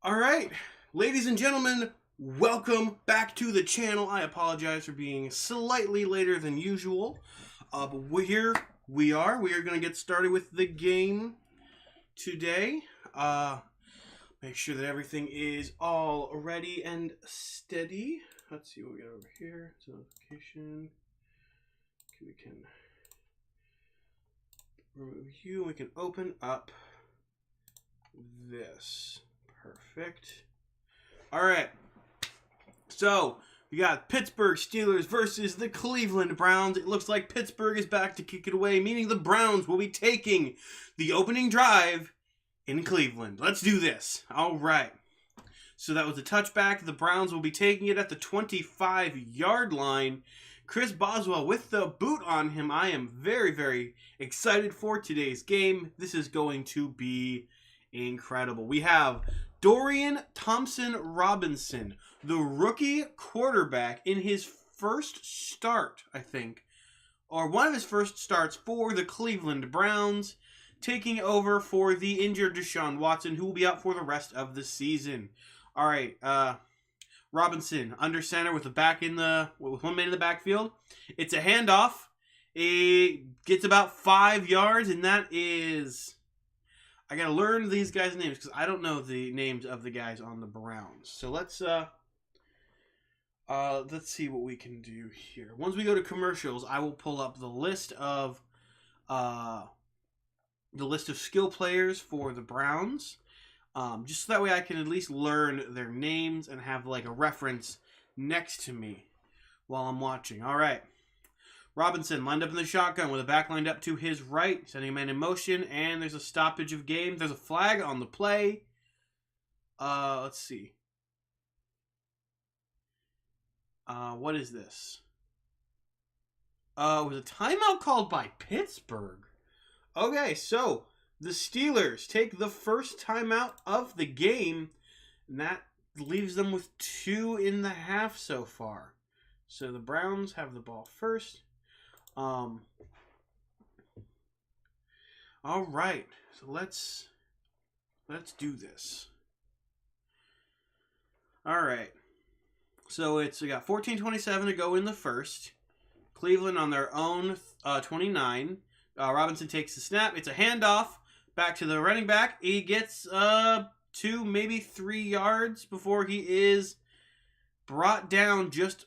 All right, ladies and gentlemen, welcome back to the channel. I apologize for being slightly later than usual, but here we are. We are going to get started with the game today. Make sure that everything is all ready and steady. Let's see what we got over here. It's a notification. We can remove you. We can open up this. Perfect. All right. So we got Pittsburgh Steelers versus the Cleveland Browns. It looks like Pittsburgh is back to kick it away, meaning the Browns will be taking the opening drive in Cleveland. Let's do this. All right. So that was a touchback. The Browns will be taking it at the 25-yard line. Chris Boswell with the boot on him. I am very, very excited for today's game. This is going to be incredible. We have Dorian Thompson-Robinson, the rookie quarterback in his first start, I think, or one of his first starts for the Cleveland Browns, taking over for the injured Deshaun Watson, who will be out for the rest of the season. All right, Robinson under center with 1 man in the backfield. It's a handoff. It gets about 5 yards, and that is... I gotta learn these guys' names because I don't know the names of the guys on the Browns. So let's see what we can do here. Once we go to commercials, I will pull up the list of skill players for the Browns, just so that way I can at least learn their names and have like a reference next to me while I'm watching. All right. Robinson lined up in the shotgun with a back lined up to his right, sending a man in motion, and there's a stoppage of game. There's a flag on the play. Let's see. What is this? It was a timeout called by Pittsburgh. Okay, so the Steelers take the first timeout of the game, and that leaves them with 2 in the half so far. So the Browns have the ball first. All right, so let's do this. All right, so we got 14:27 to go in the first. Cleveland on their own 29. Robinson takes the snap. It's a handoff back to the running back. He gets 2, maybe 3 yards before he is brought down just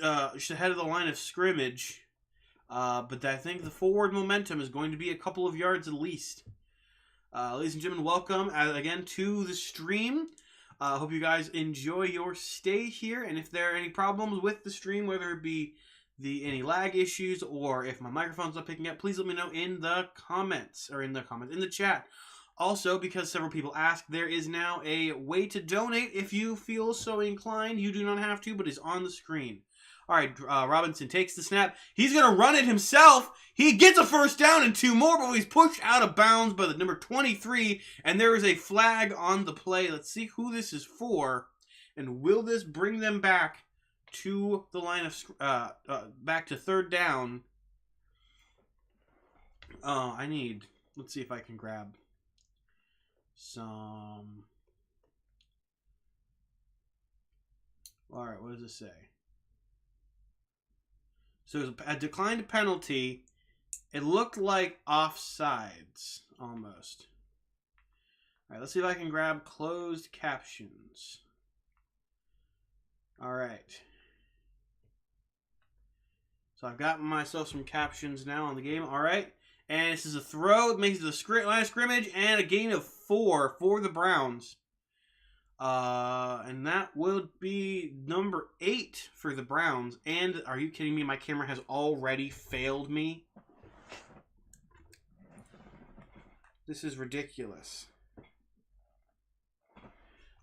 ahead of the line of scrimmage. But I think the forward momentum is going to be a couple of yards at least. Ladies and gentlemen, welcome again to the stream. Hope you guys enjoy your stay here. And if there are any problems with the stream, whether it be any lag issues or if my microphone's not picking up, please let me know in the comments, in the chat. Also, because several people asked, there is now a way to donate if you feel so inclined. You do not have to, but it's on the screen. All right, Robinson takes the snap. He's going to run it himself. He gets a first down and 2 more, but he's pushed out of bounds by the number 23, and there is a flag on the play. Let's see who this is for, and will this bring them back to the line of back to third down? Let's see if I can grab some. All right, what does it say? So it was a declined penalty. It looked like offsides, almost. All right, let's see if I can grab closed captions. All right. So I've got myself some captions now on the game. All right. And this is a throw. It makes it the line of scrimmage and a gain of 4 for the Browns. And that will be number 8 for the Browns. And are you kidding me? My camera has already failed me. This is ridiculous.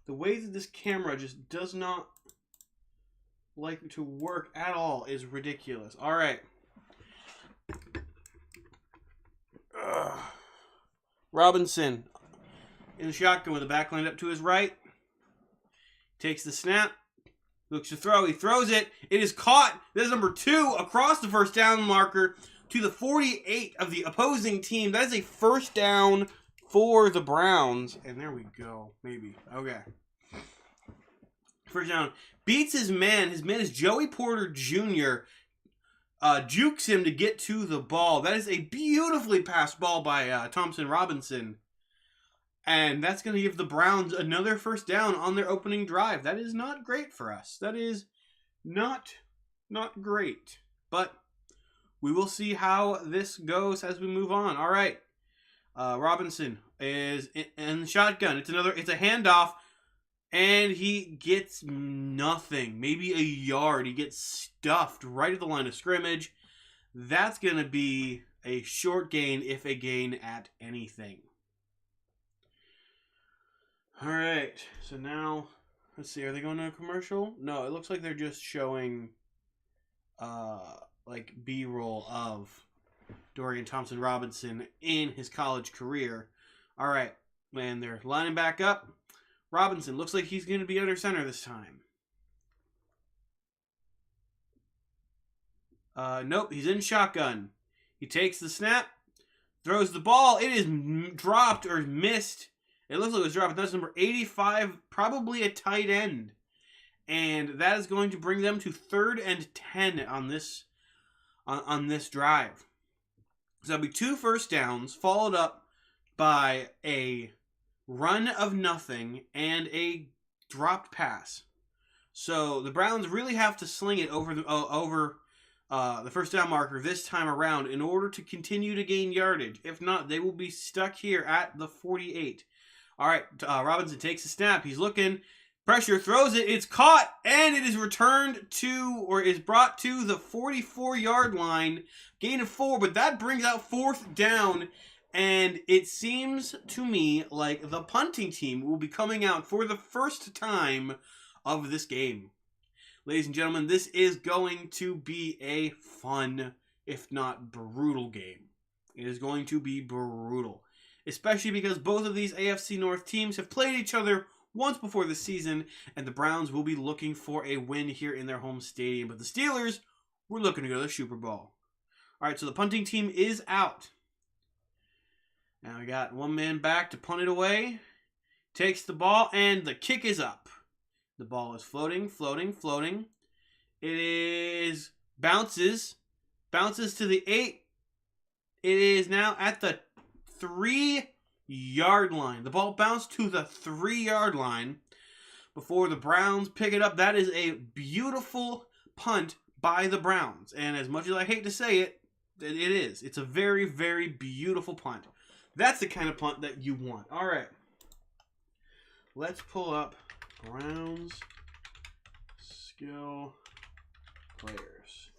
The way that this camera just does not like to work at all is ridiculous. All right. Robinson in the shotgun with the back lined up to his right. Takes the snap. Looks to throw. He throws it. It is caught. This is number 2 across the first down marker to the 48 of the opposing team. That is a first down for the Browns. And there we go. Maybe. Okay. First down. Beats his man. His man is Joey Porter Jr. Jukes him to get to the ball. That is a beautifully passed ball by Thompson Robinson. And that's going to give the Browns another first down on their opening drive. That is not great for us. That is not great. But we will see how this goes as we move on. All right. Robinson is in the shotgun. It's a handoff. And he gets nothing. Maybe a yard. He gets stuffed right at the line of scrimmage. That's going to be a short gain, if a gain at anything. All right. So now, let's see. Are they going to a commercial? No, it looks like they're just showing like B-roll of Dorian Thompson-Robinson in his college career. All right. And they're lining back up. Robinson looks like he's going to be under center this time. Nope, he's in shotgun. He takes the snap, throws the ball. It is dropped or missed. It looks like it was dropped. That's number 85, probably a tight end. And that is going to bring them to 3rd and 10 on this drive. So that'll be 2 first downs, followed up by a run of nothing and a dropped pass. So the Browns really have to sling it over the first down marker this time around in order to continue to gain yardage. If not, they will be stuck here at the 48. All right, Robinson takes a snap. He's looking. Pressure, throws it. It's caught, and it is returned to, or is brought to the 44-yard line. Gain of 4, but that brings out 4th down. And it seems to me like the punting team will be coming out for the first time of this game. Ladies and gentlemen, this is going to be a fun, if not brutal game. It is going to be brutal. Especially because both of these AFC North teams have played each other once before the season, and the Browns will be looking for a win here in their home stadium. But the Steelers, we're looking to go to the Super Bowl. All right, so the punting team is out. Now we got one man back to punt it away. Takes the ball, and the kick is up. The ball is floating. It is bounces to the 8. It is now at the 3-yard line. The ball bounced to the 3-yard line before the Browns pick it up. That is a beautiful punt by the Browns. And as much as I hate to say it, it is. It's a very, very beautiful punt. That's the kind of punt that you want. All right. Let's pull up Browns skill players.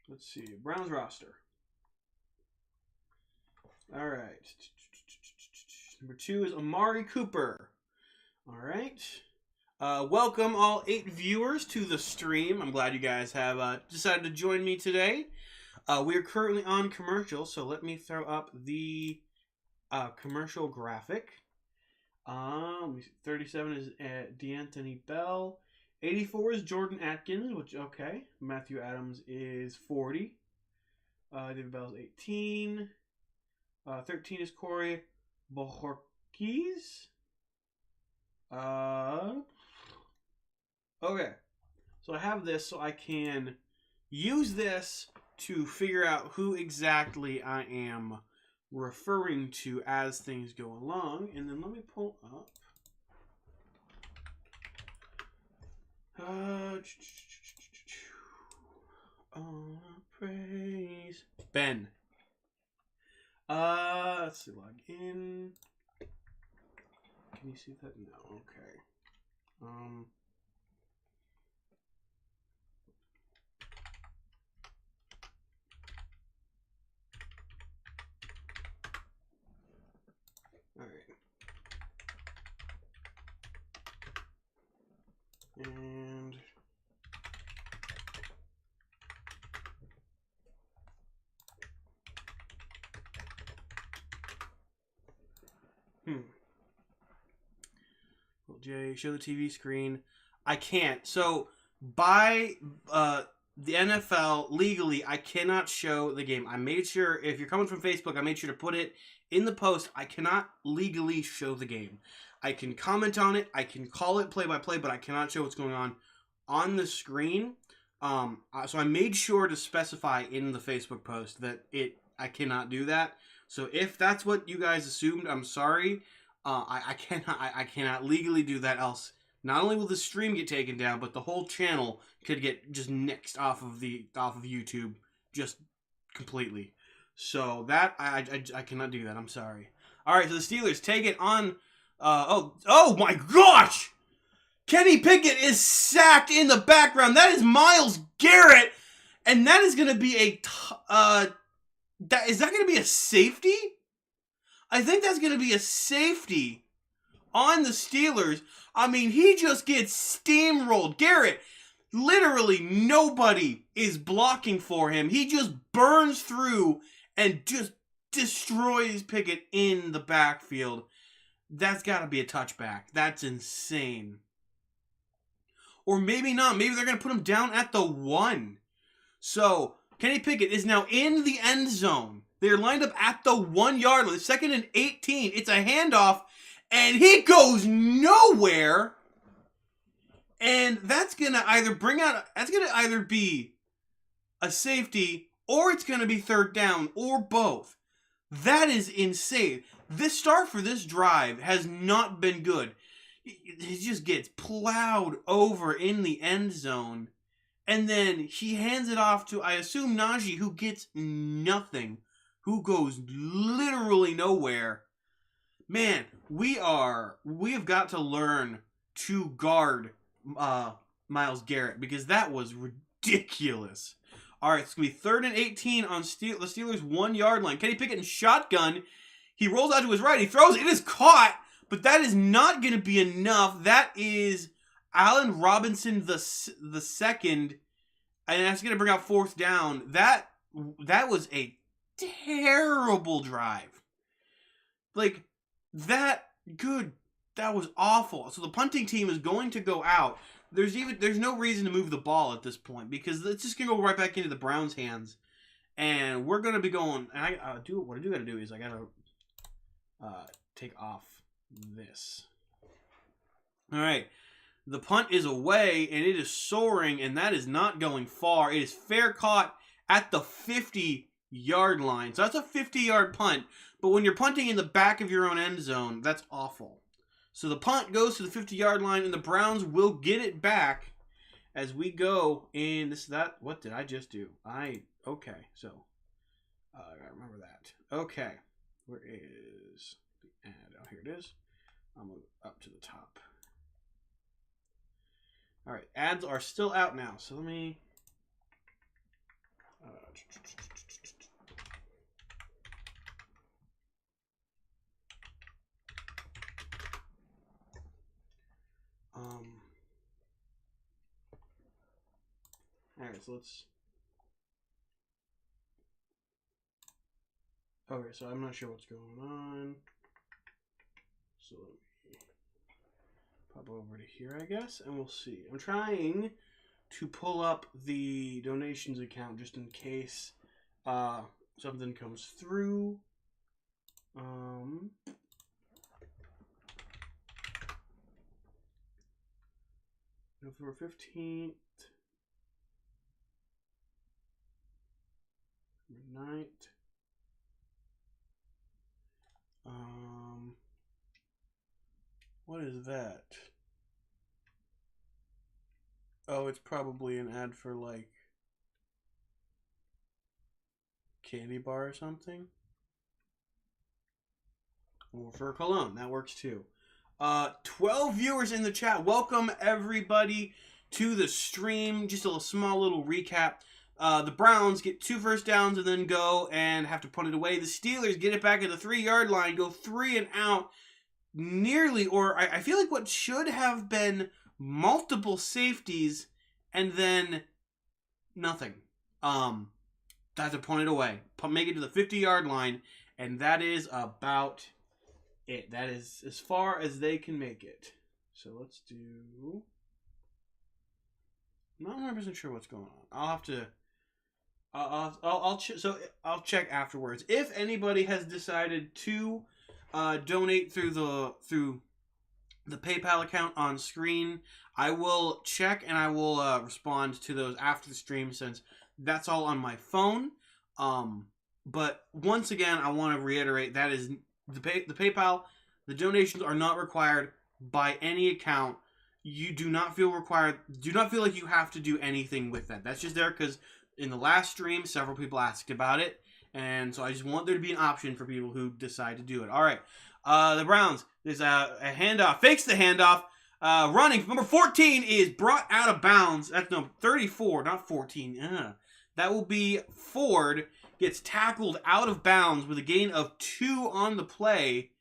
Let's see. Browns roster. All right. Number 2 is Amari Cooper. All right. Welcome all 8 viewers to the stream. I'm glad you guys have decided to join me today. We are currently on commercial, so let me throw up the commercial graphic. 37 is D'Anthony Bell. 84 is Jordan Atkins, which, okay. Matthew Adams is 40. David Bell's 18. 13 is Corey Bojorquez. Okay. So I have this so I can use this to figure out who exactly I am referring to as things go along. And then let me pull up. Praise. Ben. Let's see, log in. Can you see that? No, okay. All right. And well, Jay, show the TV screen. I can't. So by the NFL, legally, I cannot show the game. I made sure, if you're coming from Facebook, I made sure to put it in the post. I cannot legally show the game. I can comment on it. I can call it play-by-play, but I cannot show what's going on the screen. So I made sure to specify in the Facebook post that I cannot do that. So if that's what you guys assumed, I'm sorry. I cannot legally do that, else not only will the stream get taken down, but the whole channel could get just nixed off of YouTube just completely. So that I cannot do that. I'm sorry. All right, so the Steelers take it on. Oh my gosh! Kenny Pickett is sacked in the background. That is Myles Garrett, and that is going to be is that going to be a safety? I think that's going to be a safety on the Steelers. I mean, he just gets steamrolled. Garrett, literally nobody is blocking for him. He just burns through and just destroys Pickett in the backfield. That's got to be a touchback. That's insane. Or maybe not. Maybe they're going to put him down at the 1. So, Kenny Pickett is now in the end zone. They're lined up at the 1 yard line. 2nd and 18. It's a handoff. And he goes nowhere. And that's going to either be a safety, or it's going to be 3rd down, or both. That is insane. This start for this drive has not been good. He just gets plowed over in the end zone. And then he hands it off to, I assume, Najee, who gets nothing. Who goes literally nowhere. Man, we have got to learn to guard Myles Garrett, because that was ridiculous. All right, it's going to be 3rd and 18 on the Steelers' 1 yard line. Kenny Pickett in shotgun. He rolls out to his right. He throws. It is caught, but that is not going to be enough. That is Allen Robinson the second, and that's going to bring out 4th down. That was a terrible drive. Like, that was awful. So the punting team is going to go out. There's no reason to move the ball at this point, because it's just gonna go right back into the Browns' hands, and we're gonna be going. And what I do gotta do is I gotta take off this. All right, the punt is away and it is soaring, and that is not going far. It is fair caught at the 50-yard line. So that's a 50-yard punt. But when you're punting in the back of your own end zone, that's awful. So the punt goes to the 50-yard line, and the Browns will get it back as we go in what did I just do? Okay, so I gotta remember that. Okay, where is the ad? Oh, here it is. I'm going up to the top. All right, ads are still out now, so let me... Alright, so let's... Okay, so I'm not sure what's going on. So let me pop over to here, I guess, and we'll see. I'm trying to pull up the donations account just in case something comes through. November 15th. Midnight. What is that? Oh, it's probably an ad for, like, candy bar or something. Or for a cologne. That works too. 12 viewers in the chat. Welcome, everybody, to the stream. Just a small little recap. The Browns get 2 first downs and then go and have to punt it away. The Steelers get it back at the 3-yard line, go 3 and out. Nearly, or I feel like what should have been multiple safeties and then nothing. That's to punt it away. Make it to the 50-yard line, and that is about it. That is as far as they can make it. So let's do... not 100% sure what's going on. I'll have to. I'll check afterwards. If anybody has decided to donate through the PayPal account on screen, I will check and I will respond to those after the stream, since that's all on my phone. But once again, I want to reiterate that is the PayPal. The donations are not required by any account. You do not feel required. Do not feel like you have to do anything with that. That's just there because in the last stream, several people asked about it, and so I just want there to be an option for people who decide to do it. All right, the Browns. There's a handoff. Fakes the handoff. Running. Number 14 is brought out of bounds. That's number 34, not 14. That will be Ford. Gets tackled out of bounds with a gain of 2 on the play.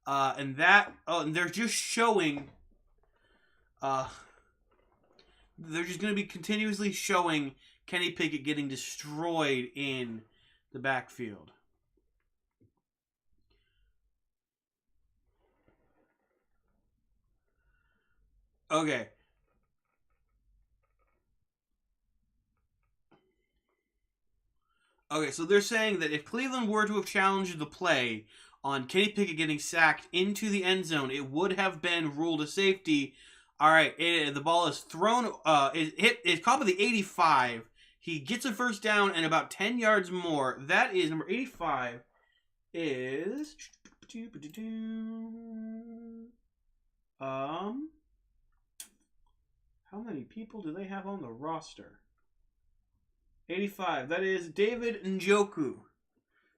And they're just showing... they're just going to be continuously showing Kenny Pickett getting destroyed in the backfield. Okay. Okay, so they're saying that if Cleveland were to have challenged the play on Kenny Pickett getting sacked into the end zone, it would have been ruled a safety. All right, the ball is thrown, it's caught by the 85. He gets a first down and about 10 yards more. That is, number 85 is... How many people do they have on the roster? 85. That is David Njoku,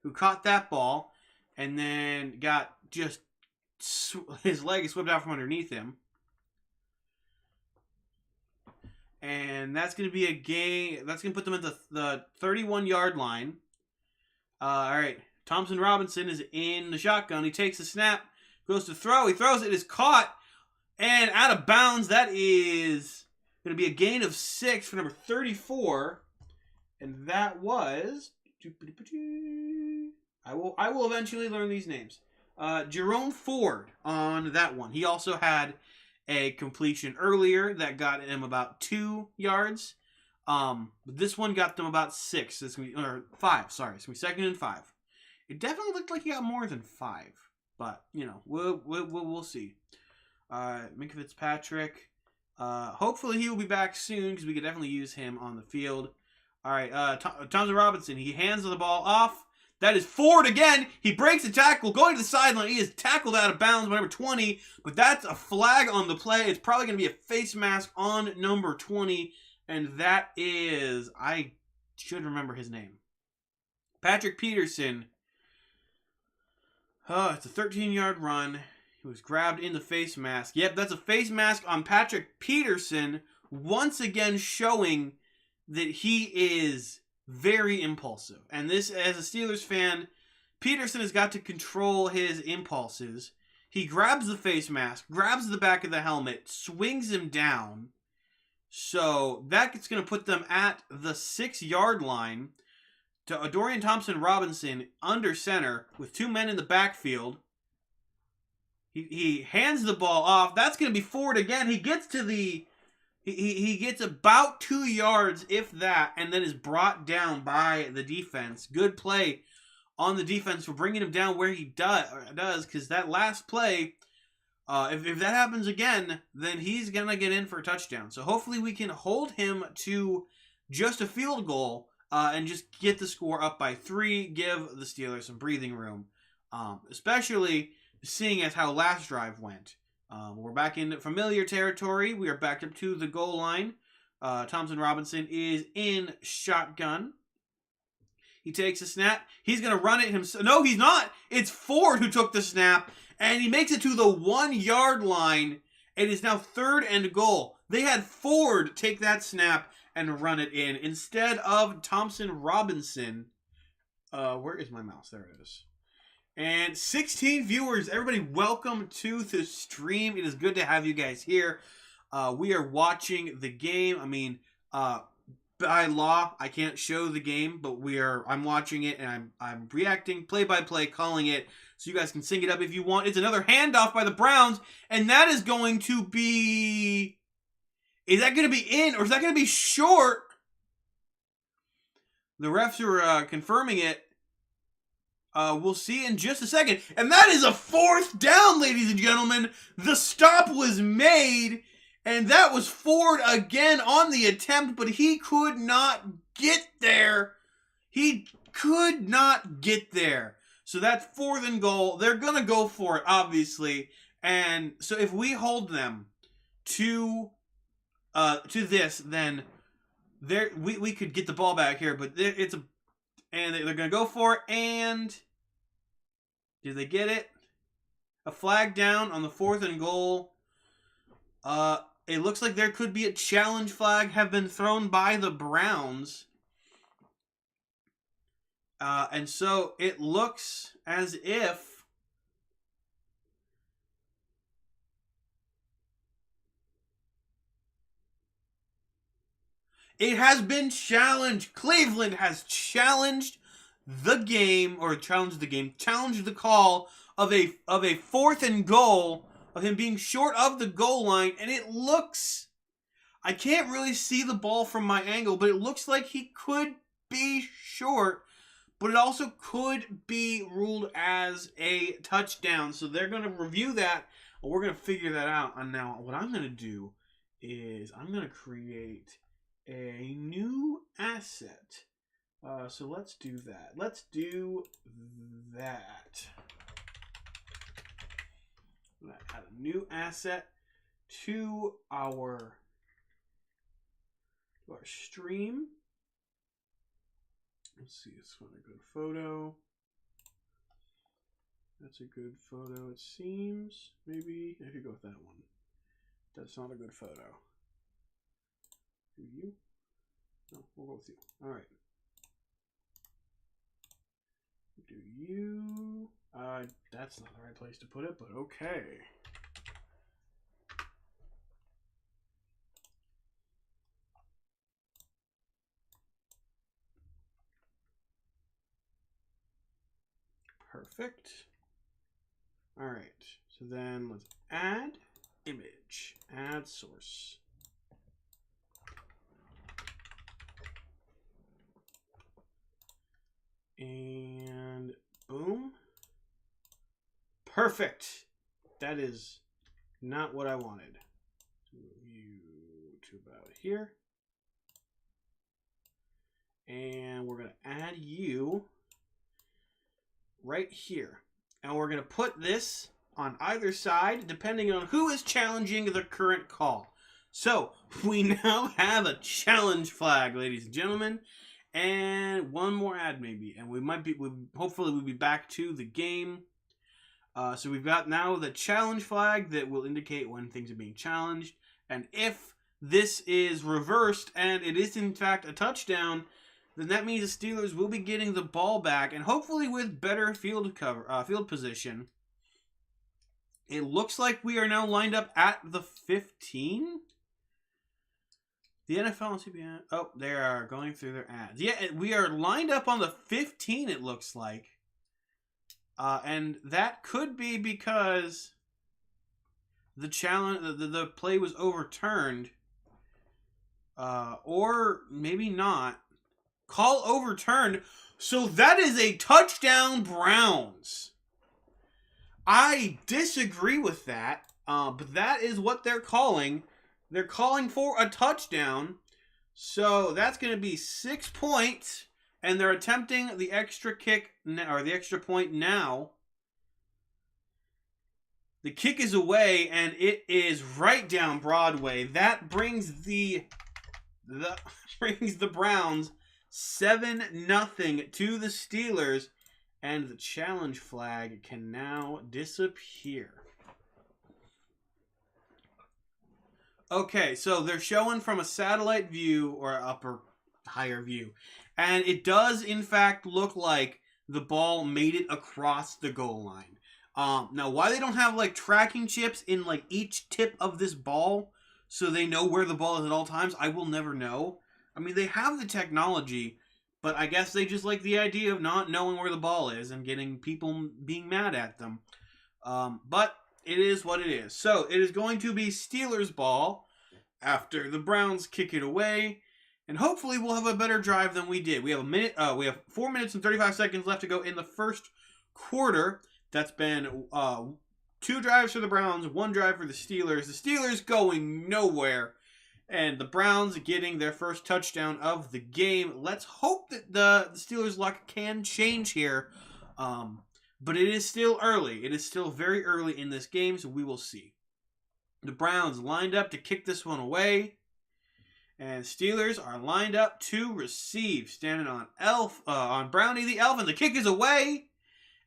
who caught that ball and then got just... his leg is swept out from underneath him. And that's going to be a game. That's going to put them at the 31-yard line. All right. Thompson Robinson is in the shotgun. He takes the snap. Goes to throw. He throws it. It is caught. And out of bounds. That is going to be a gain of 6 for number 34. And that was... I will eventually learn these names. Jerome Ford on that one. He also had a completion earlier that got him about 2 yards. But this one got them about 6. Or 5, sorry. It's going to be 2nd and 5. It definitely looked like he got more than 5. But, you know, we'll see. Minka Fitzpatrick. Hopefully he will be back soon because we could definitely use him on the field. All right, Thompson Robinson. He hands the ball off. That is Ford again. He breaks the tackle, going to the sideline. He is tackled out of bounds by number 20, but that's a flag on the play. It's probably going to be a face mask on number 20, and that is, I should remember his name, Patrick Peterson. It's a 13-yard run. He was grabbed in the face mask. Yep, that's a face mask on Patrick Peterson, once again showing that he is very impulsive. And this, as a Steelers fan, Peterson has got to control his impulses. He grabs the face mask, grabs the back of the helmet, swings him down. So that's going to put them at the 6-yard line to Dorian Thompson-Robinson under center with 2 men in the backfield. He hands the ball off. That's going to be Ford again. He gets to the... He gets about 2 yards, if that, and then is brought down by the defense. Good play on the defense for bringing him down where he does, because that last play, if that happens again, then he's going to get in for a touchdown. So hopefully we can hold him to just a field goal and just get the score up by 3, give the Steelers some breathing room, especially seeing as how last drive went. We're back in familiar territory. We are backed up to the goal line. Thompson Robinson is in shotgun. He takes a snap. He's going to run it himself. No, he's not. It's Ford who took the snap, and he makes it to the 1-yard line. It is now 3rd and goal. They had Ford take that snap and run it in instead of Thompson Robinson. Where is my mouse? There it is. And 16 viewers. Everybody, welcome to the stream. It is good to have you guys here. We are watching the game. I mean, by law, I can't show the game, but I'm watching it, and I'm reacting play by play, calling it, so you guys can sing it up if you want. It's another handoff by the Browns, and that is going to be Is that going to be in or is that going to be short? The refs are confirming it. We'll see in just a second. And that is a 4th down, ladies and gentlemen. The stop was made, and that was Ford again on the attempt, but he could not get there. He could not get there. So that's 4th and goal. They're going to go for it, obviously. And so if we hold them to this, then we could get the ball back here, but and they're going to go for it, and did they get it? A flag down on the 4th and goal. It looks like there could be a challenge flag have been thrown by the Browns. And so it looks as if it has been challenged. Cleveland has challenged the game, challenged the call of a 4th and goal, of him being short of the goal line, and it looks, I can't really see the ball from my angle, but it looks like he could be short, but it also could be ruled as a touchdown. So they're going to review that, and we're going to figure that out. And now what I'm going to do is I'm going to create a new asset. So let's do that. Let's do that. Add a new asset to our stream. Let's see, this one a good photo. That's a good photo, it seems. Maybe I could go with that one. That's not a good photo. Do you? No, we'll go with you. All right. Do you? That's not the right place to put it, but okay. Perfect. All right. So then let's add image, add source. And boom. Perfect. That is not what I wanted. Move you to about here. And we're going to add you right here. And we're going to put this on either side, depending on who is challenging the current call. So, we now have a challenge flag, ladies and gentlemen. And one more ad maybe. And hopefully we'll be back to the game. So we've got now the challenge flag that will indicate when things are being challenged. And if this is reversed and it is in fact a touchdown, then that means the Steelers will be getting the ball back, and hopefully with better field position. It looks like we are now lined up at the 15. The NFL and CBS. Oh, they are going through their ads. Yeah, we are lined up on the 15, it looks like. And that could be because the play was overturned. Or maybe not. Call overturned. So that is a touchdown, Browns. I disagree with that. But that is what they're calling. They're calling for a touchdown. So that's going to be 6 points. And they're attempting the extra kick, or the extra point now. The kick is away, and it is right down Broadway. That brings the Browns 7-0 to the Steelers. And the challenge flag can now disappear. Okay, so they're showing from a satellite view or upper higher view. And it does, in fact, look like the ball made it across the goal line. Now, why they don't have, like, tracking chips in, like, each tip of this ball so they know where the ball is at all times, I will never know. I mean, they have the technology, but I guess they just like the idea of not knowing where the ball is and getting people being mad at them. But it is what it is. So, it is going to be Steelers ball after the Browns kick it away. And hopefully we'll have a better drive than we did. We have we have 4 minutes and 35 seconds left to go in the first quarter. That's been 2 drives for the Browns, 1 drive for the Steelers. The Steelers going nowhere. And the Browns getting their first touchdown of the game. Let's hope that the Steelers' luck can change here. But it is still early. It is still very early in this game, so we will see. The Browns lined up to kick this one away. And Steelers are lined up to receive. Standing on Brownie the Elf, and the kick is away.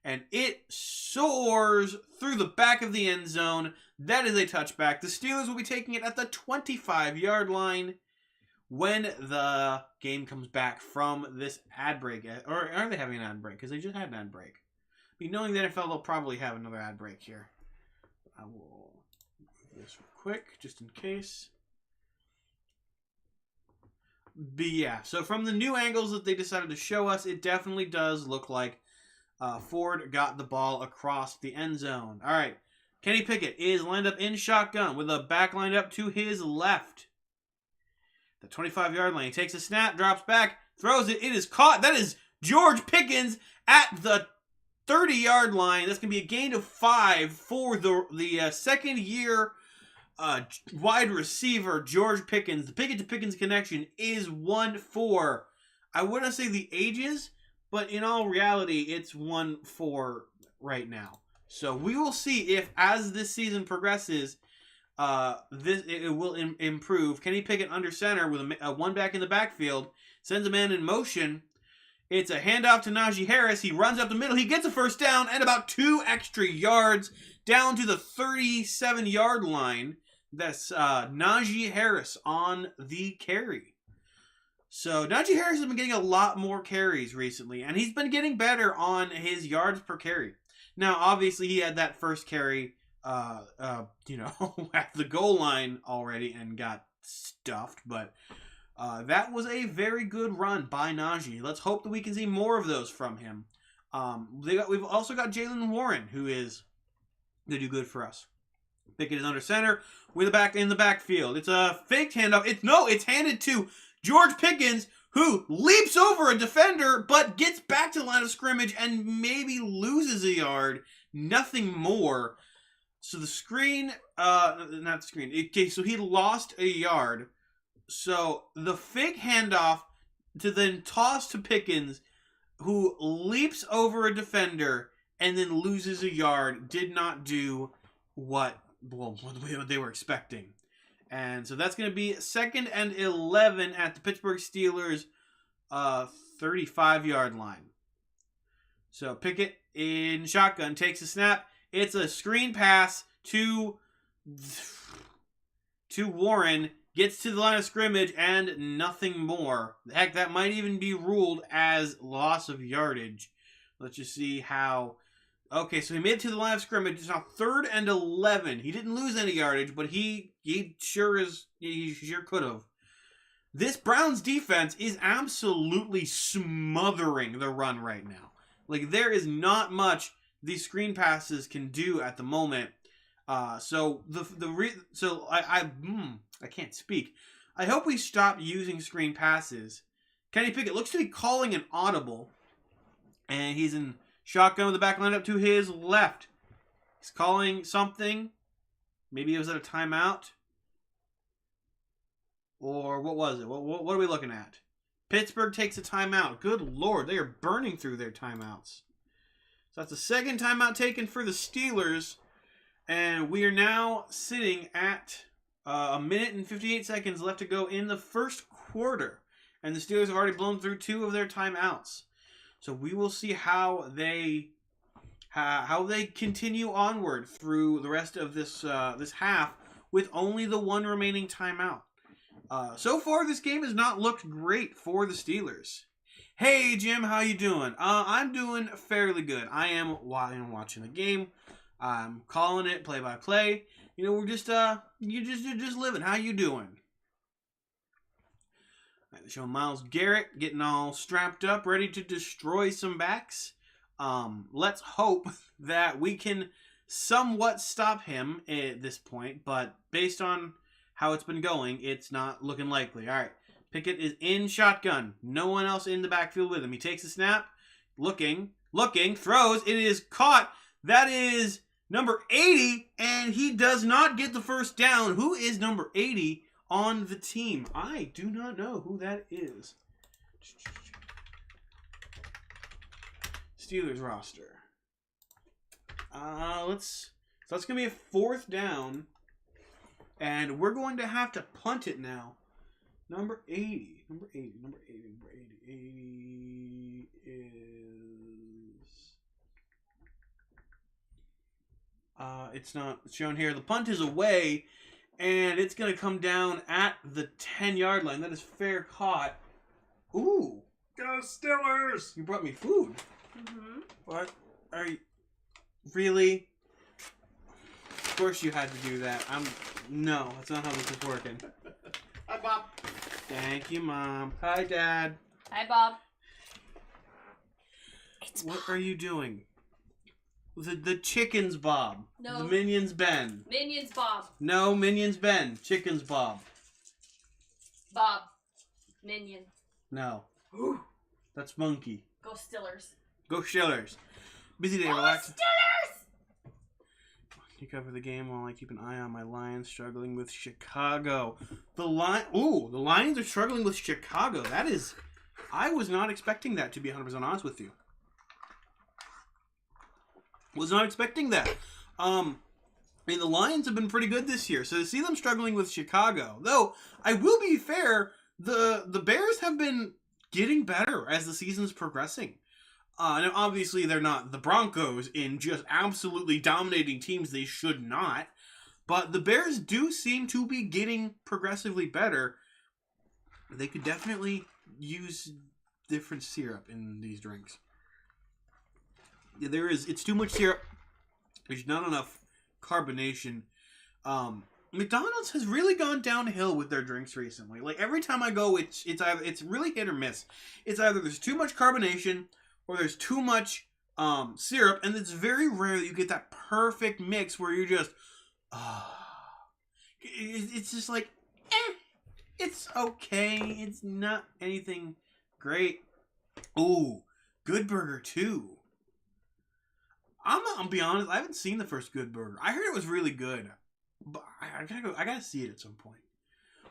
And it soars through the back of the end zone. That is a touchback. The Steelers will be taking it at the 25-yard line when the game comes back from this ad break. Or are they having an ad break? Because they just had an ad break. I mean, knowing the NFL, they'll probably have another ad break here. I will move this real quick, just in case. But yeah, so from the new angles that they decided to show us, it definitely does look like Ford got the ball across the end zone. All right, Kenny Pickett is lined up in shotgun with a back lined up to his left. The 25-yard line. He takes a snap, drops back, throws it. It is caught. That is George Pickens at the 30-yard line. That's going to be a gain of 5 for the second-year wide receiver, George Pickens. The Pickett to Pickens connection is 1-4. I wouldn't say the ages, but in all reality, it's 1-4 right now. So we will see if, as this season progresses, it will improve. Kenny Pickett under center with a one back in the backfield, sends a man in motion. It's a handoff to Najee Harris. He runs up the middle. He gets a first down and about 2 extra yards down to the 37-yard line. That's Najee Harris on the carry. So Najee Harris has been getting a lot more carries recently, and he's been getting better on his yards per carry. Now, obviously, he had that first carry, at the goal line already and got stuffed, but that was a very good run by Najee. Let's hope that we can see more of those from him. We've also got Jaylen Warren, who is going to do good for us. Pickett is under center with a back in the backfield. It's a fake handoff. It's handed to George Pickens, who leaps over a defender but gets back to the line of scrimmage and maybe loses a yard. Nothing more. So the screen, not the screen. Okay, so he lost a yard. So the fake handoff to then toss to Pickens, who leaps over a defender and then loses a yard, did not do what they were expecting. And so that's going to be 2nd and 11 at the Pittsburgh Steelers 35-yard line. So Pickett in shotgun takes a snap. It's a screen pass to Warren. Gets to the line of scrimmage and nothing more. Heck, that might even be ruled as loss of yardage. Let's just see how. Okay, so he made it to the line of scrimmage. It's now 3rd and 11. He didn't lose any yardage, but he sure could have. This Browns defense is absolutely smothering the run right now. Like, there is not much these screen passes can do at the moment. I can't speak. I hope we stop using screen passes. Kenny Pickett looks to be calling an audible, and he's in shotgun with the back line up to his left. He's calling something. Maybe it was at a timeout. Or what was it? What are we looking at? Pittsburgh takes a timeout. Good Lord, they are burning through their timeouts. So that's the 2nd timeout taken for the Steelers. And we are now sitting at 1 minute and 58 seconds left to go in the first quarter. And the Steelers have already blown through 2 of their timeouts. So we will see how they continue onward through the rest of this half with only the 1 remaining timeout. So far, this game has not looked great for the Steelers. Hey, Jim, how you doing? I'm doing fairly good. I am watching the game. I'm calling it play-by-play. We're just you're just living. How you doing? All right, show Myles Garrett getting all strapped up, ready to destroy some backs. Let's hope that we can somewhat stop him at this point. But based on how it's been going, it's not looking likely. All right. Pickett is in shotgun. No one else in the backfield with him. He takes a snap. Looking, throws. It is caught. That is number 80, and he does not get the first down. Who is number 80 on the team? I do not know who that is. Steelers roster. So that's going to be a 4th down, and we're going to have to punt it now. Number 80 is... it's not shown here. The punt is away, and it's going to come down at the 10-yard line. That is fair caught. Ooh. Go Steelers! You brought me food. Mm-hmm. What? Are you... Really? Of course you had to do that. No, that's not how this is working. Hi, Bob. Thank you, Mom. Hi, Dad. Hi, Bob. What are you doing? The chickens, Bob. No. The minions, Ben. Minions, Bob. No, minions, Ben. Chickens, Bob. Bob. Minion. No. That's Monkey. Go Steelers. Go Steelers. Busy day, Go relax. Steelers! You cover the game while I keep an eye on my Lions struggling with Chicago. The Lions are struggling with Chicago. That is... I was not expecting that, to be 100% honest with you. Was not expecting that. I mean, the Lions have been pretty good this year, so to see them struggling with Chicago, though, I will be fair, the Bears have been getting better as the season's progressing. And obviously, they're not the Broncos in just absolutely dominating teams they should not, but the Bears do seem to be getting progressively better. They could definitely use different syrup in these drinks. Yeah, it's too much syrup. There's not enough carbonation. McDonald's has really gone downhill with their drinks recently. Like every time I go, it's really hit or miss. It's either there's too much carbonation or there's too much syrup, and it's very rare that you get that perfect mix where you're just, it's just like, it's okay. It's not anything great. Ooh, Good Burger 2. I'm gonna be honest, I haven't seen the first Good Burger. I heard it was really good, but I gotta see it at some point.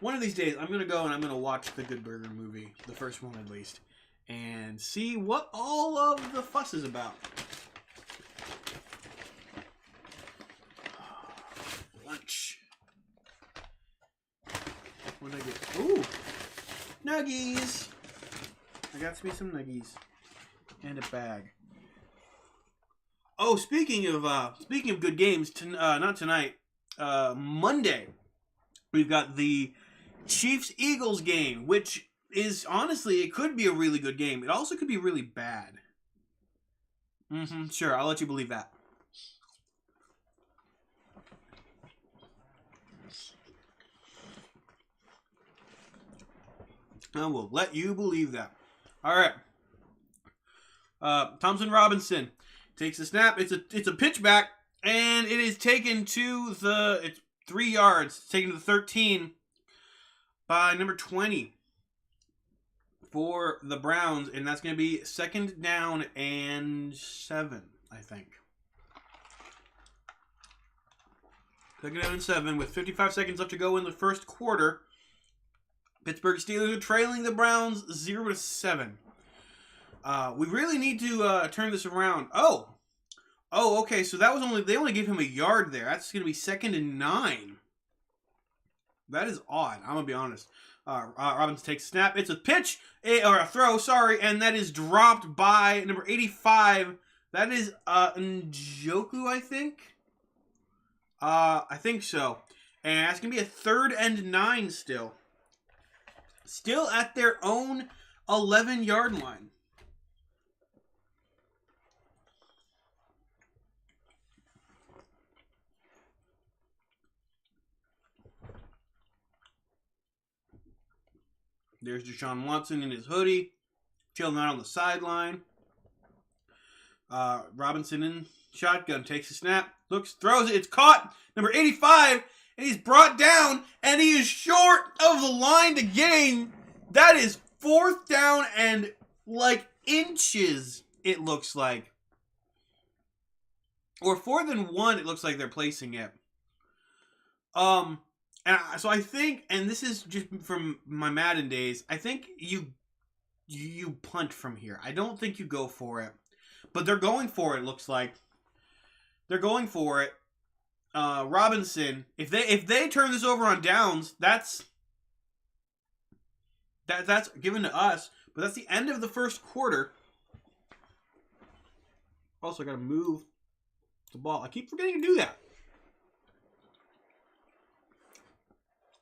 One of these days, I'm gonna go and I'm gonna watch the Good Burger movie, the first one at least, and see what all of the fuss is about. Lunch. What did I get? Ooh, nuggies. I got me some nuggies and a bag. Oh, speaking of good games, not tonight. Monday, we've got the Chiefs-Eagles game, which is honestly, it could be a really good game. It also could be really bad. Sure, I'll let you believe that. I will let you believe that. All right. Thompson Robinson takes a snap. It's a pitch back, and it is taken to it's 3 yards. It's taken to the 13 by number 20 for the Browns, and that's going to be 2nd down and 7, I think. 2nd down and 7 with 55 seconds left to go in the first quarter. Pittsburgh Steelers are trailing the Browns 0-7. We really need to turn this around. Oh, okay. So that was they only gave him a yard there. That's going to be 2nd and 9. That is odd. I'm gonna be honest. Robinson takes a snap. It's a pitch or a throw. Sorry, and that is dropped by number 85. That is Njoku, I think. I think so. And that's gonna be a 3rd and 9 still. Still at their own 11-yard line. There's Deshaun Watson in his hoodie, chilling out on the sideline. Robinson in shotgun, takes a snap, looks, throws it, it's caught. Number 85 And he's brought down, and he is short of the line to gain. That is 4th down and like inches, it looks like. Or 4th and 1, it looks like they're placing it. So I think, and this is just from my Madden days, I think you punt from here. I don't think you go for it. But they're going for it, looks like. They're going for it. Robinson, if they turn this over on downs, that's given to us. But that's the end of the first quarter. Also, I got to move the ball. I keep forgetting to do that.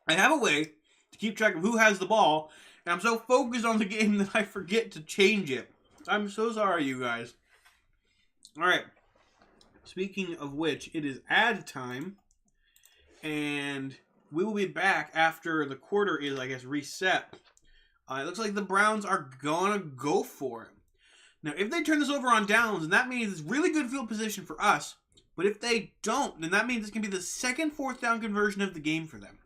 I have a way to keep track of who has the ball, and I'm so focused on the game that I forget to change it. I'm so sorry, you guys. All right. Speaking of which, it is ad time, and we will be back after the quarter is, I guess, reset. It looks like the Browns are going to go for it. Now, if they turn this over on downs, then that means it's really good field position for us. But if they don't, then that means it's going to be the second 4th down conversion of the game for them.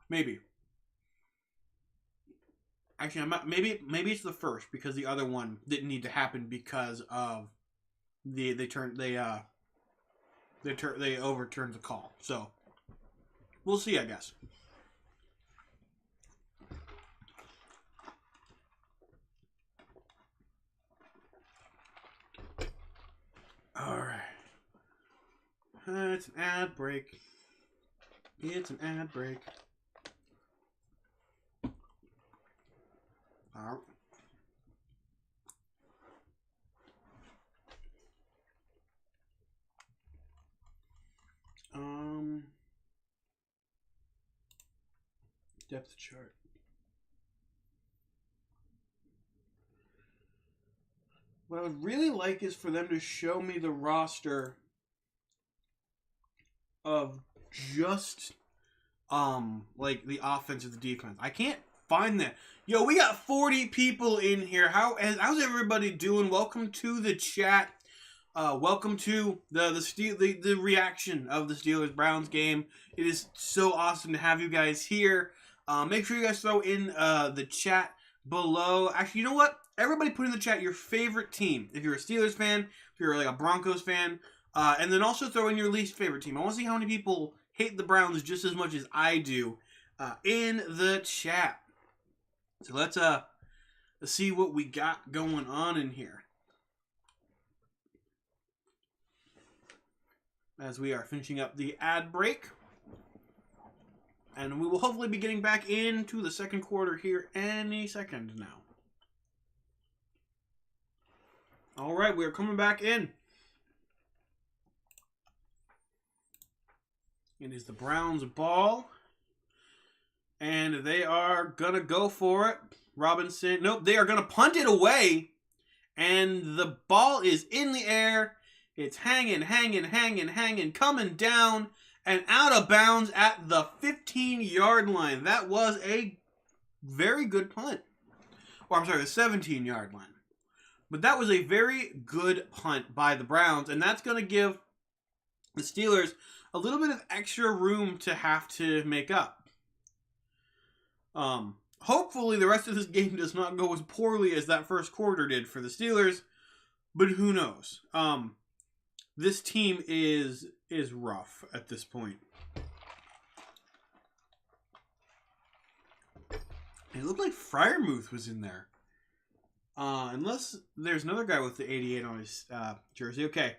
Maybe. Actually, I'm not, maybe it's the first, because the other one didn't need to happen because of they overturned the call. So we'll see, I guess. All right. It's an ad break. It's an ad break. All right. Depth chart. What I would really like is for them to show me the roster of just like the offense or the defense. I can't find that. Yo, we got 40 people in here. How's everybody doing? Welcome to the chat. Welcome to the reaction of the Steelers-Browns game. It is so awesome to have you guys here. Make sure you guys throw in the chat below. Actually, you know what? Everybody put in the chat your favorite team. If you're a Steelers fan, if you're like a Broncos fan, and then also throw in your least favorite team. I want to see how many people hate the Browns just as much as I do in the chat. So let's see what we got going on in here. As we are finishing up the ad break. And we will hopefully be getting back into the second quarter here any second now. All right, we are coming back in. It is the Browns' ball. And they are going to go for it. Robinson, nope, they are going to punt it away. And the ball is in the air. It's hanging, coming down and out of bounds at the 15-yard line. That was a very good punt. Or I'm sorry, the 17-yard line. But that was a very good punt by the Browns. And that's going to give the Steelers a little bit of extra room to have to make up. Hopefully the rest of this game does not go as poorly as that first quarter did for the Steelers, but who knows? This team is rough at this point. It looked like Freiermuth was in there. Unless there's another guy with the 88 on his jersey. Okay.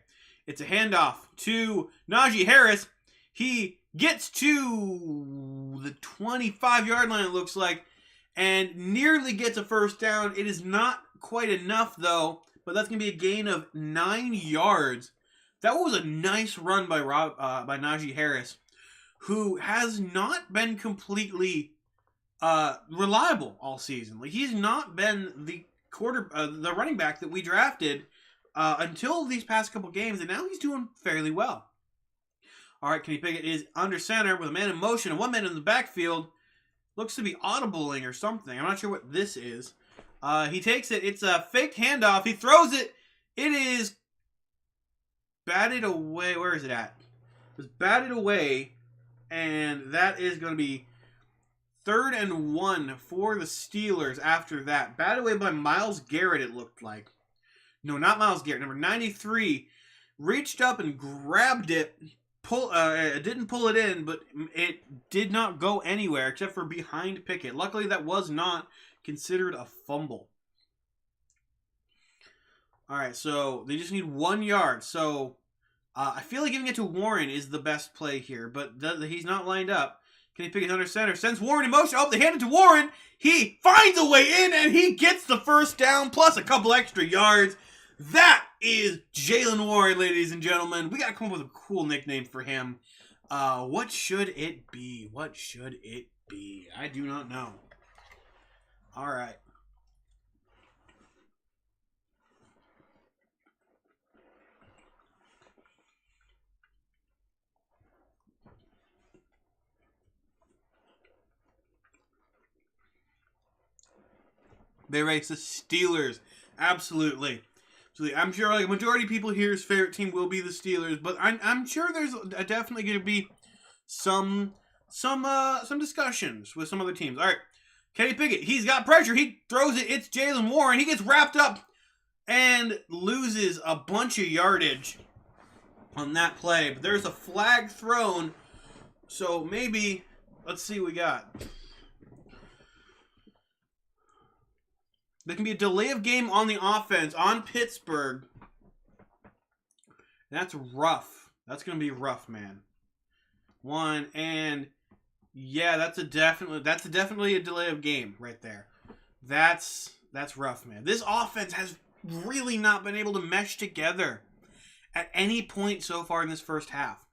It's a handoff to Najee Harris. He gets to the 25-yard line, it looks like, and nearly gets a first down. It is not quite enough, though, but that's going to be a gain of 9 yards. That was a nice run by Najee Harris, who has not been completely reliable all season. Like, he's not been the running back that we drafted until these past couple games, and now he's doing fairly well. All right, Kenny Pickett is under center with a man in motion and one man in the backfield. Looks to be audibling or something. I'm not sure what this is. He takes it. It's a fake handoff. He throws it. It is batted away. Where is it at? was batted away, and that is going to be 3rd and 1 for the Steelers after that. Batted away by Myles Garrett, it looked like. No, not Myles Garrett. Number 93 reached up and grabbed it. Didn't pull it in, but it did not go anywhere except for behind Pickett. Luckily, that was not considered a fumble. All right, so they just need 1 yard. So I feel like giving it to Warren is the best play here, but he's not lined up. Kenny Pickett's under center, sends Warren in motion. Oh, they hand it to Warren. He finds a way in, and he gets the first down, plus a couple extra yards. That is Jaylen Warren, ladies and gentlemen. We got to come up with a cool nickname for him. What should it be? What should it be? I do not know. All right. They race the Steelers. Absolutely. I'm sure like a majority of people here's favorite team will be the Steelers, but I'm sure there's definitely going to be some discussions with some other teams. All right, Kenny Pickett, he's got pressure. He throws it. It's Jaylen Warren. He gets wrapped up and loses a bunch of yardage on that play. But there's a flag thrown, so maybe let's see what we got. There can be a delay of game on the offense on Pittsburgh. That's rough. That's going to be rough, man. Yeah, that's definitely a delay of game right there. That's rough, man. This offense has really not been able to mesh together at any point so far in this first half.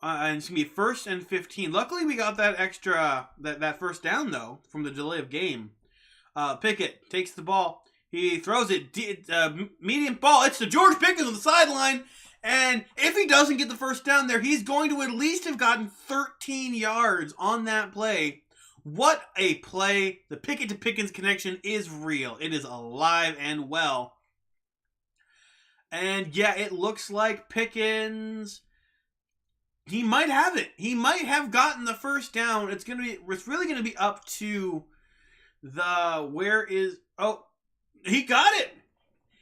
And it's going to be 1st and 15. Luckily, we got that extra that first down though from the delay of game. Pickett takes the ball. He throws it, medium ball. It's to George Pickens on the sideline. And if he doesn't get the first down there, he's going to at least have gotten 13 yards on that play. What a play. The Pickett to Pickens connection is real. It is alive and well. And yeah, it looks like Pickens, he might have it. He might have gotten the first down. It's really going to be up to he got it.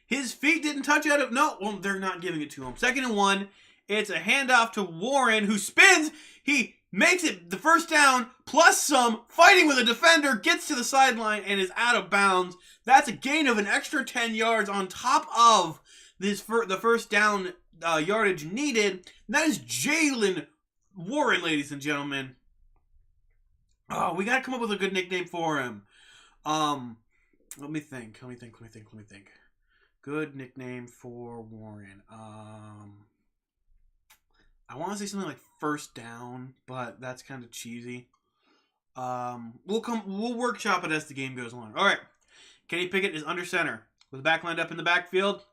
His feet didn't touch it. No, well, they're not giving it to him. 2nd and 1. It's a handoff to Warren, who spins. He makes it the first down, plus some, fighting with a defender, gets to the sideline, and is out of bounds. That's a gain of an extra 10 yards on top of the first down yardage needed. And that is Jaylen Warren, ladies and gentlemen. Oh, we got to come up with a good nickname for him. Let me think. Good nickname for Warren. I want to say something like first down, but that's kind of cheesy. We'll workshop it as the game goes along. All right. Kenny Pickett is under center with the back lined up in the backfield.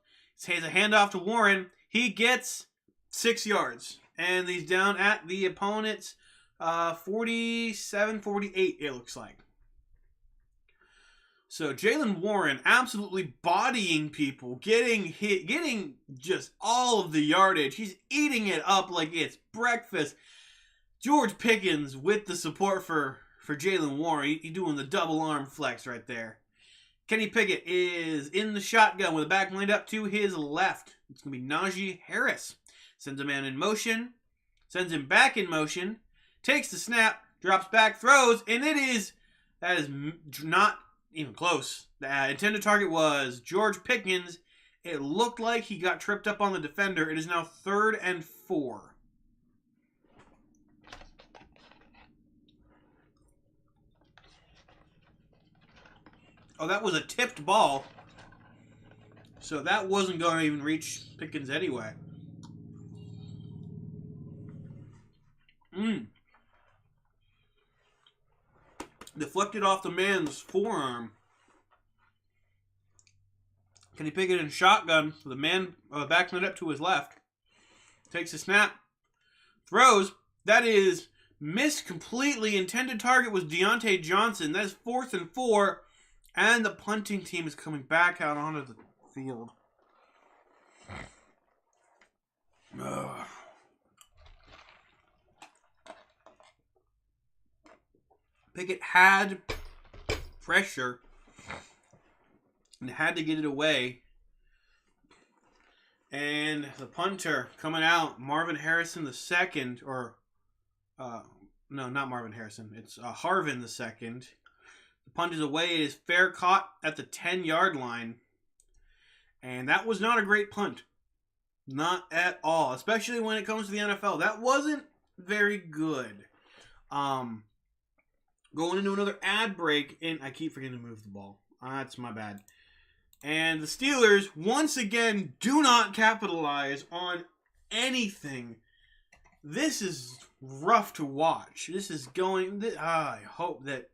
He has a handoff to Warren. He gets 6 yards, and he's down at the opponent's 47-48. It looks like. So Jaylen Warren absolutely bodying people, getting just all of the yardage. He's eating it up like it's breakfast. George Pickens with the support for Jaylen Warren. He's doing the double arm flex right there. Kenny Pickett is in the shotgun with the back lined up to his left. It's going to be Najee Harris. Sends a man in motion. Sends him back in motion. Takes the snap. Drops back. Throws. And that is not even close. The intended target was George Pickens. It looked like he got tripped up on the defender. It is now 3rd and 4. Oh, that was a tipped ball. So that wasn't going to even reach Pickens anyway. Deflected off the man's forearm. Kenny Pickett in shotgun with the man back up to his left. Takes a snap. Throws. That is missed completely. Intended target was Deontay Johnson. That is 4th and 4. And the punting team is coming back out onto the field. Ugh. Pickett had pressure and had to get it away. And the punter coming out, Marvin Harrison II, or no, not Marvin Harrison. It's Harvin II. The punt is away. It is fair caught at the 10-yard line. And that was not a great punt. Not at all. Especially when it comes to the NFL. That wasn't very good. Going into another ad break. And I keep forgetting to move the ball. That's my bad. And the Steelers, once again, do not capitalize on anything. This is rough to watch. This is going... I hope that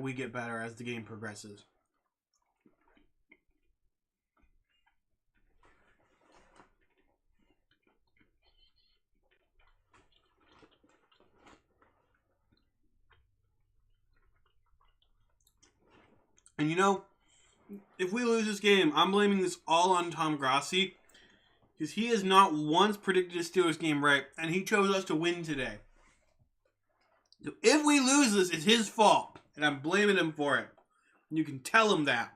we get better as the game progresses. And you know, if we lose this game, I'm blaming this all on Tom Grassi. Because he has not once predicted a Steelers game right, and he chose us to win today. So if we lose this, it's his fault, and I'm blaming him for it. You can tell him that.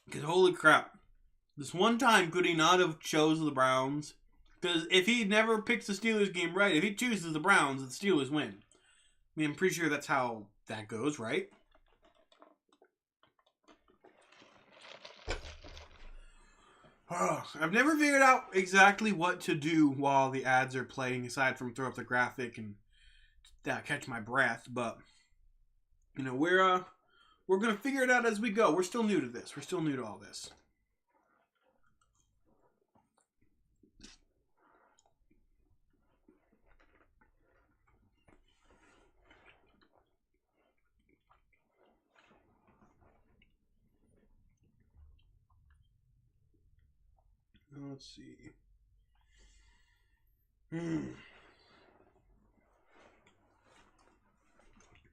Because holy crap, this one time could he not have chose the Browns? Because if he never picks the Steelers game right, if he chooses the Browns, the Steelers win. I mean, I'm pretty sure that's how that goes, right? I've never figured out exactly what to do while the ads are playing, aside from throw up the graphic and catch my breath. But you know, we're gonna figure it out as we go. We're still new to this. We're still new to all this. Let's see.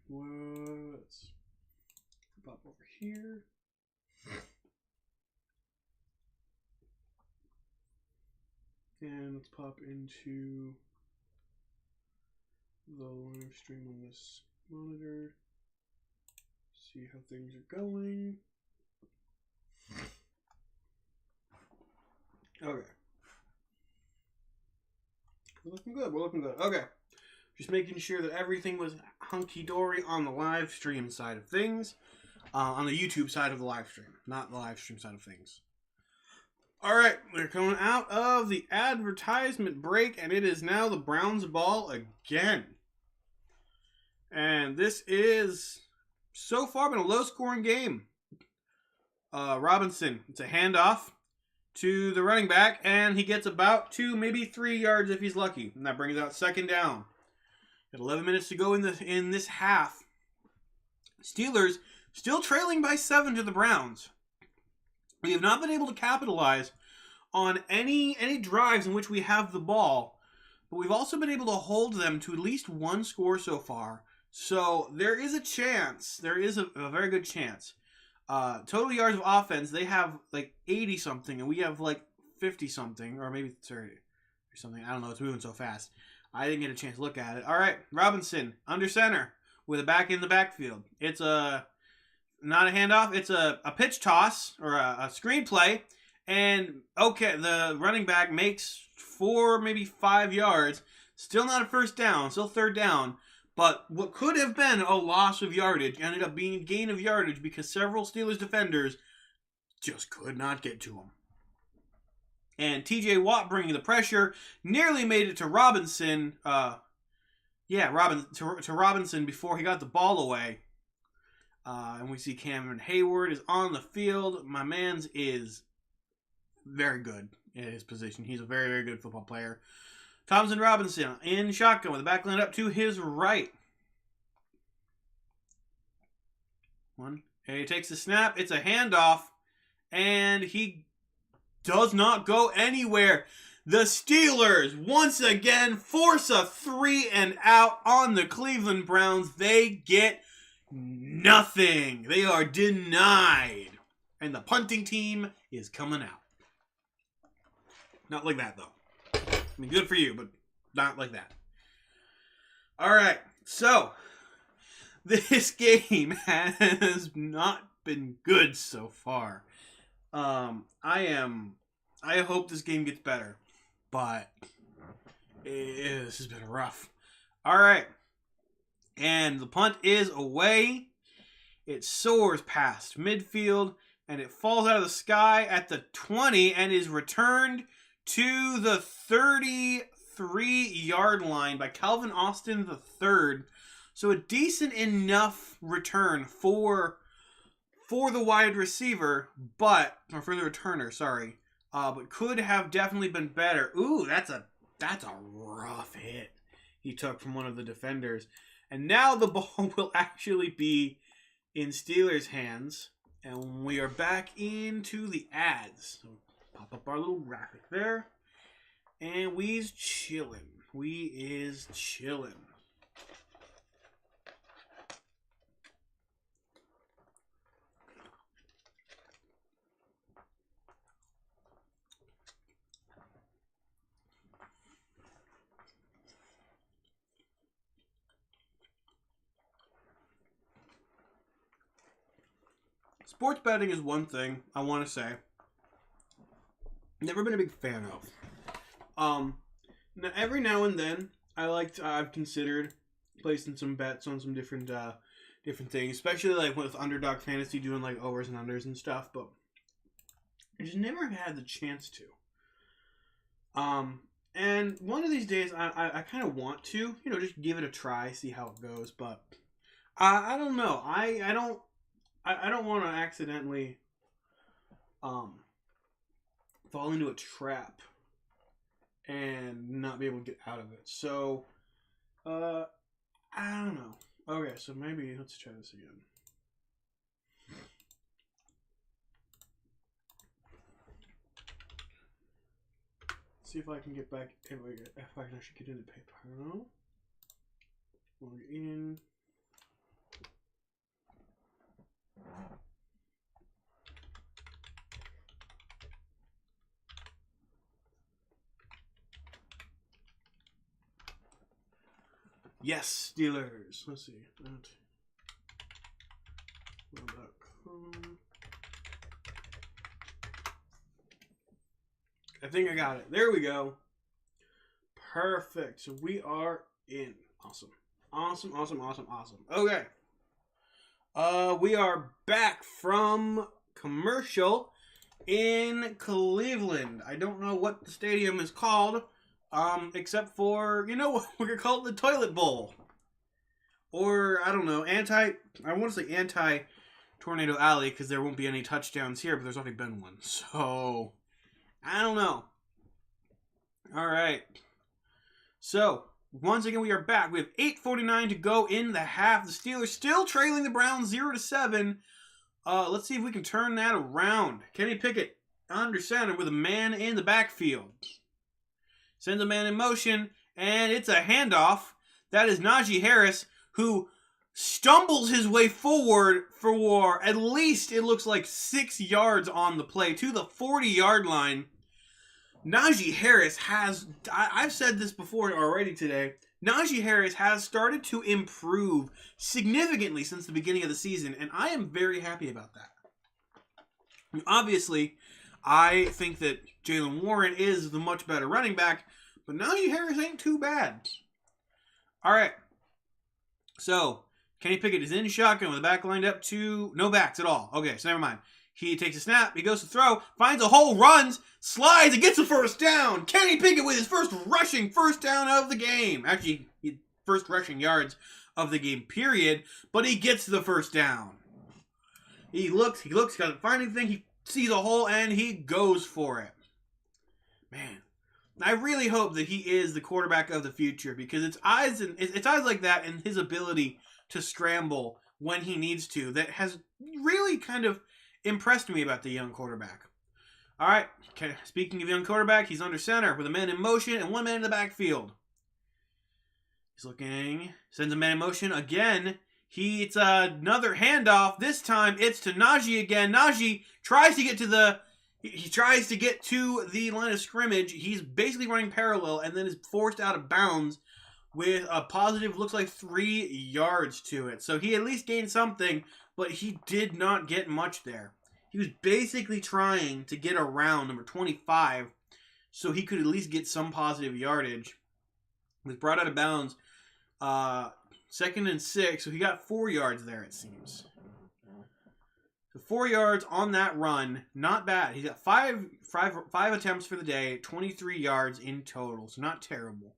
Let's pop over here. And let's pop into the live stream on this monitor. See how things are going. Okay. We're looking good. We're looking good. Okay. Just making sure that everything was hunky-dory on the live stream side of things. On the YouTube side of the live stream. Not the live stream side of things. Alright. We're coming out of the advertisement break. And it is now the Browns ball again. And this is so far been a low-scoring game. Robinson. It's a handoff to the running back, and he gets about 2, maybe 3 yards if he's lucky, and that brings out second down. Got 11 minutes to go in this half. Steelers still trailing by 7 to the Browns. We have not been able to capitalize on any drives in which we have the ball, but we've also been able to hold them to at least one score so far. So there is a chance. There is a very good chance. Total yards of offense, they have like 80-something, and we have like 50-something, or maybe 30 or something. I don't know. It's moving so fast. I didn't get a chance to look at it. All right, Robinson, under center, with a back in the backfield. It's not a handoff. It's a pitch toss, or a screen play. And, okay, the running back makes 4, maybe 5 yards. Still not a first down. Still third down. But what could have been a loss of yardage ended up being a gain of yardage because several Steelers defenders just could not get to him. And T.J. Watt bringing the pressure nearly made it to Robinson. To Robinson before he got the ball away. And we see Cameron Hayward is on the field. My man's is very good in his position. He's a very, very good football player. Thompson Robinson in shotgun with the back line up to his right. And he takes the snap. It's a handoff. And he does not go anywhere. The Steelers once again force a 3-and-out on the Cleveland Browns. They get nothing. They are denied. And the punting team is coming out. Not like that, though. I mean, good for you, but not like that. All right. So, this game has not been good so far. I hope this game gets better, but this has been rough. All right, and the punt is away. It soars past midfield, and it falls out of the sky at the 20 and is returned to the 33-yard line by Calvin Austin III. So a decent enough return for the wide receiver, or for the returner, sorry. But could have definitely been better. Ooh, that's a rough hit he took from one of the defenders. And now the ball will actually be in Steelers' hands. And we are back into the ads. So pop up our little graphic there. And we's chillin'. We is chillin'. Sports betting is one thing I want to say. Never been a big fan of. Now every now and then I've considered placing some bets on some different things, especially like with Underdog Fantasy doing like overs and unders and stuff, but I just never have had the chance to. And one of these days I kind of want to, just give it a try, see how it goes, but I don't know. I don't want to accidentally fall into a trap and not be able to get out of it. So, I don't know. Okay, so maybe let's try this again. See if I can get back. If I can actually get into PayPal. Log in. Yes, Steelers. Let's see. I think I got it. There we go. Perfect. So we are in. Awesome. Okay. We are back from commercial in Cleveland. I don't know what the stadium is called, except for, what we're going to call it, the Toilet Bowl. Or, I don't know, I want to say anti-Tornado Alley, because there won't be any touchdowns here, but there's already been one. So, I don't know. All right. So, once again, we are back. We have 8:49 to go in the half. The Steelers still trailing the Browns 0-7. Let's see if we can turn that around. Kenny Pickett under center with a man in the backfield. Sends a man in motion, and it's a handoff. That is Najee Harris, who stumbles his way forward for at least, it looks like, 6 yards on the play to the 40-yard line. Najee Harris has, I've said this before already today, Najee Harris has started to improve significantly since the beginning of the season, and I am very happy about that. Obviously, I think that Jaylen Warren is the much better running back, but Najee Harris ain't too bad. All right. So, Kenny Pickett is in shotgun with the back lined up to no backs at all. Okay, so never mind. He takes a snap, he goes to throw, finds a hole, runs, slides, and gets the first down. Kenny Pickett with his first rushing first down of the game. Actually, first rushing yards of the game, period. But he gets the first down. He looks, doesn't find anything. He sees a hole, and he goes for it. Man, I really hope that he is the quarterback of the future, because it's eyes like that and his ability to scramble when he needs to that has really kind of impressed me about the young quarterback. All right, speaking of young quarterback, he's under center with a man in motion and one man in the backfield. He's looking, sends a man in motion again. It's another handoff. This time it's to Najee again. Najee tries to get to the line of scrimmage. He's basically running parallel and then is forced out of bounds with a positive, looks like 3 yards to it. So he at least gained something, but he did not get much there. He was basically trying to get around number 25 so he could at least get some positive yardage. He was brought out of bounds. 2nd and 6, so he got 4 yards there, it seems. So 4 yards on that run, not bad. He's got five attempts for the day, 23 yards in total, so not terrible.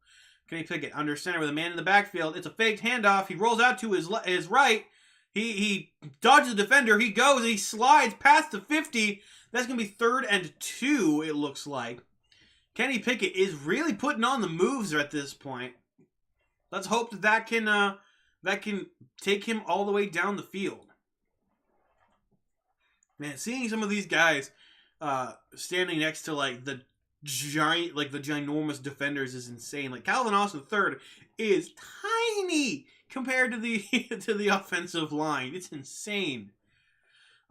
Kenny Pickett under center with a man in the backfield. It's a faked handoff. He rolls out to his right. He dodges the defender. He goes and he slides past the 50. That's going to be 3rd and 2, it looks like. Kenny Pickett is really putting on the moves at this point. Let's hope that can take him all the way down the field. Man, seeing some of these guys standing next to the ginormous defenders is insane. Like Calvin Austin III is tiny compared to the offensive line. It's insane.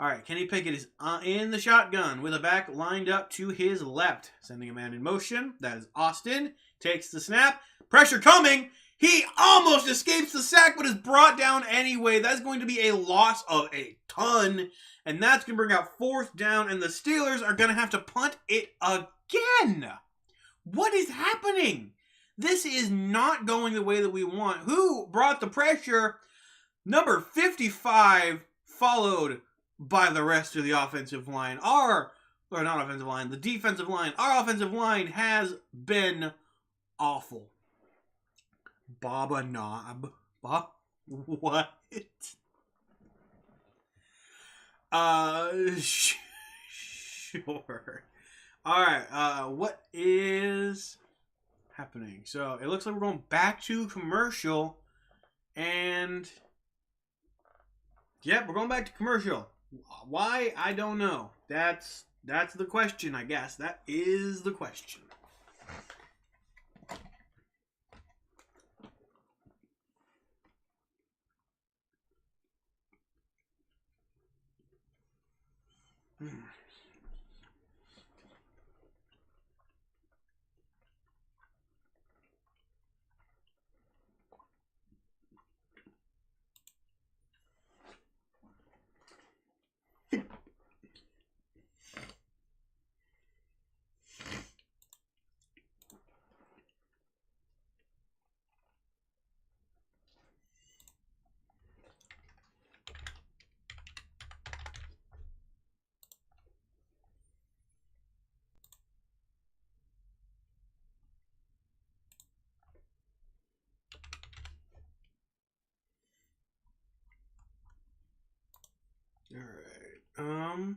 All right, Kenny Pickett is in the shotgun with a back lined up to his left, sending a man in motion. That is Austin. Takes the snap. Pressure coming. He almost escapes the sack, but is brought down anyway. That's going to be a loss of a ton, and that's going to bring out 4th down, and the Steelers are going to have to punt it again. What is happening? This is not going the way that we want. Who brought the pressure? Number 55, followed by the rest of the offensive line. The defensive line. Our offensive line has been awful. Baba Knob. What? Sure. Alright, what is happening? So, it looks like we're going back to commercial, and yep, we're going back to commercial. Why? I don't know. That's the question, I guess. That is the question. Alright,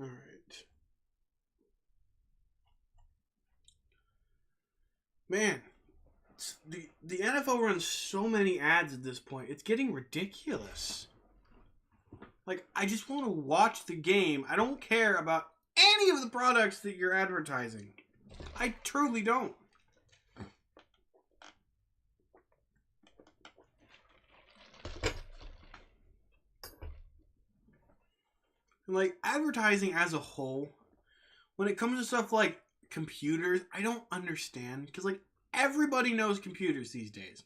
Alright. Man, the NFL runs so many ads at this point. It's getting ridiculous. Like, I just want to watch the game. I don't care about any of the products that you're advertising. I truly don't. And like advertising as a whole, when it comes to stuff like computers, I don't understand because like everybody knows computers these days.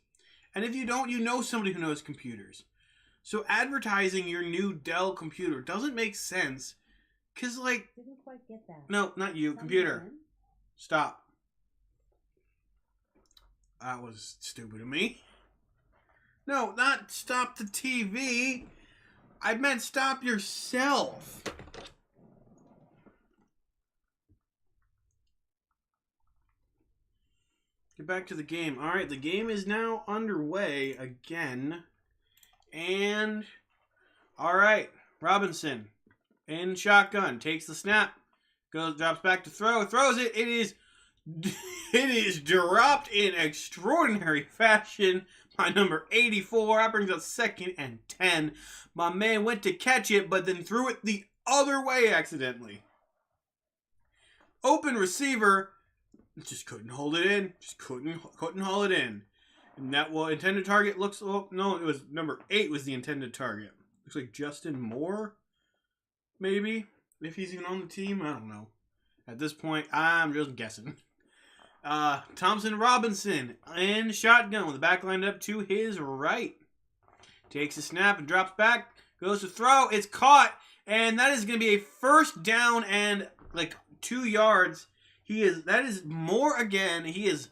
And if you don't, you know somebody who knows computers. So advertising your new Dell computer doesn't make sense because like Didn't quite get that. no, not you, computer. Stop. That was stupid of me. No, not stop the TV. I meant stop yourself. Get back to the game. All right, the game is now underway again. And, all right, Robinson in shotgun. Takes the snap. Drops back to throw. Throws it. It is dropped in extraordinary fashion by number 84. That brings us 2nd and 10. My man went to catch it, but then threw it the other way accidentally. Open receiver. Just couldn't hold it in. Just couldn't haul it in. And that intended target looks... Oh, no, it was number 8 was the intended target. Looks like Justin Moore. maybe. If he's even on the team, I don't know. At this point, I'm just guessing. Thompson Robinson in shotgun with the back lined up to his right. Takes a snap and drops back. Goes to throw. It's caught. And that is going to be a first down and like 2 yards. That is more again. He is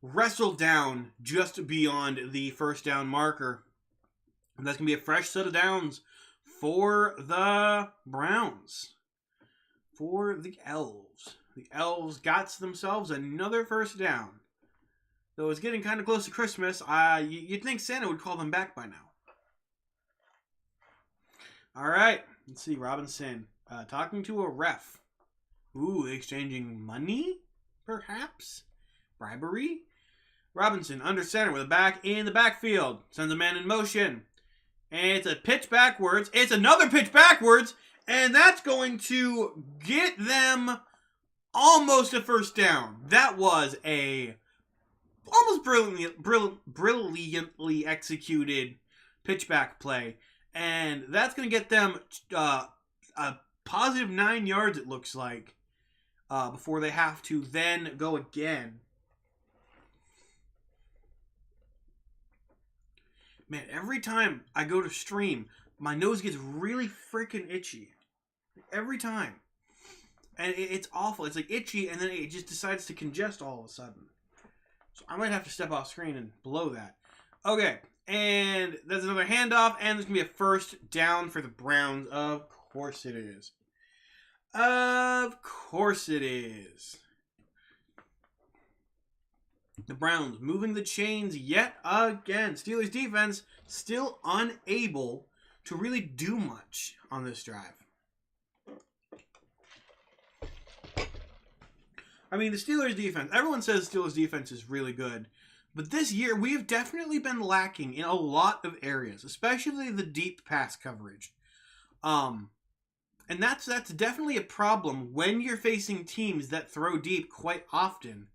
wrestled down just beyond the first down marker. And that's going to be a fresh set of downs for the Browns. For the Elves. The Elves got themselves another first down. Though it's getting kind of close to Christmas, you'd think Santa would call them back by now. All right, let's see. Robinson talking to a ref. Ooh, exchanging money, perhaps? Bribery? Robinson under center with a back in the backfield. Sends a man in motion. And it's a pitch backwards. It's another pitch backwards. And that's going to get them almost a first down. That was a almost brilliantly executed pitchback play. And that's going to get them a positive 9 yards, it looks like, before they have to then go again. Man, every time I go to stream, my nose gets really freaking itchy. Every time. And it's awful. It's like itchy, and then it just decides to congest all of a sudden. So I might have to step off screen and blow that. Okay, and that's another handoff, and there's going to be a first down for the Browns. Of course it is. Of course it is. The Browns moving the chains yet again. Steelers defense still unable to really do much on this drive. I mean, the Steelers defense, everyone says Steelers defense is really good. But this year, we've definitely been lacking in a lot of areas, especially the deep pass coverage. And that's definitely a problem when you're facing teams that throw deep quite often,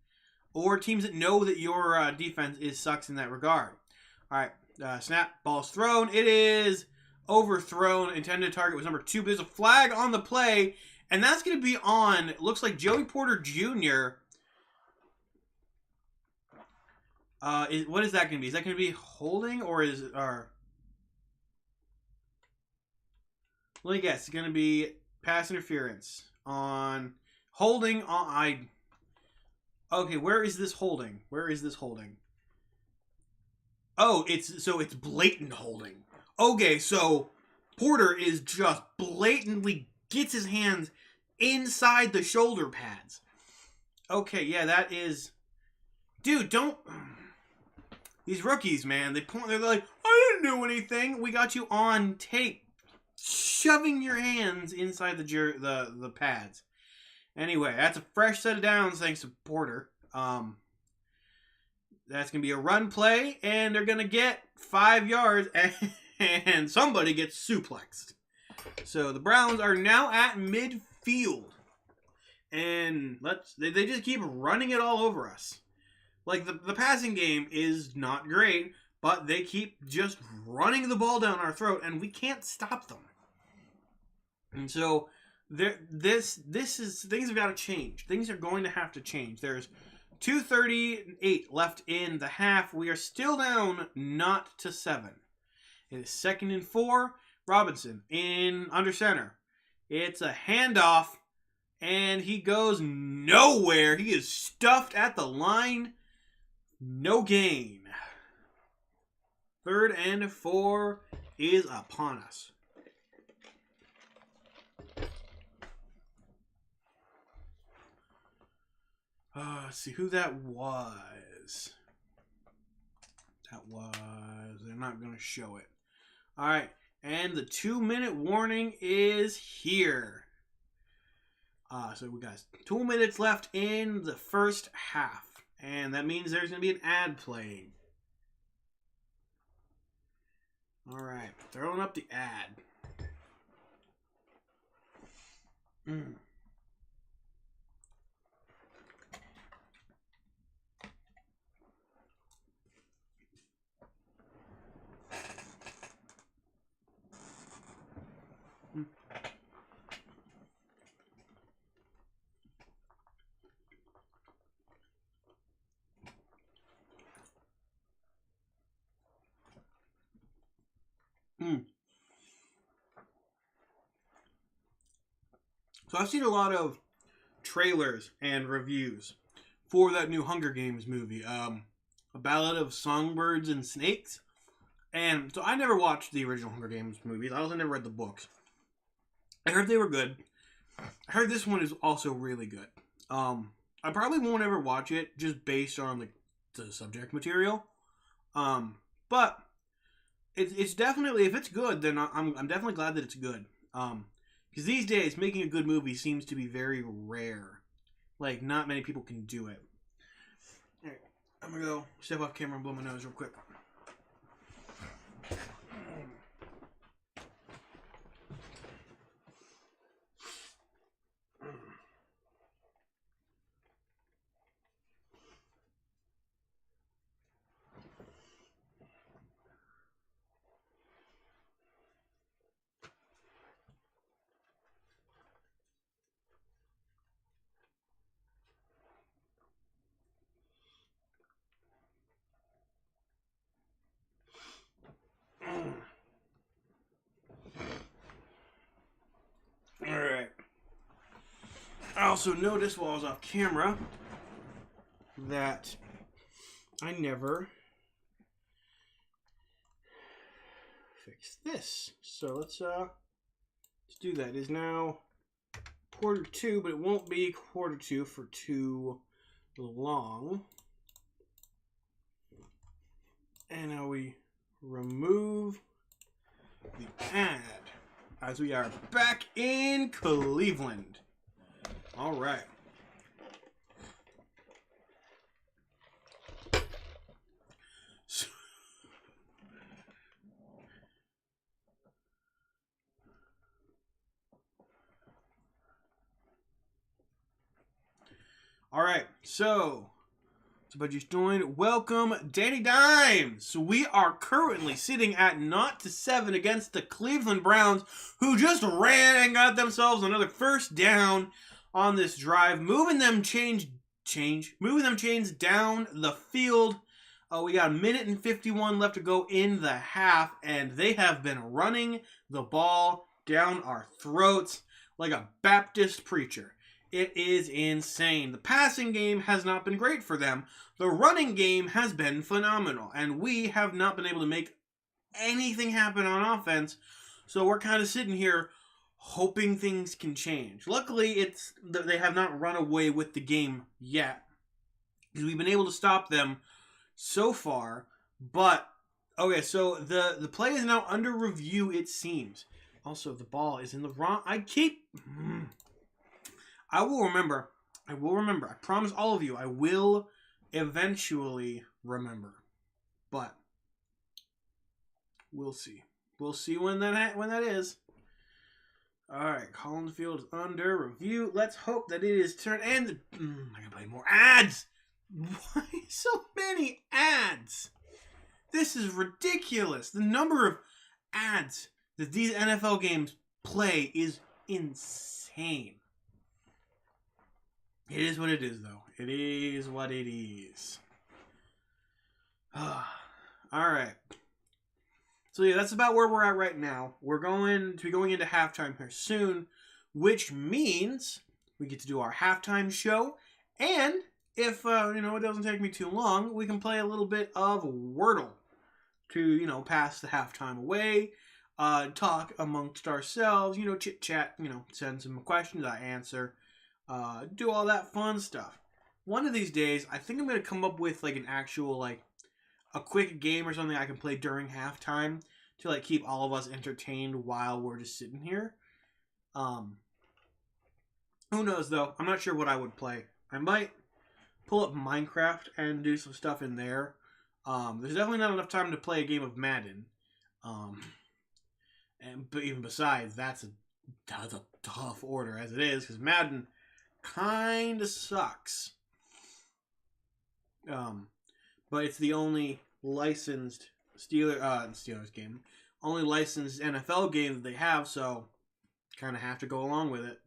or teams that know that your defense sucks in that regard. All right, snap, ball's thrown. It is overthrown. Intended target was number 2, but there's a flag on the play, and that's going to be on, it looks like Joey Porter Jr. What is that going to be? Is that going to be holding, or is it... let me guess. It's going to be pass interference on holding on... Okay, where is this holding? Where is this holding? Oh, it's blatant holding. Okay, so Porter is just blatantly gets his hands inside the shoulder pads. Okay, yeah, that is... Dude, don't... These rookies, man, they're like, I didn't do anything. We got you on tape, shoving your hands inside the pads. Anyway, that's a fresh set of downs thanks to Porter. That's going to be a run play, and they're going to get 5 yards, and somebody gets suplexed. So the Browns are now at midfield, and they just keep running it all over us. Like, the passing game is not great, but they keep just running the ball down our throat, and we can't stop them. And so... This is things have got to change. Things are going to have to change. There's 2:38 left in the half. We are still down 0-7. It is 2nd and 4. Robinson in under center. It's a handoff, and he goes nowhere. He is stuffed at the line. No gain. 3rd and 4 is upon us. Let's see who that was. They're not going to show it. All right. And the 2-minute warning is here. So we got 2 minutes left in the first half. And that means there's going to be an ad playing. All right. Throwing up the ad. So I've seen a lot of trailers and reviews for that new Hunger Games movie, A Ballad of Songbirds and Snakes. And so I never watched the original Hunger Games movies. I also never read the books. I heard they were good. I heard this one is also really good. I probably won't ever watch it just based on the subject material. But it's definitely, if it's good, then I'm definitely glad that it's good. Because these days, making a good movie seems to be very rare. Like, not many people can do it. Alright, I'm gonna go step off camera and blow my nose real quick. Alright. I also noticed while I was off camera that I never fixed this. So let's do that. It is now 1:45, but it won't be 1:45 for too long. And now we remove the ad as we are back in Cleveland. All right. So, all right. So but you joined. Welcome, Danny Dimes. So we are currently sitting at 0-7 against the Cleveland Browns, who just ran and got themselves another first down on this drive, moving them chains down the field. We got 1:51 left to go in the half, and they have been running the ball down our throats like a Baptist preacher. It is insane. The passing game has not been great for them. The running game has been phenomenal, and we have not been able to make anything happen on offense. So we're kind of sitting here hoping things can change. Luckily, they have not run away with the game yet, because we've been able to stop them so far. But okay, so the play is now under review, it seems. Also, the ball is in the wrong. I will remember. I promise all of you, I will eventually remember. But we'll see. We'll see when that is. All right, Collins Field is under review. Let's hope that it is turned. And I gotta play more ads. Why so many ads? This is ridiculous. The number of ads that these NFL games play is insane. It is what it is, though. It is what it is. All right. So, yeah, that's about where we're at right now. We're going to be going into halftime here soon, which means we get to do our halftime show. And if, it doesn't take me too long, we can play a little bit of Wordle to, pass the halftime away, talk amongst ourselves, chit-chat, send some questions, I answer. Do all that fun stuff. One of these days, I think I'm going to come up with an actual a quick game or something I can play during halftime to keep all of us entertained while we're just sitting here. Who knows though? I'm not sure what I would play. I might pull up Minecraft and do some stuff in there. There's definitely not enough time to play a game of Madden. But even besides, that's a tough order as it is, because Madden kind of sucks. But it's the only licensed Steelers game, only licensed NFL game that they have, so kind of have to go along with it.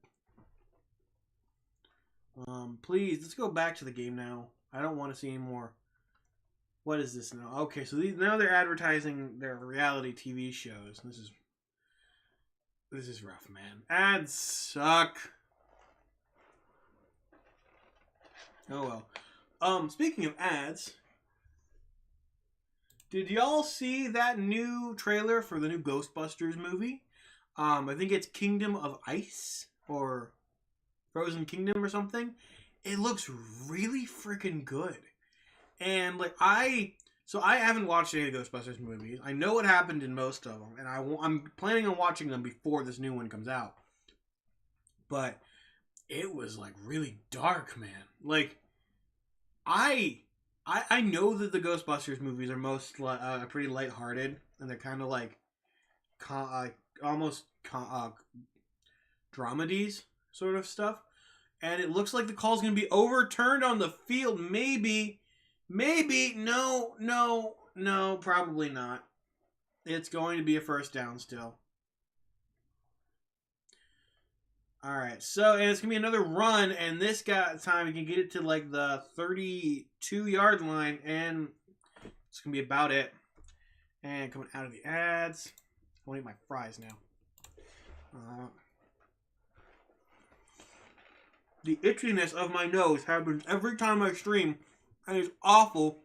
Please, let's go back to the game now. I don't want to see any more What is this now? Okay, so now they're advertising their reality TV shows. This is rough, man. Ads suck. Oh well. Speaking of ads, did y'all see that new trailer for the new Ghostbusters movie? I think it's Kingdom of Ice or Frozen Kingdom or something. It looks really freaking good. And like I haven't watched any of the Ghostbusters movies. I know what happened in most of them, and I'm planning on watching them before this new one comes out. But it was like really dark, man. Like I know that the Ghostbusters movies are most pretty lighthearted, and they're kind of like almost dramedies sort of stuff. And it looks like the call's going to be overturned on the field. Maybe, no, probably not. It's going to be a first down still. All right, so and it's going to be another run, and this time you can get it to like the 32-yard line, and it's going to be about it. And coming out of the ads, I want to eat my fries now. The itchiness of my nose happens every time I stream, and it's awful.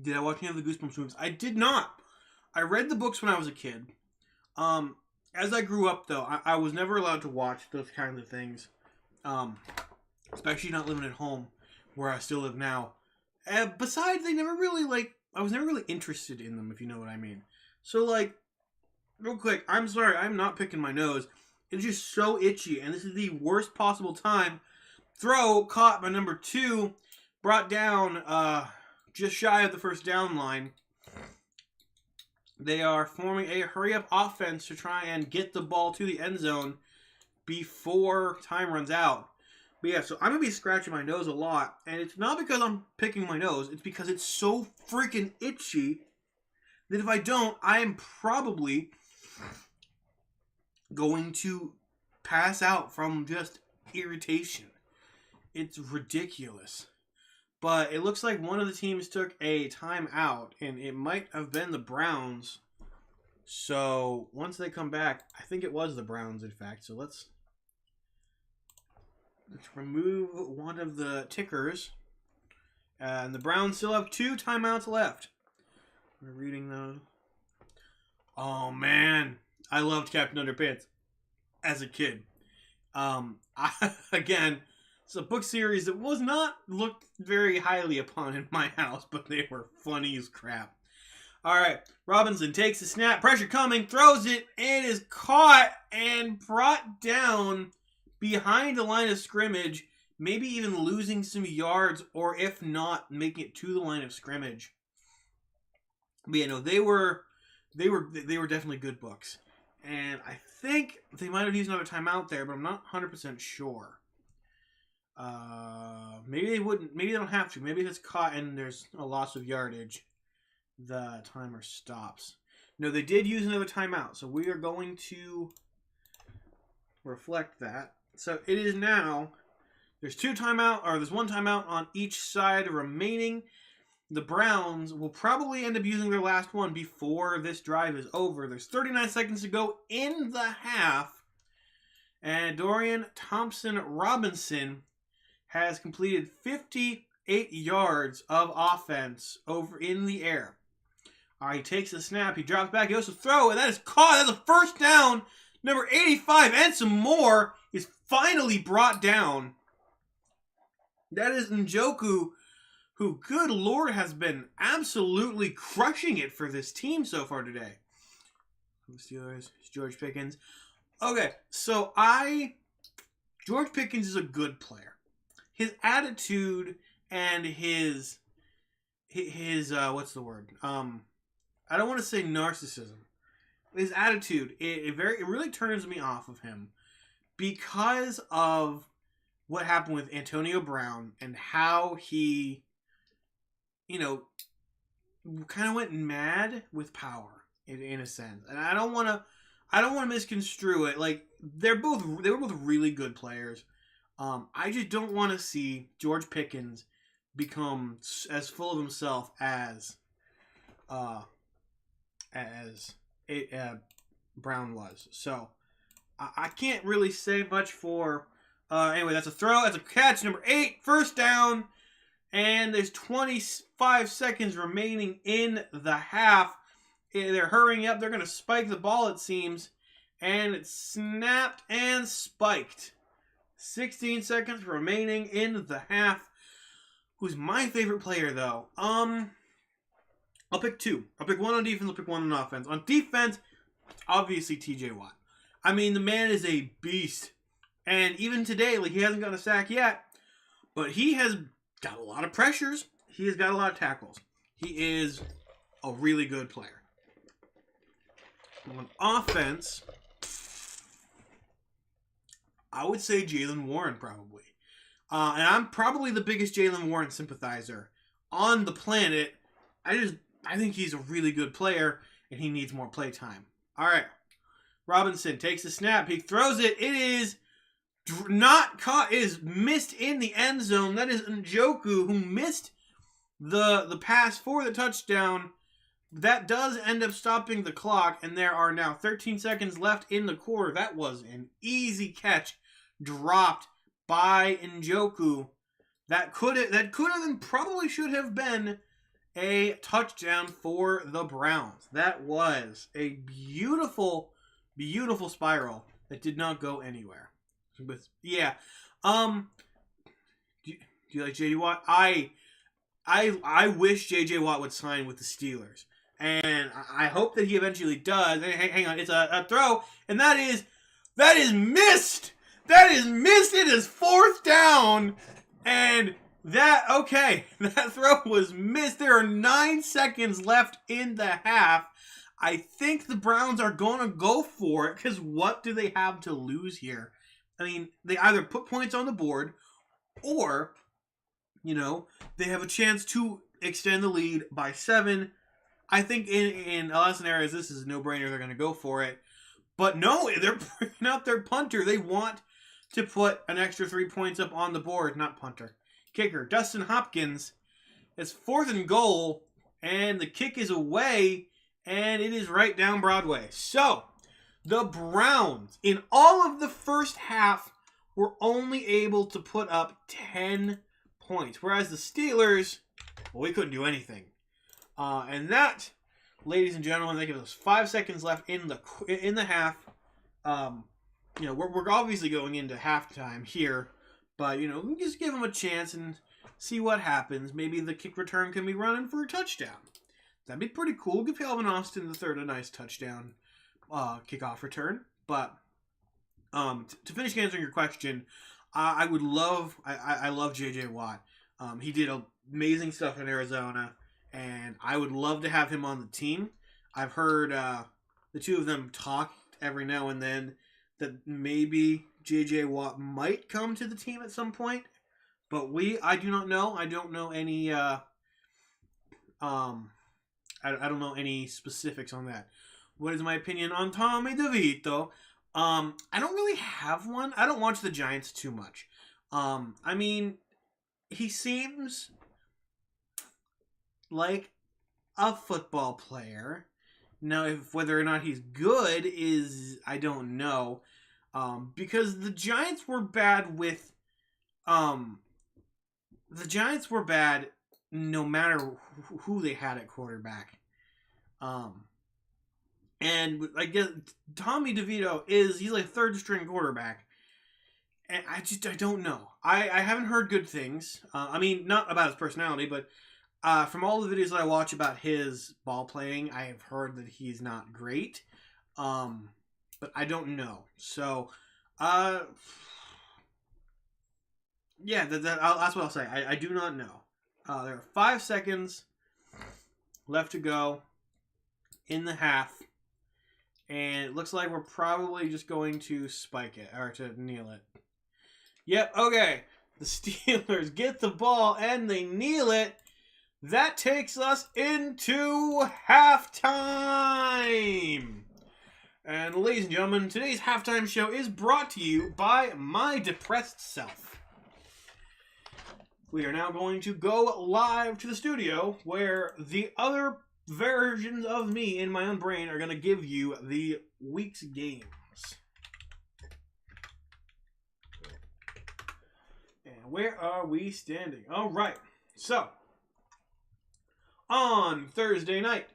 Did I watch any of the Goosebumps movies? I did not. I read the books when I was a kid. As I grew up, though, I was never allowed to watch those kinds of things. Especially not living at home, where I still live now. Besides, I was never really interested in them, if you know what I mean. So, like, real quick, I'm sorry, I'm not picking my nose. It's just so itchy, and this is the worst possible time. Throw caught by number 2, brought down just shy of the first down line. They are forming a hurry-up offense to try and get the ball to the end zone before time runs out. But yeah, so I'm going to be scratching my nose a lot, and it's not because I'm picking my nose, it's because it's so freaking itchy that if I don't, I am probably going to pass out from just irritation. It's ridiculous. But it looks like one of the teams took a timeout, and it might have been the Browns. So once they come back, I think it was the Browns, in fact. So let's remove one of the tickers. And the Browns still have 2 timeouts left. We're reading those. Oh, man. I loved Captain Underpants as a kid. Again, it's a book series that was not looked very highly upon in my house, but they were funny as crap. All right, Robinson takes the snap, pressure coming, throws it, and is caught and brought down behind the line of scrimmage, maybe even losing some yards, or if not, making it to the line of scrimmage. But yeah, no, they were definitely good books. And I think they might have used another timeout there, but I'm not 100% sure. Maybe they wouldn't. Maybe they don't have to. Maybe if it's caught and there's a loss of yardage, the timer stops. No, they did use another timeout, so we are going to reflect that. So it is now. There's one timeout on each side remaining. The Browns will probably end up using their last one before this drive is over. There's 39 seconds to go in the half. And Dorian Thompson-Robinson has completed 58 yards of offense over in the air. All right, he takes the snap. He drops back. He goes to throw, and that is caught. That's a first down. Number 85 and some more is finally brought down. That is Njoku, who, good Lord, has been absolutely crushing it for this team so far today. Steelers, George Pickens. Okay, so George Pickens is a good player. His attitude and his what's the word? I don't want to say narcissism. His attitude, it really turns me off of him because of what happened with Antonio Brown and how he, kind of went mad with power in a sense. And I don't want to misconstrue it. Like they were both really good players. I just don't want to see George Pickens become as full of himself as Brown was. So I can't really say much for. Anyway, that's a throw. That's a catch. Number 8, first down. And there's 25 seconds remaining in the half. They're hurrying up. They're going to spike the ball, it seems. And it's snapped and spiked. 16 seconds remaining in the half. Who's my favorite player, though? I'll pick 2. I'll pick 1 on defense. I'll pick 1 on offense. On defense, obviously TJ Watt. I mean, the man is a beast. And even today, like, he hasn't gotten a sack yet. But he has got a lot of pressures. He has got a lot of tackles. He is a really good player. On offense, I would say Jaylen Warren probably. And I'm probably the biggest Jaylen Warren sympathizer on the planet. I think he's a really good player, and he needs more play time. All right. Robinson takes the snap. He throws it. It is not caught. It is missed in the end zone. That is Njoku, who missed the pass for the touchdown. That does end up stopping the clock, and there are now 13 seconds left in the quarter. That was an easy catch dropped by Njoku. That could have and probably should have been a touchdown for the Browns. That was a beautiful, beautiful spiral that did not go anywhere. But yeah, do you like J.J. Watt? I wish J.J. Watt would sign with the Steelers, and I hope that he eventually does. Hang on, it's a throw, and that is missed. That is missed. It is 4th down, and that throw was missed. There are 9 seconds left in the half. I think the Browns are going to go for it, because what do they have to lose here? I mean, they either put points on the board, or, they have a chance to extend the lead by 7. I think in a lot of scenarios, this is a no-brainer. They're going to go for it. But no, they're bringing out their punter. They want to put an extra 3 points up on the board. Not punter. Kicker, Dustin Hopkins. It's 4th and goal, and the kick is away, and it is right down Broadway. So, the Browns, in all of the first half, were only able to put up 10 points. Whereas the Steelers, well, we couldn't do anything. And that, ladies and gentlemen, that gives us 5 seconds left in the half. We're obviously going into halftime here, but just give them a chance and see what happens. Maybe the kick return can be running for a touchdown. That'd be pretty cool. Give Calvin Austin III a nice touchdown kickoff return. But to finish answering your question, I love J.J. Watt. He did amazing stuff in Arizona, and I would love to have him on the team. I've heard the two of them talk every now and then that maybe J.J. Watt might come to the team at some point, but I do not know. I don't know any I don't know any specifics on that. What is my opinion on Tommy DeVito? I don't really have one. I don't watch the Giants too much. I mean, he seems like a football player. Now, whether or not he's good I don't know. Because the Giants were bad with, no matter who they had at quarterback. And I guess Tommy DeVito he's like 3rd string quarterback. And I don't know. I haven't heard good things. I mean, not about his personality, but from all the videos that I watch about his ball playing, I have heard that he's not great. But I don't know. So, yeah, that's what I'll say. I do not know. There are 5 seconds left to go in the half. And it looks like we're probably just going to spike it, or to kneel it. Yep, okay. The Steelers get the ball and they kneel it. That takes us into halftime. And ladies and gentlemen, today's halftime show is brought to you by my depressed self. We are now going to go live to the studio where the other versions of me in my own brain are going to give you the week's games. And where are we standing? All right. So, on Thursday night,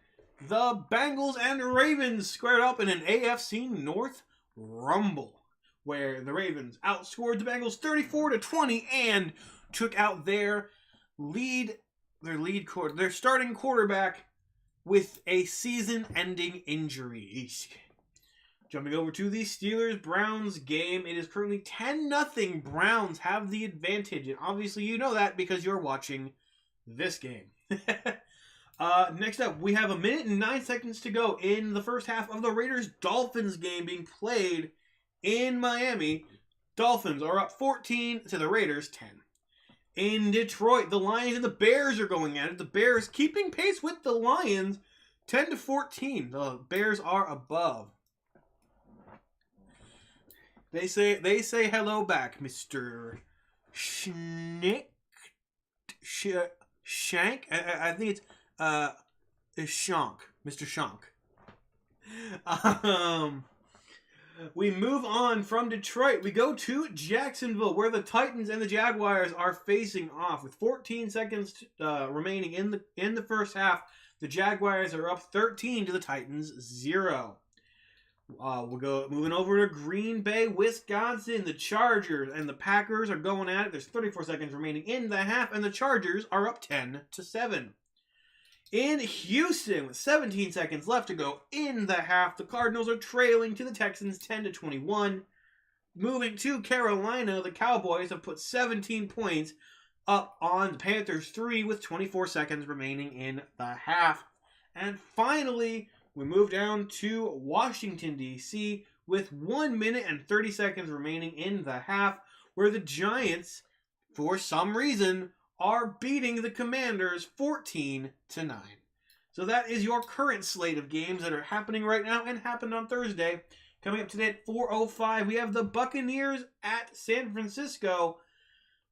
the Bengals and Ravens squared up in an AFC North rumble, where the Ravens outscored the Bengals 34-20 and took out their starting quarterback with a season-ending injury. Jumping over to the Steelers-Browns game, it is currently 10-0. Browns have the advantage, and obviously you know that because you're watching this game. Next up, we have 1 minute and 9 seconds to go in the first half of the Raiders-Dolphins game being played in Miami. Dolphins are up 14 to the Raiders 10. In Detroit, the Lions and the Bears are going at it. The Bears keeping pace with the Lions 10-14. The Bears are above. They say hello back, Mr. Shank. I think it's Shank. Mr. Shank. We move on from Detroit. We go to Jacksonville, where the Titans and the Jaguars are facing off. With 14 seconds remaining in the first half, the Jaguars are up 13 to the Titans 0. We'll go moving over to Green Bay, Wisconsin. The Chargers and the Packers are going at it. There's 34 seconds remaining in the half, and the Chargers are up 10-7. In Houston, with 17 seconds left to go in the half, the Cardinals are trailing to the Texans 10-21. Moving to Carolina, the Cowboys have put 17 points up on the Panthers 3 with 24 seconds remaining in the half. And finally, we move down to Washington, D.C. with 1 minute and 30 seconds remaining in the half, where the Giants, for some reason, are beating the Commanders 14-9. So that is your current slate of games that are happening right now and happened on Thursday. Coming up today at 4:05, we have the Buccaneers at San Francisco.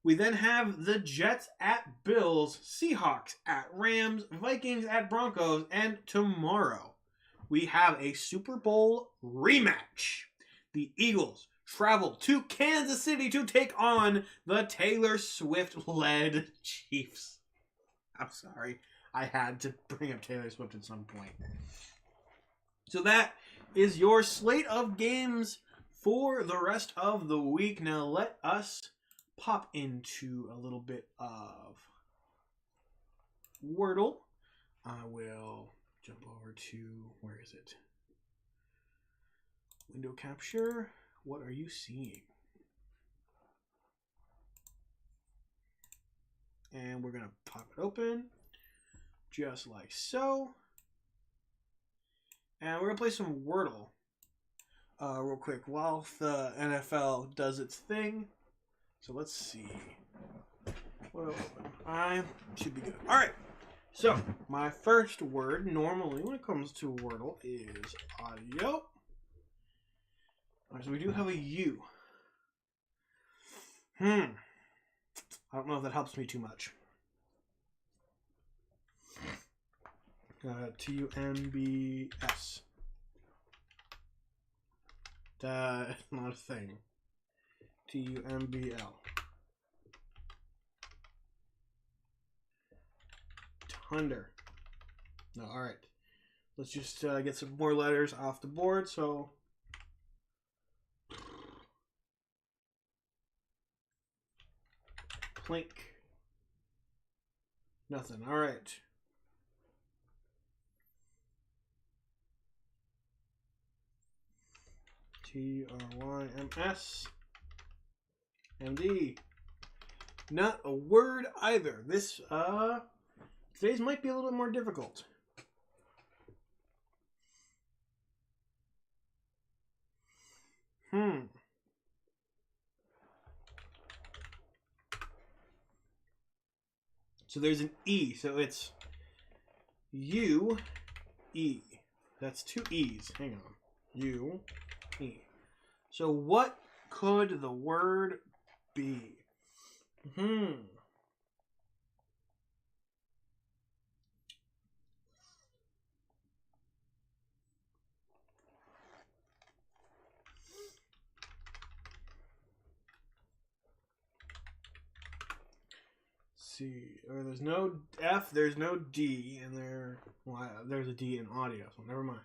We then have the Jets at Bills, Seahawks at Rams, Vikings at Broncos, and tomorrow we have a Super Bowl rematch. The Eagles travel to Kansas City to take on the Taylor Swift-led Chiefs. I'm sorry. I had to bring up Taylor Swift at some point. So that is your slate of games for the rest of the week. Now let us pop into a little bit of Wordle. I will jump over to, where is it? Window capture. What are you seeing? And we're going to pop it open, just like so. And we're going to play some Wordle real quick while the NFL does its thing. So let's see. What else? I should be good. All right. So my first word, normally when it comes to Wordle, is audio. So we do have a U. I don't know if that helps me too much. TUMBS. That's not a thing. TUMBL. Thunder. No, alright. Let's just get some more letters off the board. So plink. Nothing. All right. TRYMS. MD. Not a word either. This today's might be a little bit more difficult. So there's an E, so it's U-E. That's two E's. Hang on. U, E. So what could the word be? See, or there's no F, there's no D, and there's a D in audio, so never mind.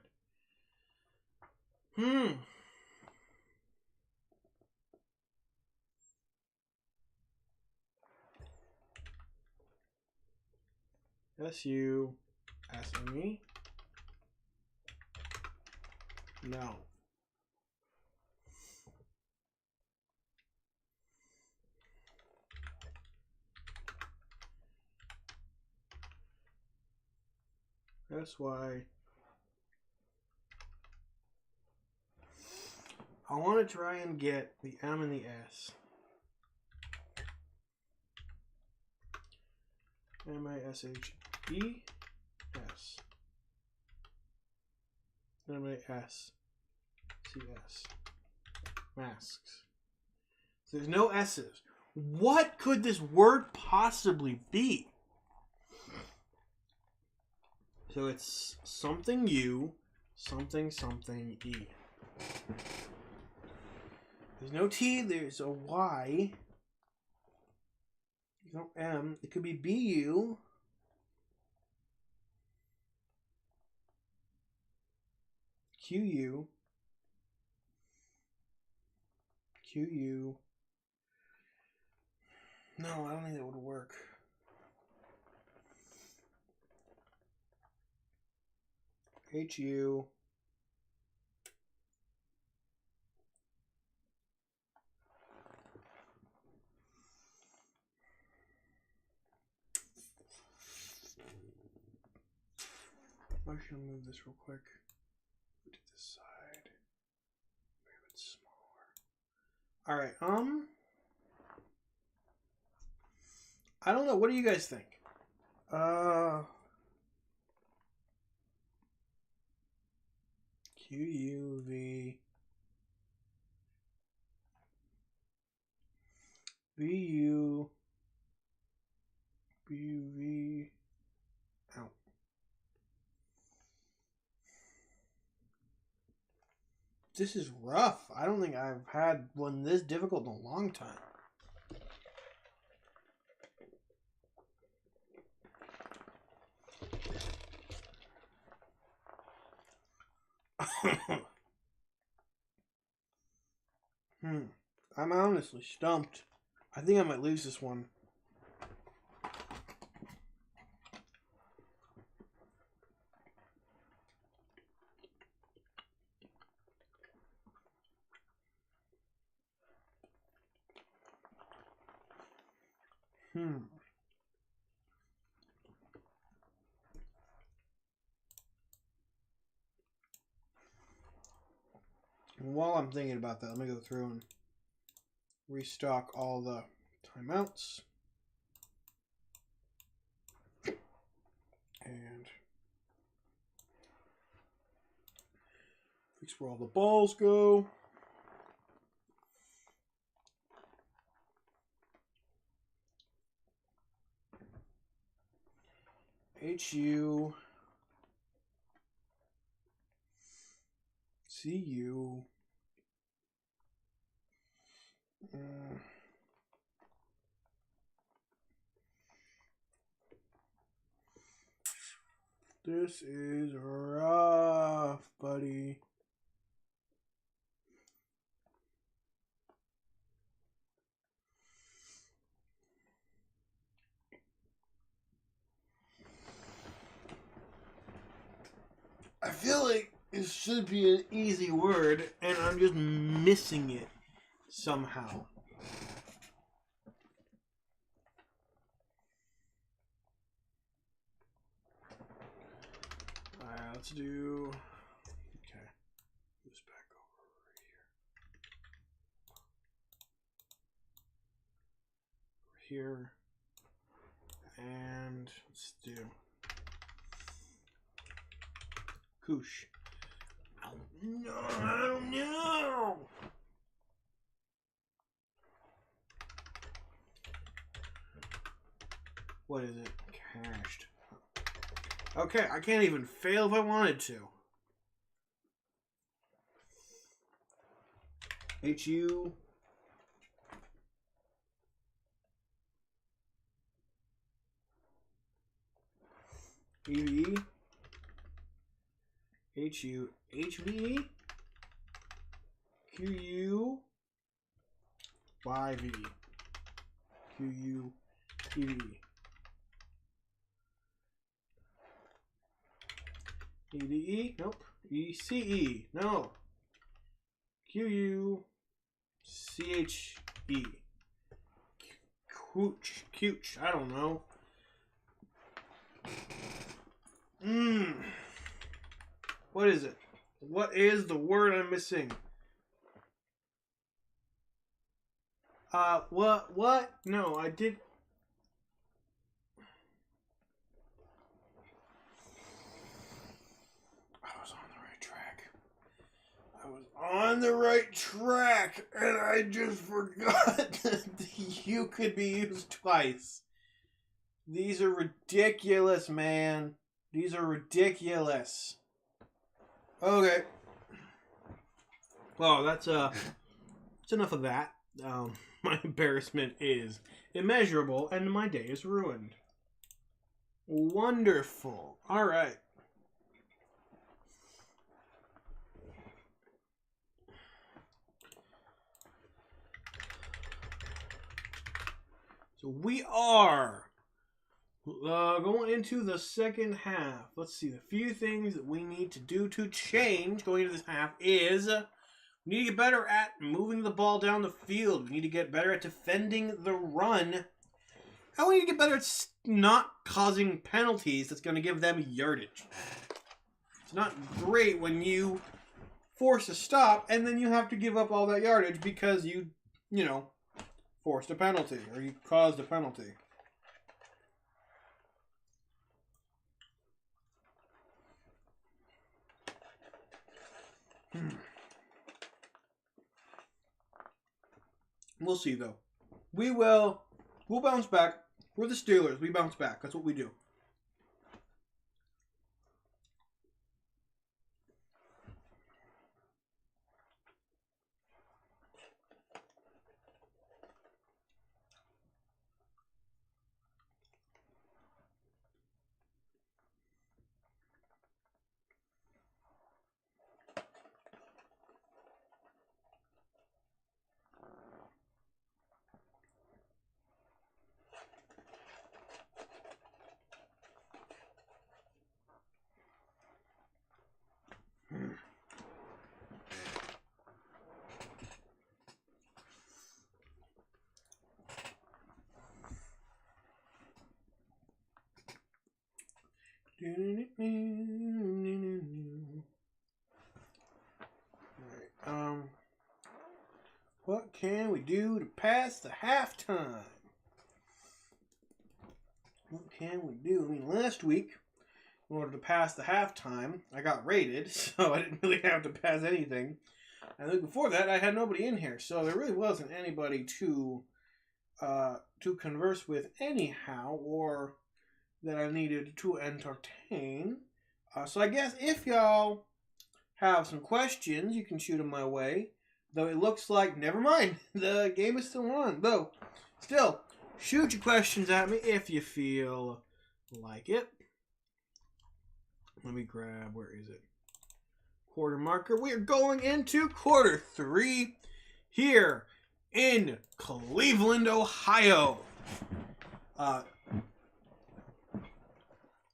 S-U-S-M-E? No. S-Y. I want to try and get the M and the S. M-A-S-H-E-S. M-A-S-C-S. Masks. So there's no S's. What could this word possibly be? So it's something U, something E. There's no T, there's a Y. There's no M. It could be BU. QU. QU. No, I don't think that would work. HU. I should move this real quick. To this side. Maybe it's smaller. Alright, I don't know. What do you guys think? QUV BU BUV out. This is rough. I don't think I've had one this difficult in a long time. I'm honestly stumped. I think I might lose this one. And while I'm thinking about that, let me go through and restock all the timeouts. And fix where all the balls go. HU CU This is rough, buddy. I feel like it should be an easy word, and I'm just missing it somehow. Alright, let's do... Okay. This back over here. Over here. And let's do... Koosh. Ow. No, I don't know. What is it? Cashed. Okay, I can't even fail if I wanted to. HU. EVE. HU. HVE. QU. YV. QU. EVE. EDE. Nope. ECE. No. QU. CHE. Cooch. I don't know. What is it? What is the word I'm missing? What? No, I did. I was on the right track, and I just forgot that you could be used twice. These are ridiculous, man. These are ridiculous. Okay. Well, that's enough of that. My embarrassment is immeasurable, and my day is ruined. Wonderful. All right. So we are going into the second half. Let's see. The few things that we need to do to change going into this half is we need to get better at moving the ball down the field. We need to get better at defending the run. And we need to get better at not causing penalties that's going to give them yardage. It's not great when you force a stop and then you have to give up all that yardage because you forced a penalty or you caused a penalty. We'll see though. We'll bounce back. We're the Steelers. We bounce back. That's what we do. Alright, what can we do to pass the halftime? What can we do? I mean, last week, in order to pass the halftime, I got raided, so I didn't really have to pass anything. And the week before that, I had nobody in here, so there really wasn't anybody to converse with anyhow, or that I needed to entertain. So I guess if y'all have some questions, you can shoot them my way. Though it looks like, never mind, the game is still on. Though, still, shoot your questions at me if you feel like it. Let me grab, where is it? Quarter marker. We are going into quarter 3 here in Cleveland, Ohio. All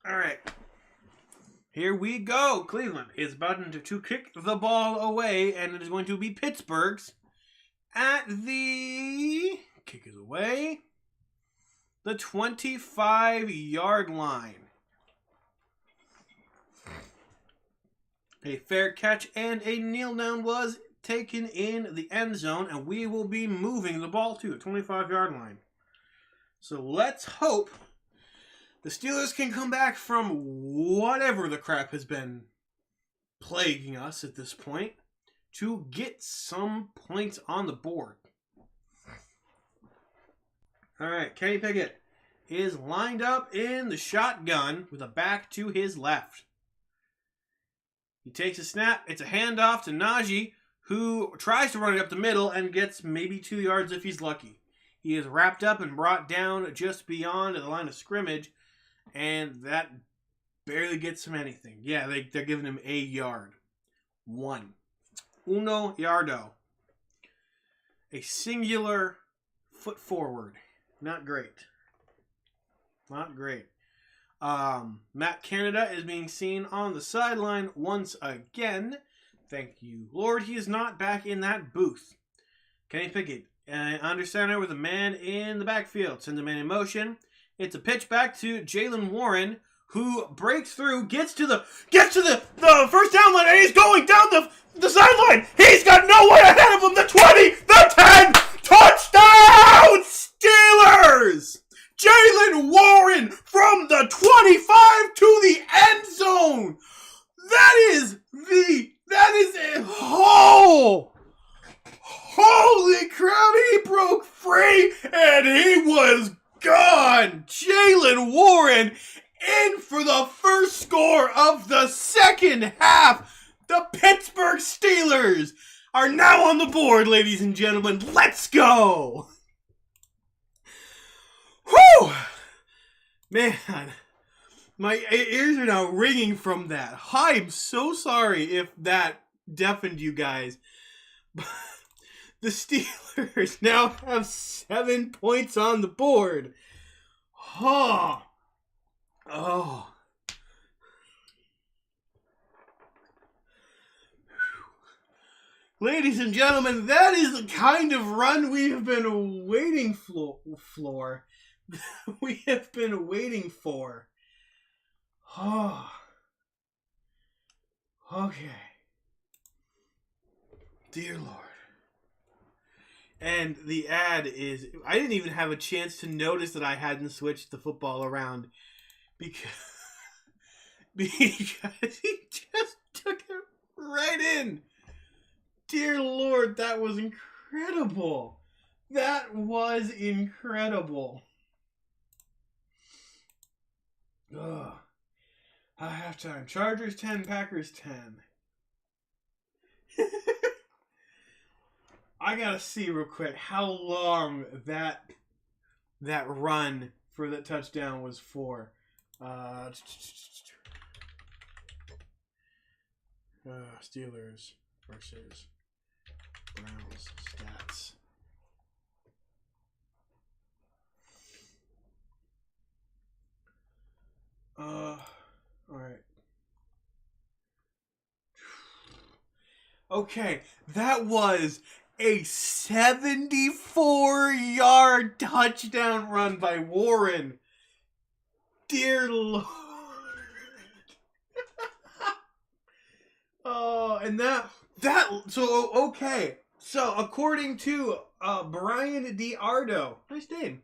right. Here we go. Cleveland is about to kick the ball away, and it is going to be Pittsburgh's at the kick is away, the 25-yard line. A fair catch and a kneel down was taken in the end zone, and we will be moving the ball to the 25-yard line. So let's hope the Steelers can come back from whatever the crap has been plaguing us at this point to get some points on the board. All right, Kenny Pickett is lined up in the shotgun with a back to his left. He takes a snap. It's a handoff to Najee, who tries to run it up the middle and gets maybe 2 yards if he's lucky. He is wrapped up and brought down just beyond the line of scrimmage, and that barely gets him anything. Yeah, they're giving him a yard. 1. Uno yardo. A singular foot forward. Not great. Not great. Matt Canada is being seen on the sideline once again. Thank you, Lord. He is not back in that booth. Kenny Pickett, under center with a man in the backfield. Sends a man in motion. It's a pitch back to Jaylen Warren, who breaks through, gets to the first down line, and he's going down the sideline. He's got no one ahead of him. The 20, the 10, touchdown Steelers! Jaylen Warren from the 25 to the end zone. Holy crap, he broke free and he was gone. Jaylen Warren in for the first score of the second half. The Pittsburgh Steelers are now on the board, ladies and gentlemen. Let's go. Whew! Man, my ears are now ringing from that. I'm so sorry if that deafened you guys. The Steelers now have 7 points on the board. Oh. Ladies and gentlemen, that is the kind of run we have been waiting for. We have been waiting for. Oh. Okay. Dear Lord. And the ad is... I didn't even have a chance to notice that I hadn't switched the football around. Because he just took it right in. Dear Lord, that was incredible. That was incredible. Ugh. Halftime. Chargers 10, Packers 10. I gotta see real quick how long that run for that touchdown was for. Steelers versus Browns stats. Alright. Okay, that was a 74-yard touchdown run by Warren. Dear Lord. Oh, and so okay. So according to Brian DiArdo, nice name.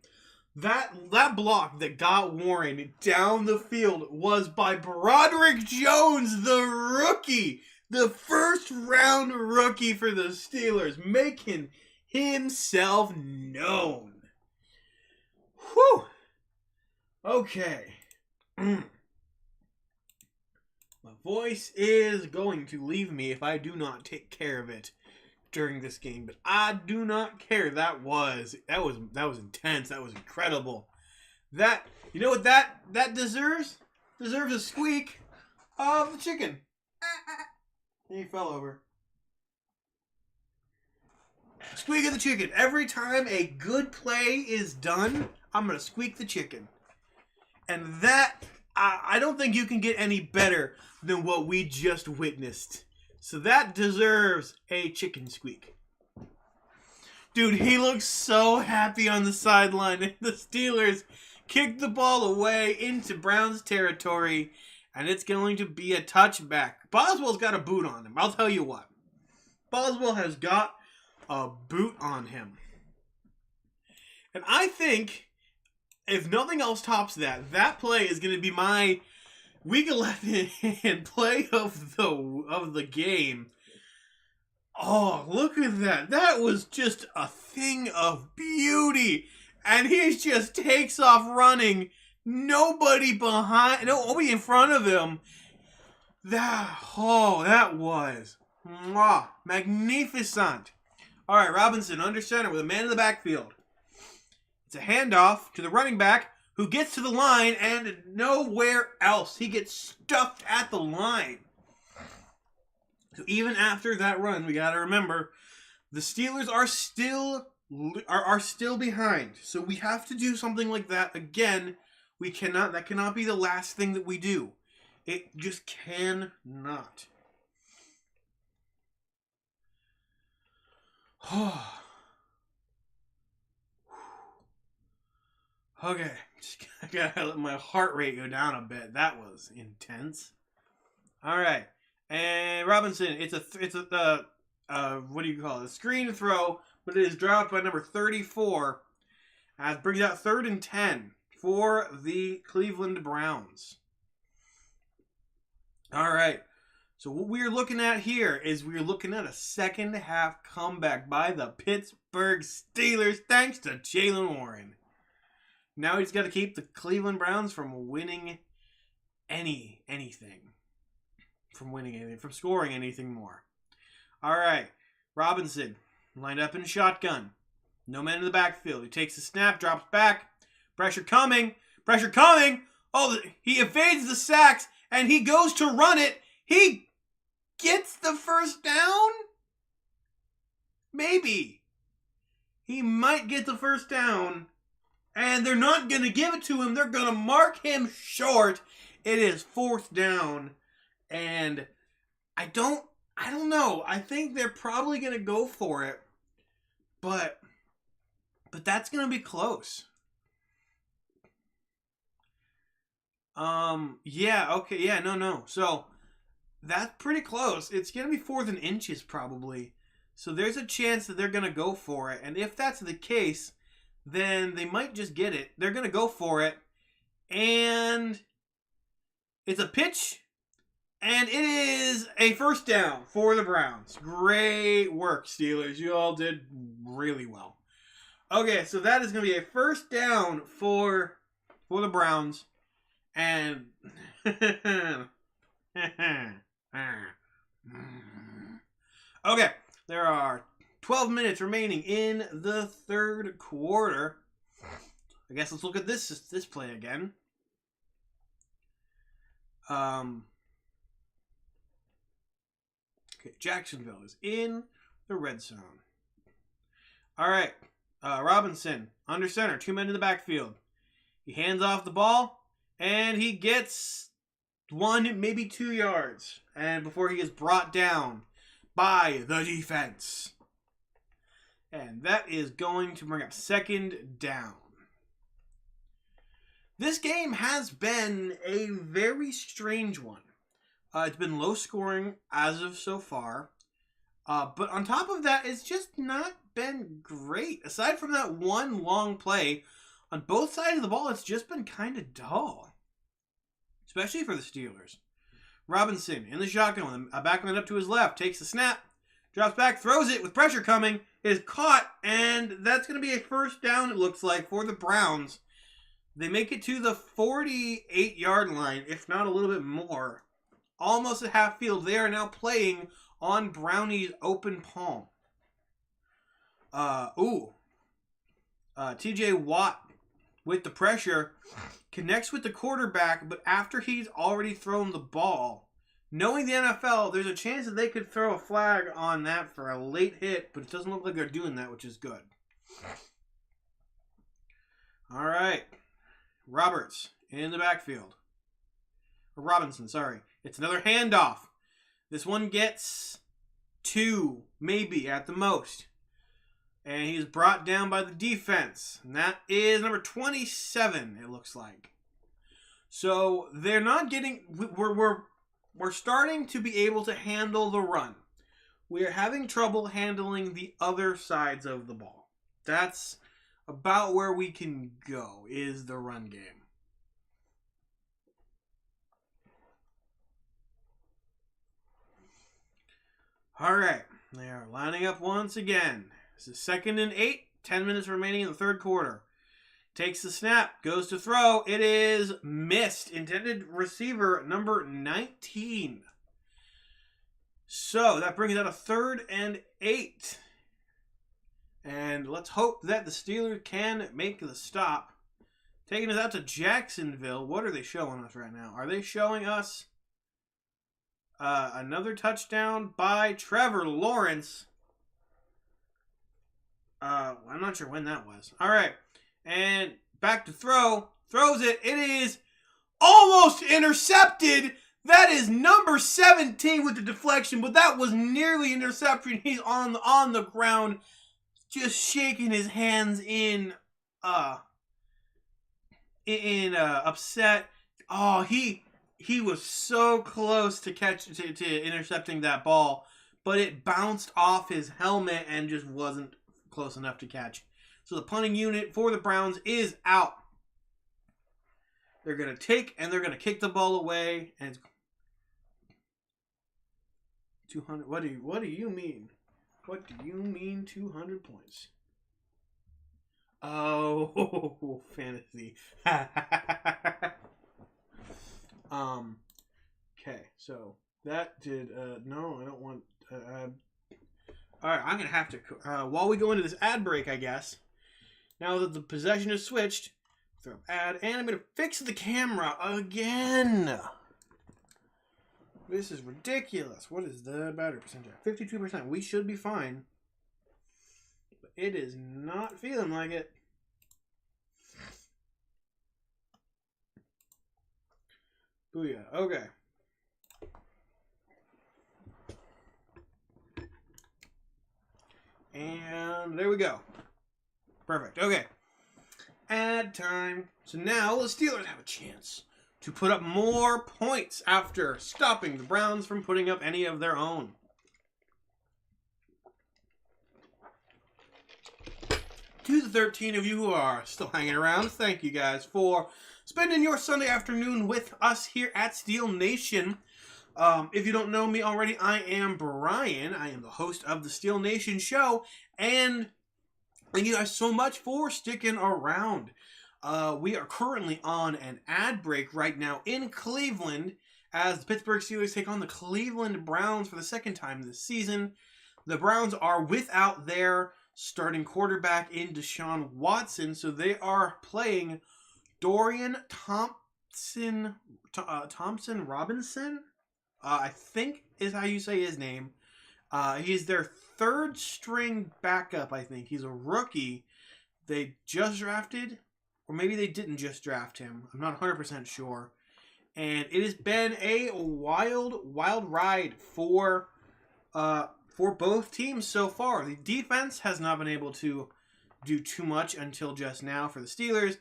That block that got Warren down the field was by Broderick Jones, the rookie. The first round rookie for the Steelers, making himself known. Whew. Okay. My voice is going to leave me if I do not take care of it during this game, but I do not care. That was intense. That was incredible. That, you know what that deserves? Deserves a squeak of the chicken. He fell over. Squeak of the chicken. Every time a good play is done, I'm going to squeak the chicken. And that, I don't think you can get any better than what we just witnessed. So that deserves a chicken squeak. Dude, he looks so happy on the sideline. And the Steelers kicked the ball away into Browns territory. And it's going to be a touchback. Boswell's got a boot on him. I'll tell you what. Boswell has got a boot on him. And I think, if nothing else tops that play is going to be my Week 11 play of the game. Oh, look at that. That was just a thing of beauty. And he just takes off running. Nobody behind, nobody in front of him. That was magnificent. All right, Robinson under center with a man in the backfield. It's a handoff to the running back who gets to the line and nowhere else. He gets stuffed at the line. So even after that run, we got to remember the Steelers are still behind. So we have to do something like that again. That cannot be the last thing that we do. It just cannot. Okay, I gotta let my heart rate go down a bit. That was intense. All right, and Robinson, it's a what do you call it? A screen throw, but it is dropped by number 34. It brings out 3rd and 10 for the Cleveland Browns. All right, so what we're looking at here is we're looking at a second half comeback by the Pittsburgh Steelers, thanks to Jaylen Warren. Now he's got to keep the Cleveland Browns from winning anything. From scoring anything more. All right, Robinson lined up in shotgun. No man in the backfield. He takes the snap, drops back. Pressure coming. Oh, he evades the sacks, and he goes to run it. He gets the first down? Maybe. He might get the first down. And they're not going to give it to him. They're going to mark him short. It is 4th down. And I don't know. I think they're probably going to go for it. But that's going to be close. Yeah, okay. Yeah, no. So that's pretty close. It's going to be 4th and inches probably. So there's a chance that they're going to go for it. And if that's the case, then they might just get it. They're going to go for it. And it's a pitch. And it is a first down for the Browns. Great work, Steelers. You all did really well. Okay, so that is going to be a first down for the Browns. And okay, there are 12 minutes remaining in the 3rd quarter. I guess let's look at this play again. Okay, Jacksonville is in the red zone. All right, Robinson under center, 2 men in the backfield. He hands off the ball, and he gets 1, maybe 2 yards, and before he is brought down by the defense. And that is going to bring up 2nd down. This game has been a very strange one. It's been low scoring as of so far. But on top of that, it's just not been great. Aside from that one long play, on both sides of the ball, it's just been kind of dull. Especially for the Steelers. Robinson in the shotgun with a backman up to his left, takes the snap, drops back, throws it with pressure coming, is caught, and that's going to be a first down, it looks like, for the Browns. They make it to the 48-yard line, if not a little bit more. Almost at half field. They are now playing on Brownie's open palm. TJ Watt with the pressure connects with the quarterback, but after he's already thrown the ball, knowing the NFL, there's a chance that they could throw a flag on that for a late hit, but it doesn't look like they're doing that, which is good. All right. Roberts in the backfield. Or Robinson, sorry. It's another handoff. This one gets 2, maybe at the most. And he's brought down by the defense. And that is number 27, it looks like. So they're not getting... We're starting to be able to handle the run. We are having trouble handling the other sides of the ball. That's about where we can go, is the run game. All right. They are lining up once again. This is 2nd and 8. 10 minutes remaining in the third quarter. Takes the snap. Goes to throw. It is missed. Intended receiver number 19. So that brings out a 3rd and 8. And let's hope that the Steelers can make the stop. Taking us out to Jacksonville. What are they showing us right now? Are they showing us another touchdown by Trevor Lawrence? I'm not sure when that was. All right. And back to throw. Throws it. It is almost intercepted. That is number 17 with the deflection, but that was nearly interception. He's on the ground, just shaking his hands in upset. Oh, he was so close to intercepting that ball, but it bounced off his helmet and just wasn't close enough to catch. So the punting unit for the Browns is out. They're going to take and they're going to kick the ball away. And 200. What do you mean? What do you mean 200 points? Oh, fantasy. Okay, so that did no, I don't want all right, I'm going to have to while we go into this ad break, I guess. Now that the possession is switched, throw ad, and I'm going to fix the camera again. This is ridiculous. What is the battery percentage? 52%. We should be fine. But it is not feeling like it. Booyah. Okay. And there we go. Perfect. Okay. Ad time. So now the Steelers have a chance to put up more points after stopping the Browns from putting up any of their own. To the 13 of you who are still hanging around, thank you guys for spending your Sunday afternoon with us here at Steel Nation. If you don't know me already, I am Brian. I am the host of the Steel Nation show, and thank you guys so much for sticking around. We are currently on an ad break right now in Cleveland as the Pittsburgh Steelers take on the Cleveland Browns for the second time this season. The Browns are without their starting quarterback in Deshaun Watson, so they are playing Dorian Thompson Robinson, I think is how you say his name. He's their third string backup, I think. He's a rookie. They just drafted, or maybe they didn't just draft him. I'm not 100% sure. And it has been a wild ride for both teams so far. The defense has not been able to do too much until just now for the Steelers.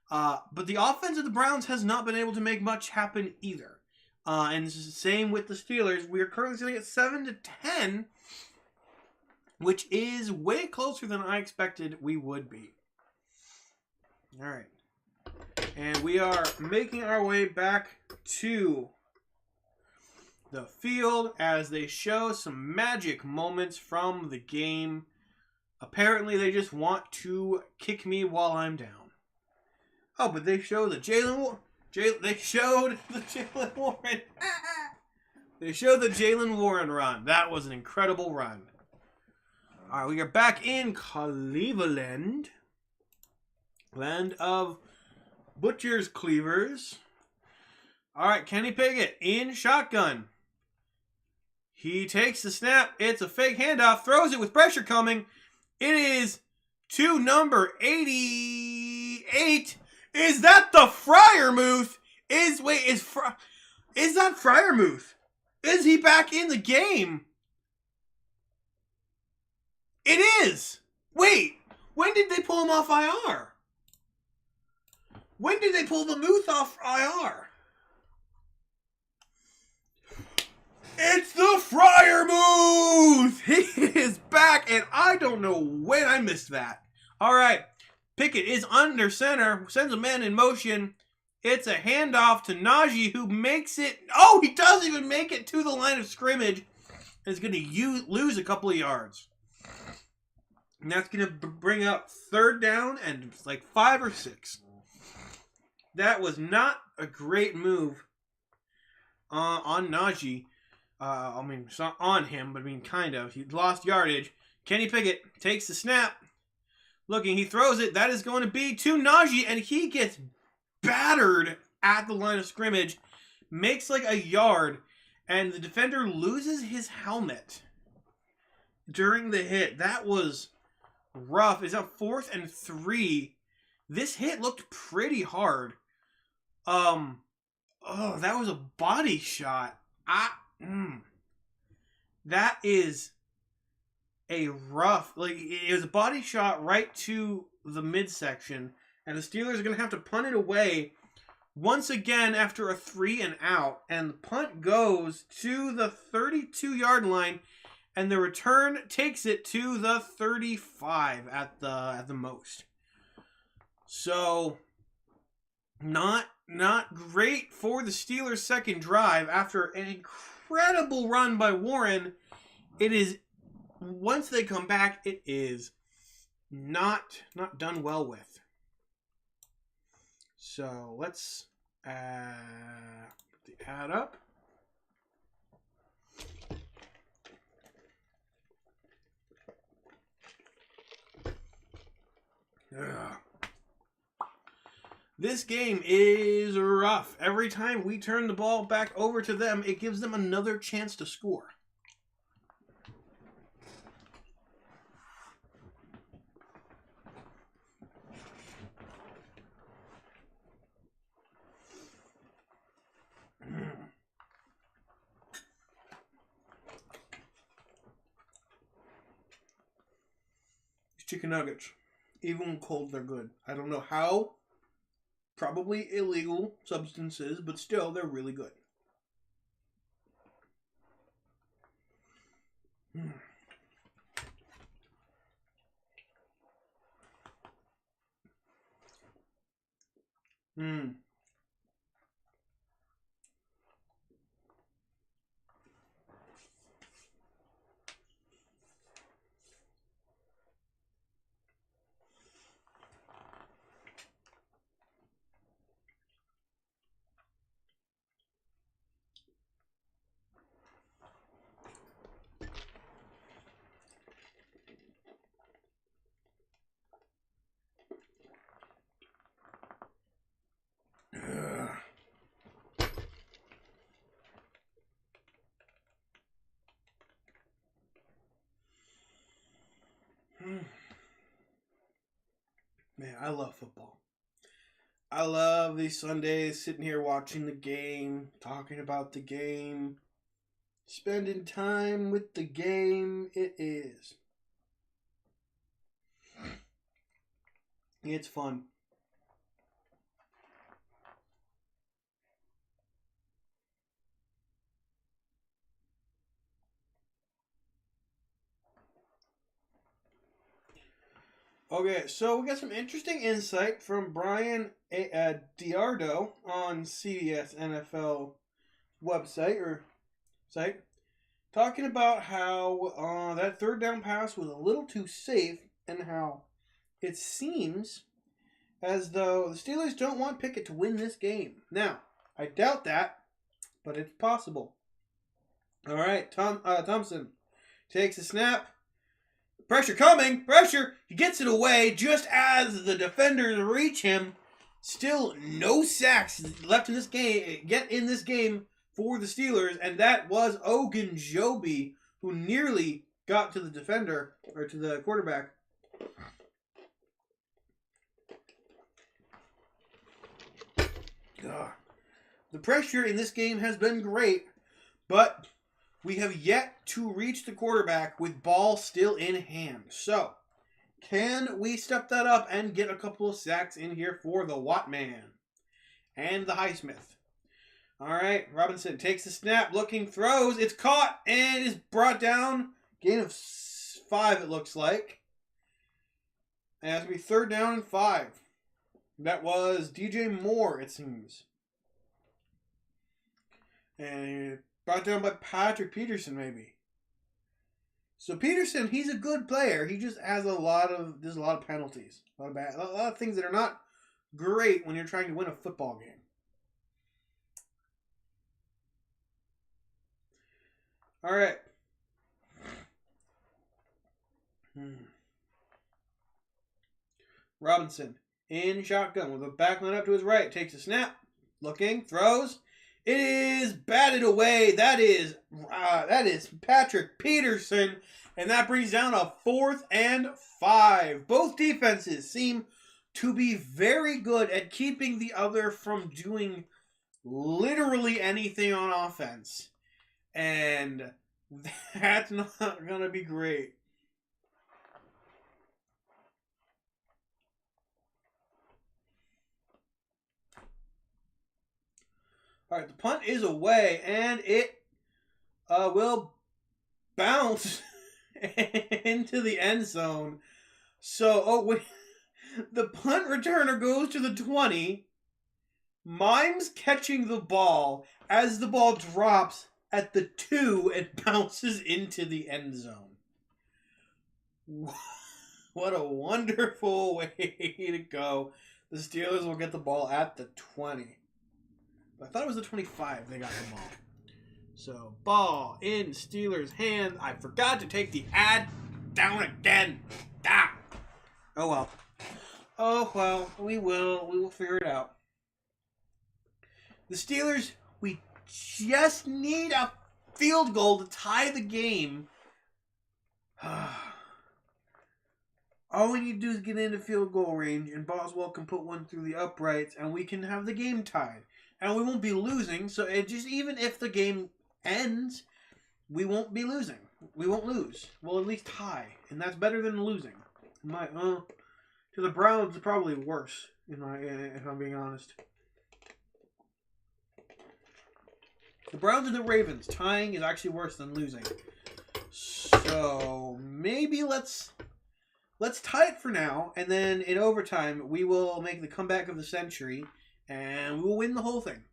But the offense of the Browns has not been able to make much happen either. And it's the same with the Steelers. We are currently sitting at 7-10, which is way closer than I expected we would be. All right. And we are making our way back to the field as they show some magic moments from the game. Apparently, they just want to kick me while I'm down. Oh, but they show the Jaylen Warren. They showed the Jaylen Warren run. That was an incredible run. All right, we are back in Cleveland, land of butchers, cleavers. All right, Kenny Pickett in shotgun. He takes the snap. It's a fake handoff. Throws it with pressure coming. It is to number 88. Is that the Freiermuth? Is that Freiermuth? Is he back in the game? It is. Wait, when did they pull him off IR? When did they pull the Muth off IR? It's the Freiermuth! He is back, and I don't know when I missed that. All right. Pickett is under center, sends a man in motion. It's a handoff to Najee, who makes it. Oh, he doesn't even make it to the line of scrimmage. and is going to lose a couple of yards. And that's going to bring up 3rd down and like 5 or 6. That was not a great move on Najee. I mean, it's not on him, but I mean, kind of. He lost yardage. Kenny Pickett takes the snap. Looking, he throws it. That is going to be to Najee, and he gets battered at the line of scrimmage. Makes like a yard, and the defender loses his helmet during the hit. That was rough. It's a 4th and 3. This hit looked pretty hard. Oh, that was a body shot. That is a rough, like, it was a body shot right to the midsection, and the Steelers are going to have to punt it away once again after a 3 and out, and the punt goes to the 32-yard line, and the return takes it to the 35 at the most. So, not great for the Steelers' second drive after an incredible run by Warren. It is, once they come back, it is not done well with. So let's put the ad up. Ugh. This game is rough. Every time we turn the ball back over to them, it gives them another chance to score. Chicken nuggets. Even when cold, they're good. I don't know how. Probably illegal substances, but still, they're really good. Man, I love football. I love these Sundays sitting here watching the game, talking about the game, spending time with the game. It is. It's fun. Okay, so we got some interesting insight from Brian Diardo on CBS NFL website or site, talking about how that 3rd down pass was a little too safe and how it seems as though the Steelers don't want Pickett to win this game. Now, I doubt that, but it's possible. All right, Thompson takes a snap. Pressure coming! Pressure! He gets it away just as the defenders reach him. Still no sacks left in this game for the Steelers, and that was Ogunjobi who nearly got to the defender, or to the quarterback. The pressure in this game has been great, but we have yet to reach the quarterback with ball still in hand. So, can we step that up and get a couple of sacks in here for the Wattman and the Highsmith? All right, Robinson takes the snap, looking, throws. It's caught and is brought down. Gain of 5, it looks like. And it's going to be 3rd down and 5. That was DJ Moore, it seems. And brought down by Patrick Peterson, maybe. So Peterson, he's a good player. He just has there's a lot of penalties, a lot of things that are not great when you're trying to win a football game. All right. Robinson in shotgun with a backline up to his right, takes a snap, looking, throws. It is batted away. That is Patrick Peterson, and that brings down a 4th and 5. Both defenses seem to be very good at keeping the other from doing literally anything on offense, and that's not gonna be great. All right, the punt is away, and it will bounce into the end zone. So, the punt returner goes to the 20. Mimes catching the ball as the ball drops at the 2 and bounces into the end zone. What a wonderful way to go. The Steelers will get the ball at the 20. I thought it was the 25 they got the ball. So, ball in Steelers' hand. I forgot to take the ad down again. Ah. Oh, well. Oh, well. We will figure it out. The Steelers, we just need a field goal to tie the game. All we need to do is get into field goal range, and Boswell can put one through the uprights, and we can have the game tied. And we won't be losing, so even if the game ends, we won't be losing. We won't lose. We'll at least tie, and that's better than losing. To the Browns, it's probably worse, if I'm being honest. The Browns and the Ravens, tying is actually worse than losing. So maybe let's tie it for now, and then in overtime we will make the comeback of the century, and we will win the whole thing.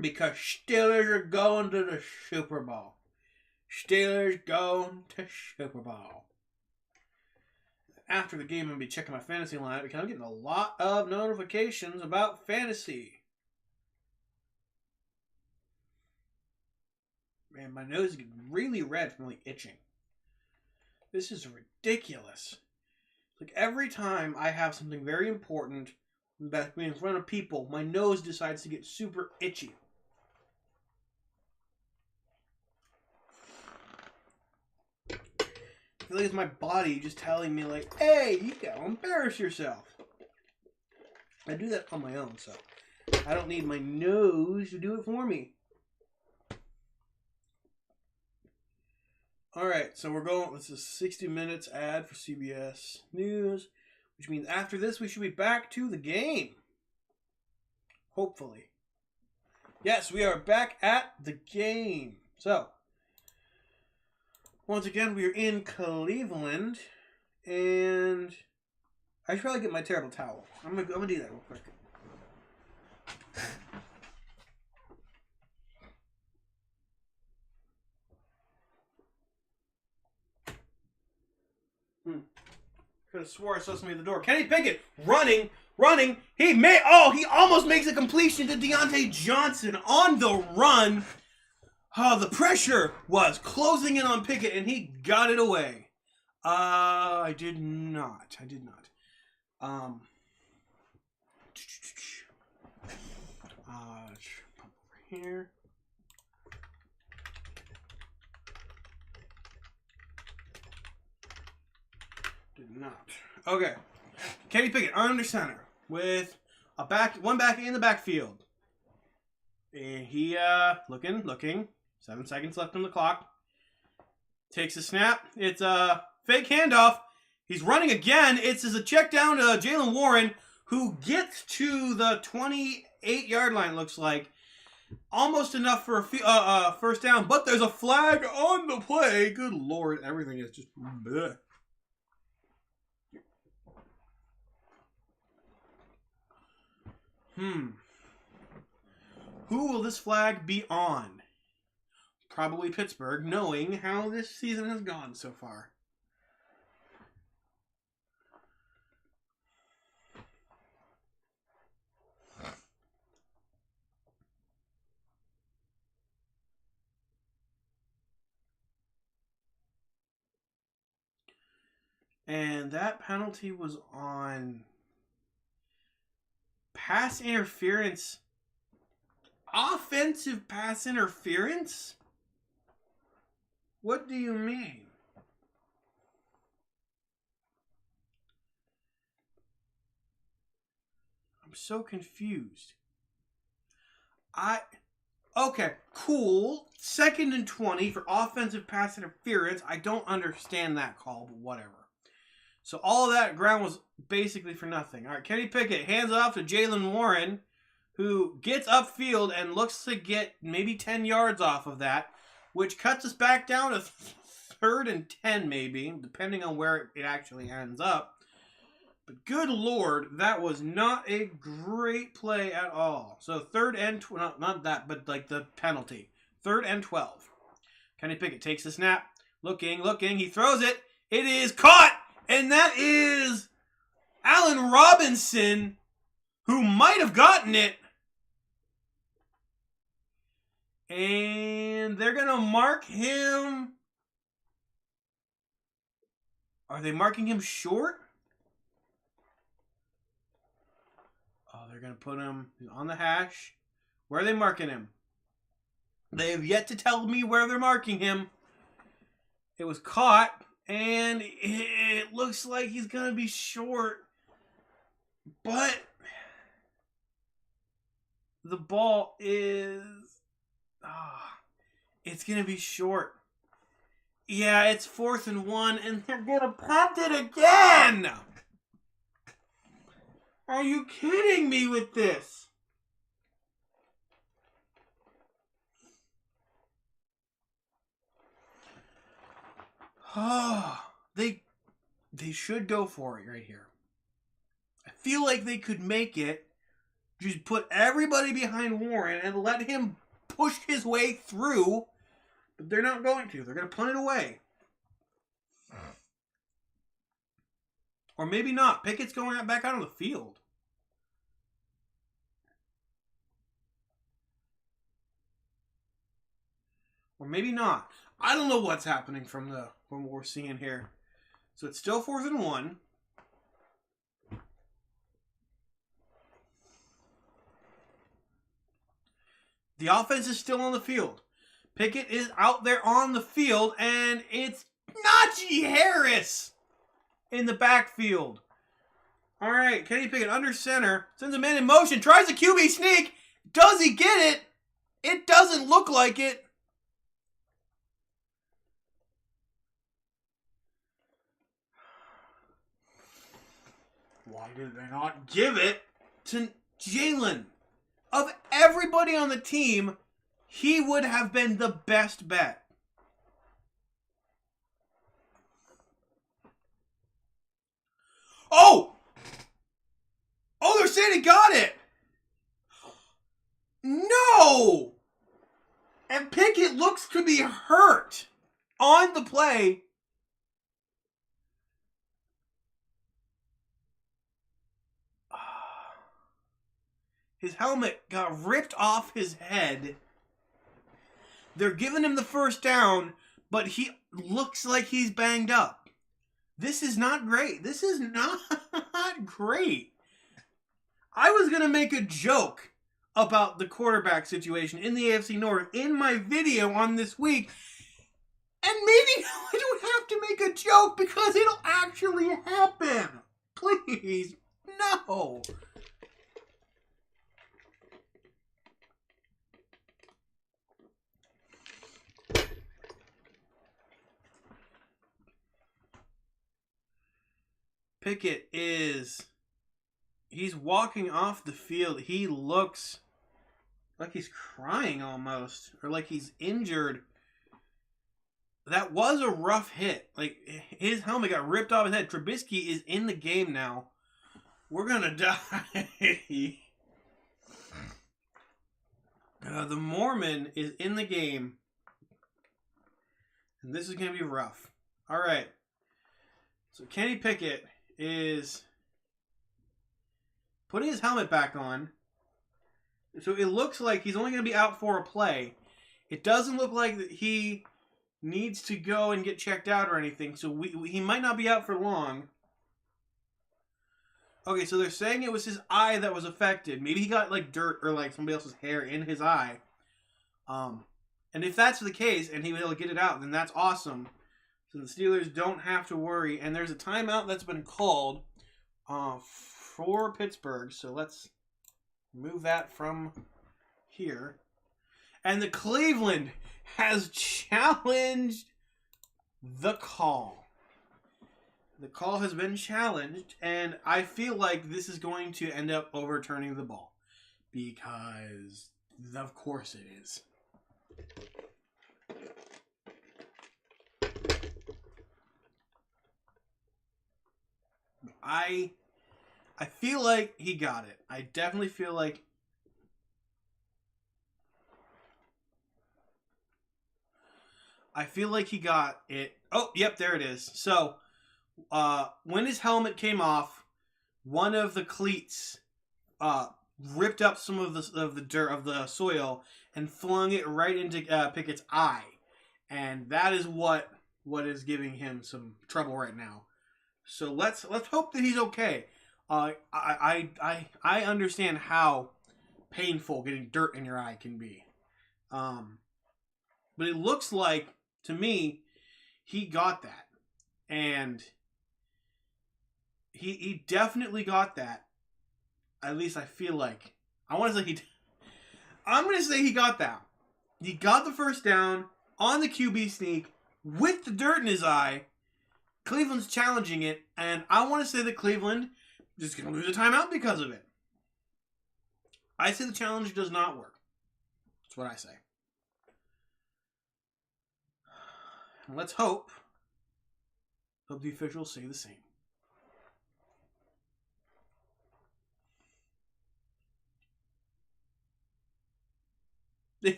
Because Steelers are going to the Super Bowl. Steelers going to Super Bowl. After the game, I'm going to be checking my fantasy line because I'm getting a lot of notifications about fantasy. Man, my nose is getting really red from itching. This is ridiculous. Like every time I have something very important that's in front of people, my nose decides to get super itchy. I feel like it's my body just telling me hey, you gotta embarrass yourself. I do that on my own, so I don't need my nose to do it for me. Alright, so we're going, this is 60 minutes ad for CBS News, which means after this we should be back to the game. Hopefully. Yes, we are back at the game. So, once again, we are in Cleveland, and I should probably get my terrible towel. I'm gonna do that real quick. Could have swore I saw somebody at the door. Kenny Pickett running. He almost makes a completion to Deontay Johnson on the run. Oh, the pressure was closing in on Pickett, and he got it away. I did not. Over here. Did not. Okay. Kenny Pickett under center with one back in the backfield. And he looking. 7 seconds left on the clock. Takes a snap. It's a fake handoff. He's running again. It's a check down to Jaylen Warren, who gets to the 28-yard line, looks like. Almost enough for a first down, but there's a flag on the play. Good Lord, everything is just bleh. Who will this flag be on? probably Pittsburgh, knowing how this season has gone so far. And that penalty was on pass interference. Offensive pass interference? What do you mean? I'm so confused. Okay, cool. 2nd and 20 for offensive pass interference. I don't understand that call, but whatever. So all of that ground was basically for nothing. All right, Kenny Pickett hands off to Jaylen Warren, who gets upfield and looks to get maybe 10 yards off of that, which cuts us back down to 3rd and 10 maybe, depending on where it actually ends up. But good Lord, that was not a great play at all. So 3rd and not that, but like the penalty. 3rd and 12. Kenny Pickett takes the snap, looking, he throws it. It is caught, and that is Allen Robinson, who might have gotten it. And they're going to mark him. Are they marking him short? Oh, they're going to put him on the hash. Where are they marking him? They have yet to tell me where they're marking him. It was caught, and it looks like he's going to be short. But the ball is... it's going to be short. Yeah, it's 4th and 1, and they're going to punt it again! Are you kidding me with this? Oh, they should go for it right here. I feel like they could make it. Just put everybody behind Warren and let him push his way through. But they're not going to. They're going to punt it away. Or maybe not. Pickett's going back out on the field. Or maybe not. I don't know what's happening from what we're seeing here. So it's still 4th and 1. The offense is still on the field. Pickett is out there on the field, and it's Najee Harris in the backfield. All right, Kenny Pickett under center, sends a man in motion, tries a QB sneak. Does he get it? It doesn't look like it. Why did they not give it to Jaylen? Of everybody on the team, he would have been the best bet. Oh! Oh, they're saying he got it! No! And Pickett looks to be hurt on the play. His helmet got ripped off his head. They're giving him the first down, but he looks like he's banged up. This is not great. This is not great. I was going to make a joke about the quarterback situation in the AFC North in my video on this week. And maybe I don't have to make a joke because it'll actually happen. Please, no. Pickett he's walking off the field. He looks like he's crying almost, or like he's injured. That was a rough hit. Like, his helmet got ripped off his head. Trubisky is in the game now. We're gonna die. The Mormon is in the game. And this is going to be rough. All right. So Kenny Pickett is putting his helmet back on. So it looks like he's only going to be out for a play. It doesn't look like that he needs to go and get checked out or anything. So he might not be out for long. Okay, so they're saying it was his eye that was affected. Maybe he got like dirt or like somebody else's hair in his eye. And if that's the case and he will get it out, then that's awesome. So the Steelers don't have to worry. And there's a timeout that's been called for Pittsburgh. So let's move that from here. And the Cleveland has challenged the call. The call has been challenged, and I feel like this is going to end up overturning the ball. Because, of course it is. I feel like he got it. I definitely feel like he got it. Oh, yep, there it is. So, when his helmet came off, one of the cleats ripped up some of the dirt of the soil and flung it right into Pickett's eye, and that is what is giving him some trouble right now. So let's hope that he's okay. I understand how painful getting dirt in your eye can be, but it looks like to me he got that, and he definitely got that. At least I feel like. I'm going to say he got that. He got the first down on the QB sneak with the dirt in his eye. Cleveland's challenging it, and I want to say that Cleveland is going to lose a timeout because of it. I say the challenge does not work. That's what I say. And let's hope the officials say the same.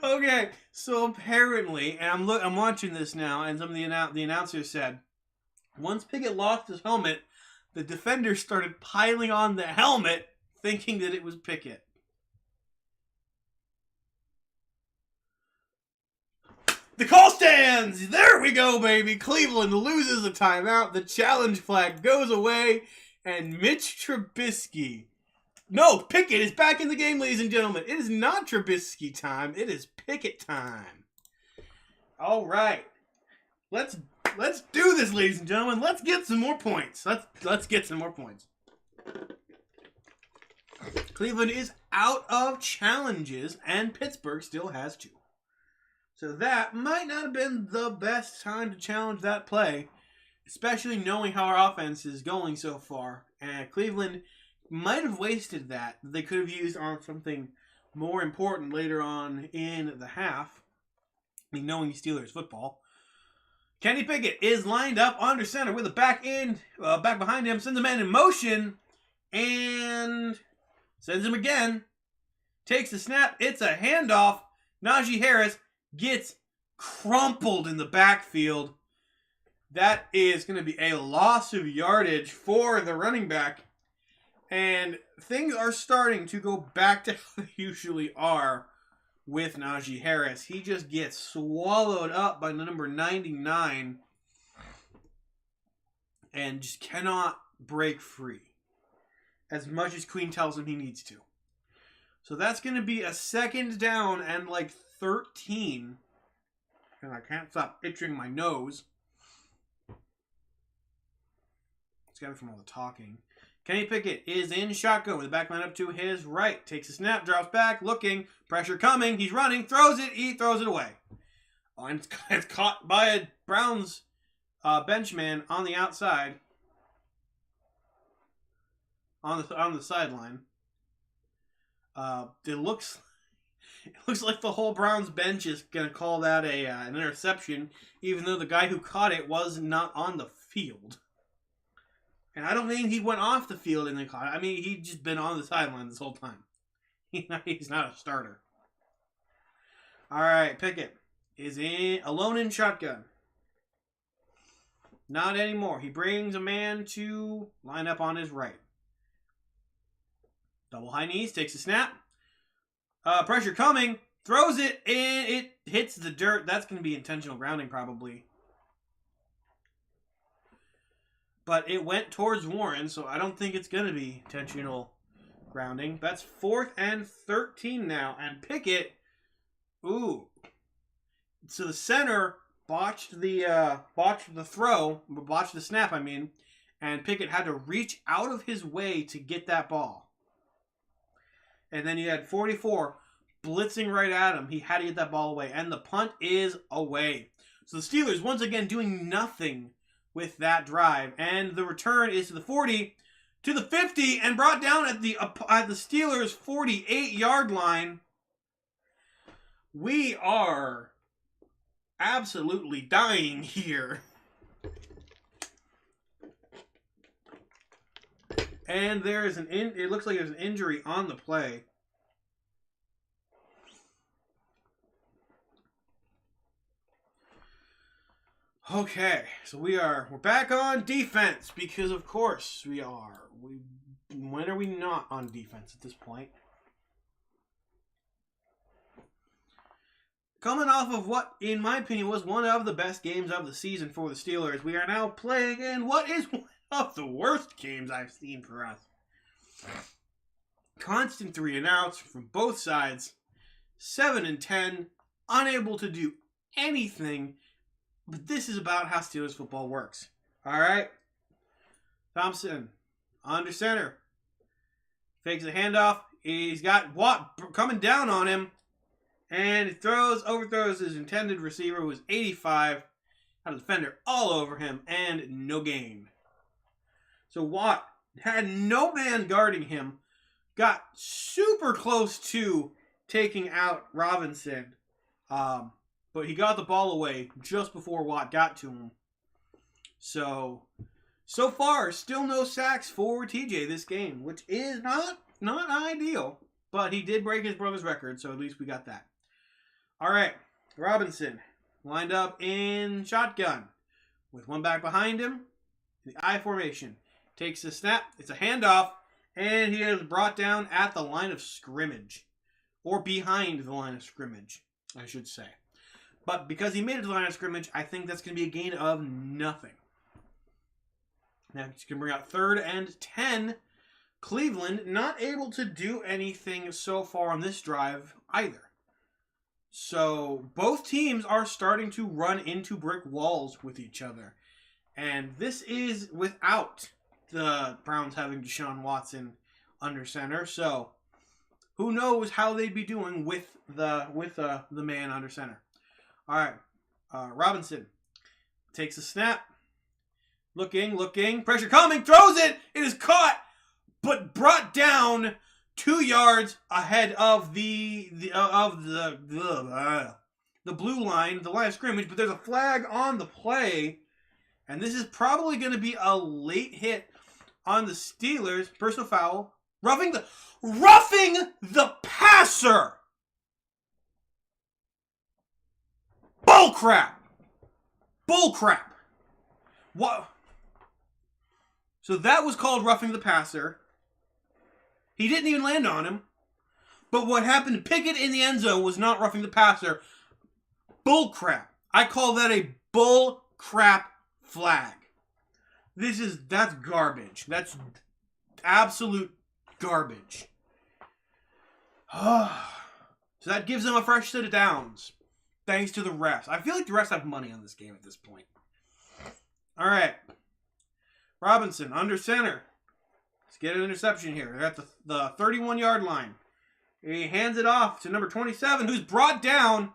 Okay, so apparently, and I'm watching this now, and some of the announcers said, once Pickett lost his helmet, the defenders started piling on the helmet, thinking that it was Pickett. The call stands! There we go, baby! Cleveland loses a timeout, the challenge flag goes away, and Mitch Trubisky... No, Pickett is back in the game, ladies and gentlemen. It is not Trubisky time. It is Pickett time. All right. Let's do this, ladies and gentlemen. Let's get some more points. Let's get some more points. Cleveland is out of challenges, and Pittsburgh still has 2. So that might not have been the best time to challenge that play, especially knowing how our offense is going so far. And Cleveland might have wasted that. They could have used on something more important later on in the half. I mean, knowing Steelers football. Kenny Pickett is lined up under center with a back behind him. Sends the man in motion and sends him again. Takes the snap. It's a handoff. Najee Harris gets crumpled in the backfield. That is going to be a loss of yardage for the running back. And things are starting to go back to how they usually are with Najee Harris. He just gets swallowed up by the number 99 and just cannot break free as much as Queen tells him he needs to. So that's going to be a second down and like 13. And I can't stop itching my nose. It's got it from all the talking. Kenny Pickett is in shotgun with the back line up to his right. Takes a snap, drops back, looking, pressure coming. He's running, throws it, he throws it away. Oh, and it's caught by a Browns benchman on the outside, on the sideline. It looks like the whole Browns bench is gonna call that an interception, even though the guy who caught it was not on the field. And I don't mean he went off the field and then caught it. I mean, he'd just been on the sideline this whole time. He's not a starter. All right, Pickett is alone in shotgun. Not anymore. He brings a man to line up on his right. Double high knees, takes a snap. Pressure coming, throws it, and it hits the dirt. That's going to be intentional grounding probably. But it went towards Warren, so I don't think it's going to be intentional grounding. That's 4th and 13 now. And Pickett, ooh. So the center botched the snap, and Pickett had to reach out of his way to get that ball. And then you had 44 blitzing right at him. He had to get that ball away, and the punt is away. So the Steelers once again doing nothing with that drive, and the return is to the 40, to the 50, and brought down at the Steelers' 48-yard line. We are absolutely dying here. And there is it looks like there's an injury on the play. Okay, so we're back on defense because of course we are. When are we not on defense at this point? Coming off of what, in my opinion, was one of the best games of the season for the Steelers, we are now playing in what is one of the worst games I've seen for us. Constant 3-and-outs from both sides. 7-10, unable to do anything. But this is about how Steelers football works. All right? Thompson, under center. Fakes a handoff. He's got Watt coming down on him. And he overthrows his intended receiver, who was 85. Had a defender all over him, and no gain. So Watt had no man guarding him. Got super close to taking out Robinson. But he got the ball away just before Watt got to him. So far, still no sacks for TJ this game, which is not ideal. But he did break his brother's record, so at least we got that. All right, Robinson lined up in shotgun with one back behind him. The I formation takes the snap. It's a handoff, and he is brought down at the line of scrimmage, or behind the line of scrimmage, I should say. But because he made it to the line of scrimmage, I think that's going to be a gain of nothing. Now he's going to bring out 3rd and 10. Cleveland not able to do anything so far on this drive either. So both teams are starting to run into brick walls with each other. And this is without the Browns having Deshaun Watson under center. So who knows how they'd be doing with the man under center. All right, Robinson takes a snap. Looking, pressure coming, throws it. It is caught, but brought down 2 yards ahead of the blue line, the line of scrimmage. But there's a flag on the play, and this is probably going to be a late hit on the Steelers. Personal foul, roughing the passer. Bull crap. What? So that was called roughing the passer. He didn't even land on him. But what happened to Pickett in the end zone was not roughing the passer. Bull crap. I call that a bull crap flag. That's garbage. That's absolute garbage. So that gives them a fresh set of downs. Thanks to the refs. I feel like the refs have money on this game at this point. All right. Robinson, under center. Let's get an interception here. They're at the 31-yard line. He hands it off to number 27, who's brought down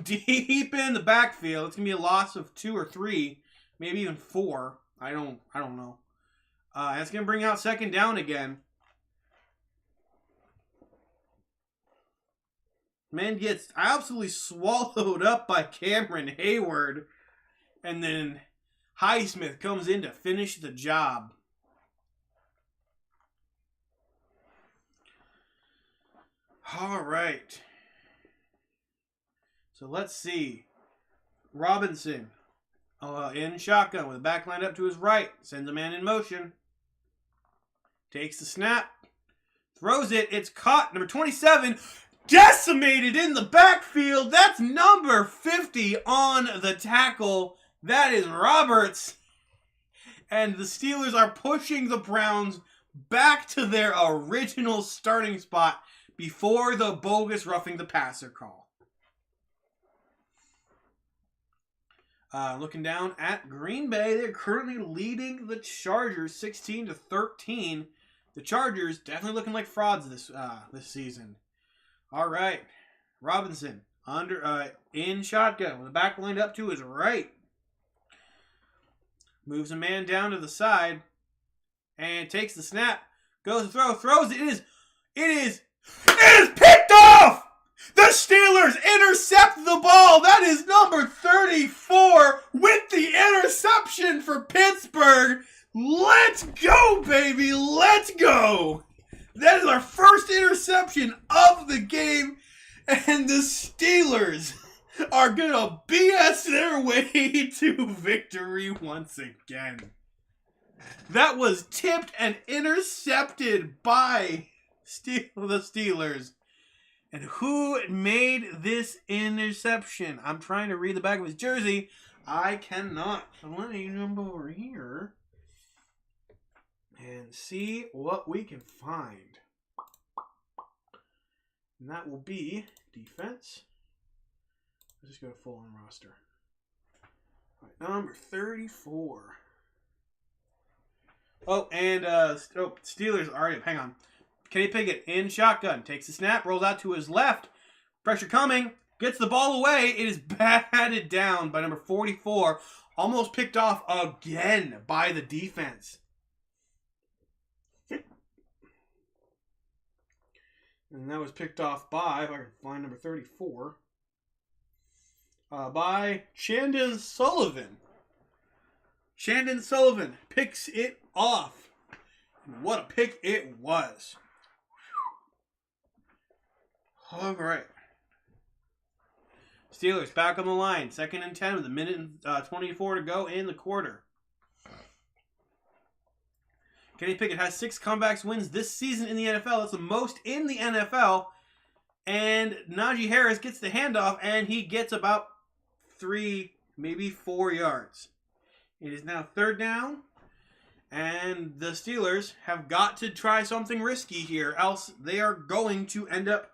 deep in the backfield. It's going to be a loss of 2 or 3, maybe even 4. I don't know. That's going to bring out 2nd down again. Man gets absolutely swallowed up by Cameron Hayward. And then Highsmith comes in to finish the job. All right. So let's see. Robinson in shotgun with the back lined up to his right. Sends a man in motion. Takes the snap. Throws it. It's caught. Number 27. Decimated in the backfield. That's number 50 on the tackle. That is Roberts. And the Steelers are pushing the Browns back to their original starting spot before the bogus roughing the passer call. Looking down at Green Bay, they're currently leading the Chargers 16-13. The Chargers definitely looking like frauds this season. All right, Robinson in shotgun with the back lined up to his right. Moves a man down to the side and takes the snap. Goes to throw, throws it. It is picked off! The Steelers intercept the ball. That is number 34 with the interception for Pittsburgh. Let's go, baby. Let's go. That is our first interception of the game. And the Steelers are going to BS their way to victory once again. That was tipped and intercepted by the Steelers. And who made this interception? I'm trying to read the back of his jersey. I cannot. So let me jump over here and see what we can find. And that will be defense. Let's just go to full on roster. All right, number 34. Oh, and Steelers already. Hang on. Kenny Pickett in shotgun. Takes the snap. Rolls out to his left. Pressure coming. Gets the ball away. It is batted down by number 44. Almost picked off again by the defense. And that was picked off by, if I can find number 34, by Chandon Sullivan. Chandon Sullivan picks it off. And what a pick it was. All right. Steelers back on the line. 2nd and 10 with a minute and 24 to go in the quarter. Kenny Pickett has 6 comebacks wins this season in the NFL. That's the most in the NFL. And Najee Harris gets the handoff, and he gets about 3, maybe 4 yards. It is now 3rd down, and the Steelers have got to try something risky here, else they are going to end up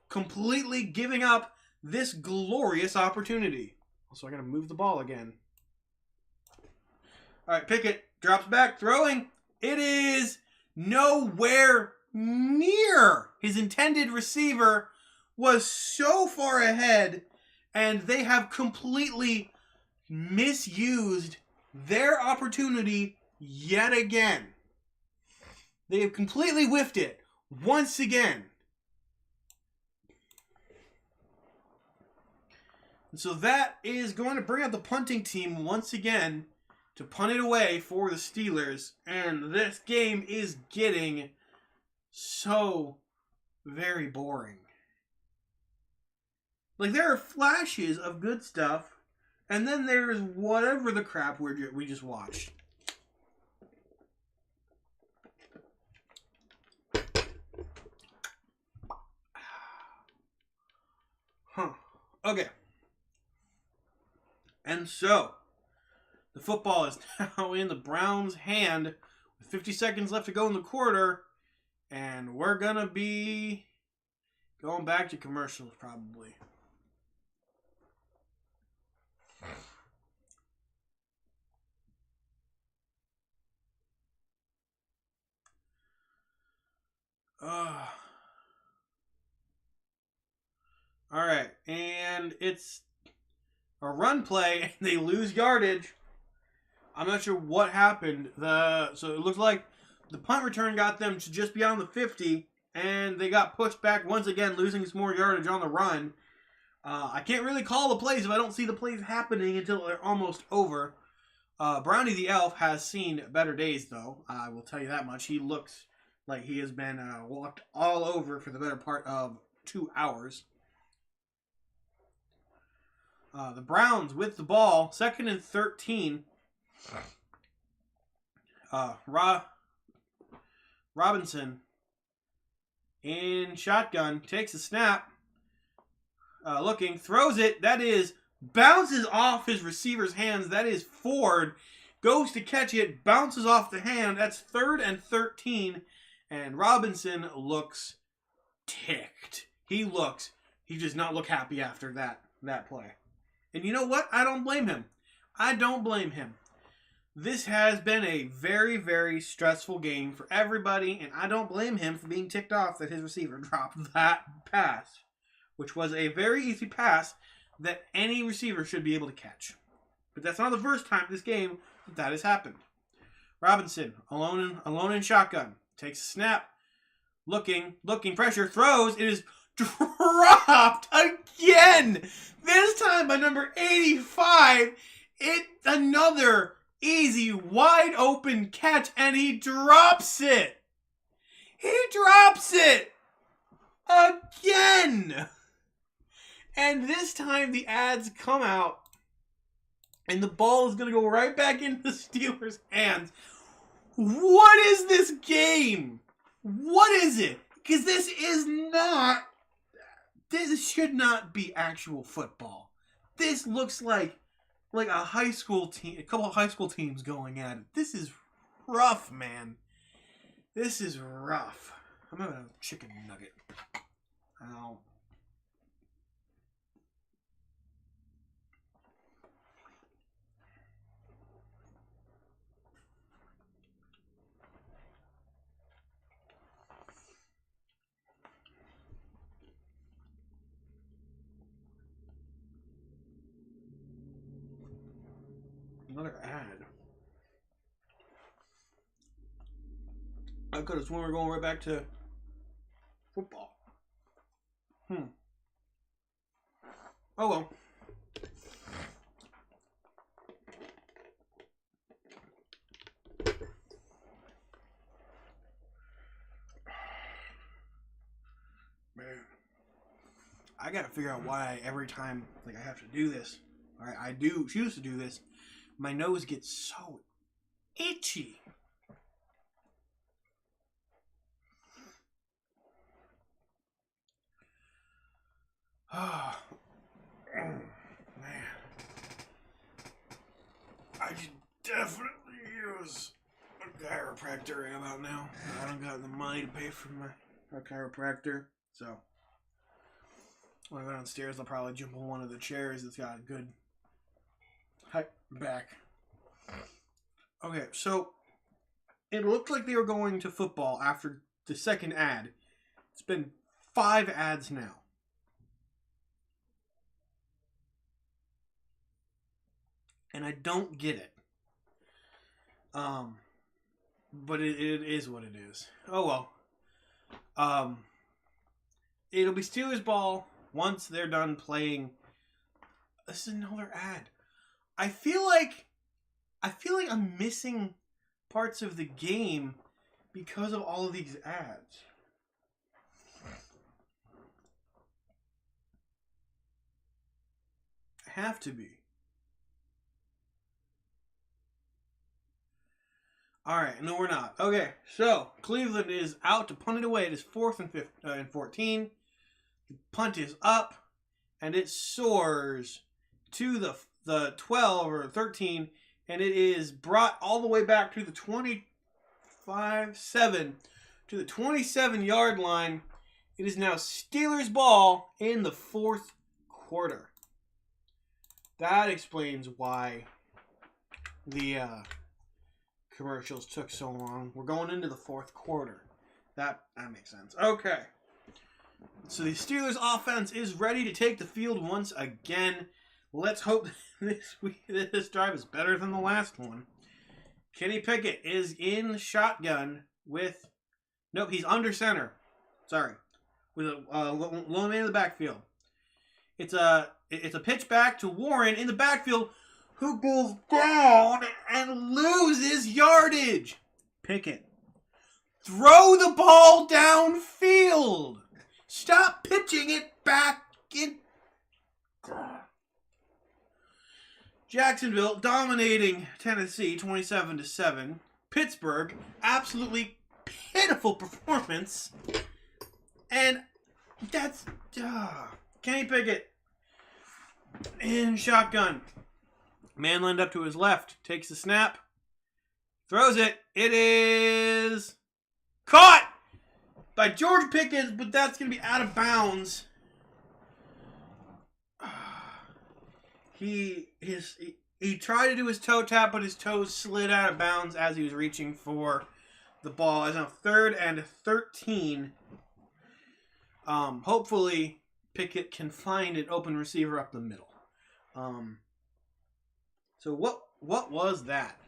completely giving up this glorious opportunity. Also, I got to move the ball again. All right, Pickett drops back, throwing. It is nowhere near. His intended receiver was so far ahead, and they have completely misused their opportunity yet again. They have completely whiffed it once again. And so that is going to bring out the punting team once again to punt it away for the Steelers. And this game is getting so very boring. Like, there are flashes of good stuff, and then there's whatever the crap we just watched. Huh. Okay. And so, the football is now in the Browns' hand with 50 seconds left to go in the quarter, and we're going to be going back to commercials probably. All right, and it's a run play, and they lose yardage. I'm not sure what happened. So it looks like the punt return got them to just beyond the 50, and they got pushed back once again, losing some more yardage on the run. I can't really call the plays if I don't see the plays happening until they're almost over. Brownie the Elf has seen better days, though. I will tell you that much. He looks like he has been walked all over for the better part of 2 hours. The Browns with the ball, 2nd and 13. Robinson in shotgun, takes a snap, looking, throws it. That is, bounces off his receiver's hands. That is Ford. Goes to catch it, bounces off the hand. That's 3rd and 13. And Robinson looks ticked. He does not look happy after that play. And you know what? I don't blame him. This has been a very, very stressful game for everybody, and I don't blame him for being ticked off that his receiver dropped that pass, which was a very easy pass that any receiver should be able to catch. But that's not the first time this game that has happened. Robinson, alone in shotgun, takes a snap, looking, pressure, throws. It is dropped again. This time by number 85. Another easy, wide open catch, and he drops it. Again. And this time the ads come out, and the ball is going to go right back into the Steelers' hands. What is this game? What is it? Because this should not be actual football. This looks like a high school team, a couple of high school teams going at it. This is rough, man. This is rough. I'm having a chicken nugget. Ow. Another ad. I could have sworn we were going right back to football. Oh well. Man. I gotta figure out why every time I have to do this. I choose to do this. My nose gets so itchy. Oh, man. I could definitely use a chiropractor right about now. I don't got the money to pay for my chiropractor, so when I go downstairs, I'll probably jump on one of the chairs that's got a good height back. Okay, so it looked like they were going to football after the second ad. It's been 5 ads now. And I don't get it. But it is what it is. Oh well. It'll be Steelers ball once they're done playing. This is another ad. I feel like I'm missing parts of the game because of all of these ads. I have to be. Alright, no we're not. Okay, so Cleveland is out to punt it away. It is 4th and 14. The punt is up, and it soars to the 12 or 13, and it is brought all the way back to the 25-7, to the 27-yard line. It is now Steelers ball in the 4th quarter. That explains why the commercials took so long. We're going into the 4th quarter. That makes sense. Okay. So the Steelers offense is ready to take the field once again. Let's hope this drive is better than the last one. Kenny Pickett is in shotgun with... Nope, he's under center. Sorry. With a lone man in the backfield. It's a pitch back to Warren in the backfield, who goes down and loses yardage. Pickett, throw the ball downfield. Stop pitching it back in. Jacksonville dominating Tennessee 27-7. Pittsburgh, absolutely pitiful performance. And that's Kenny Pickett in shotgun. Man lined up to his left, takes the snap, throws it. It is caught by George Pickens, but that's going to be out of bounds. He tried to do his toe tap, but his toes slid out of bounds as he was reaching for the ball. It's now 3rd and 13. Hopefully, Pickett can find an open receiver up the middle. So what was that?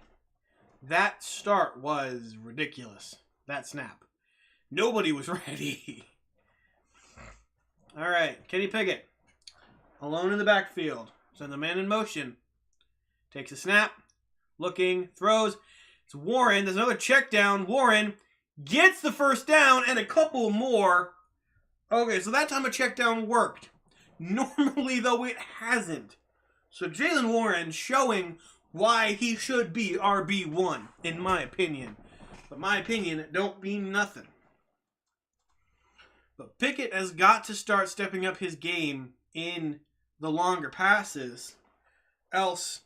That start was ridiculous. That snap. Nobody was ready. All right, Kenny Pickett, alone in the backfield. Sends a man in motion. Takes a snap. Looking. Throws. It's Warren. There's another check down. Warren gets the first down and a couple more. Okay, so that time a check down worked. Normally, though, it hasn't. So Jaylen Warren showing why he should be RB1, in my opinion. But my opinion don't mean nothing. But Pickett has got to start stepping up his game in the longer passes. Else,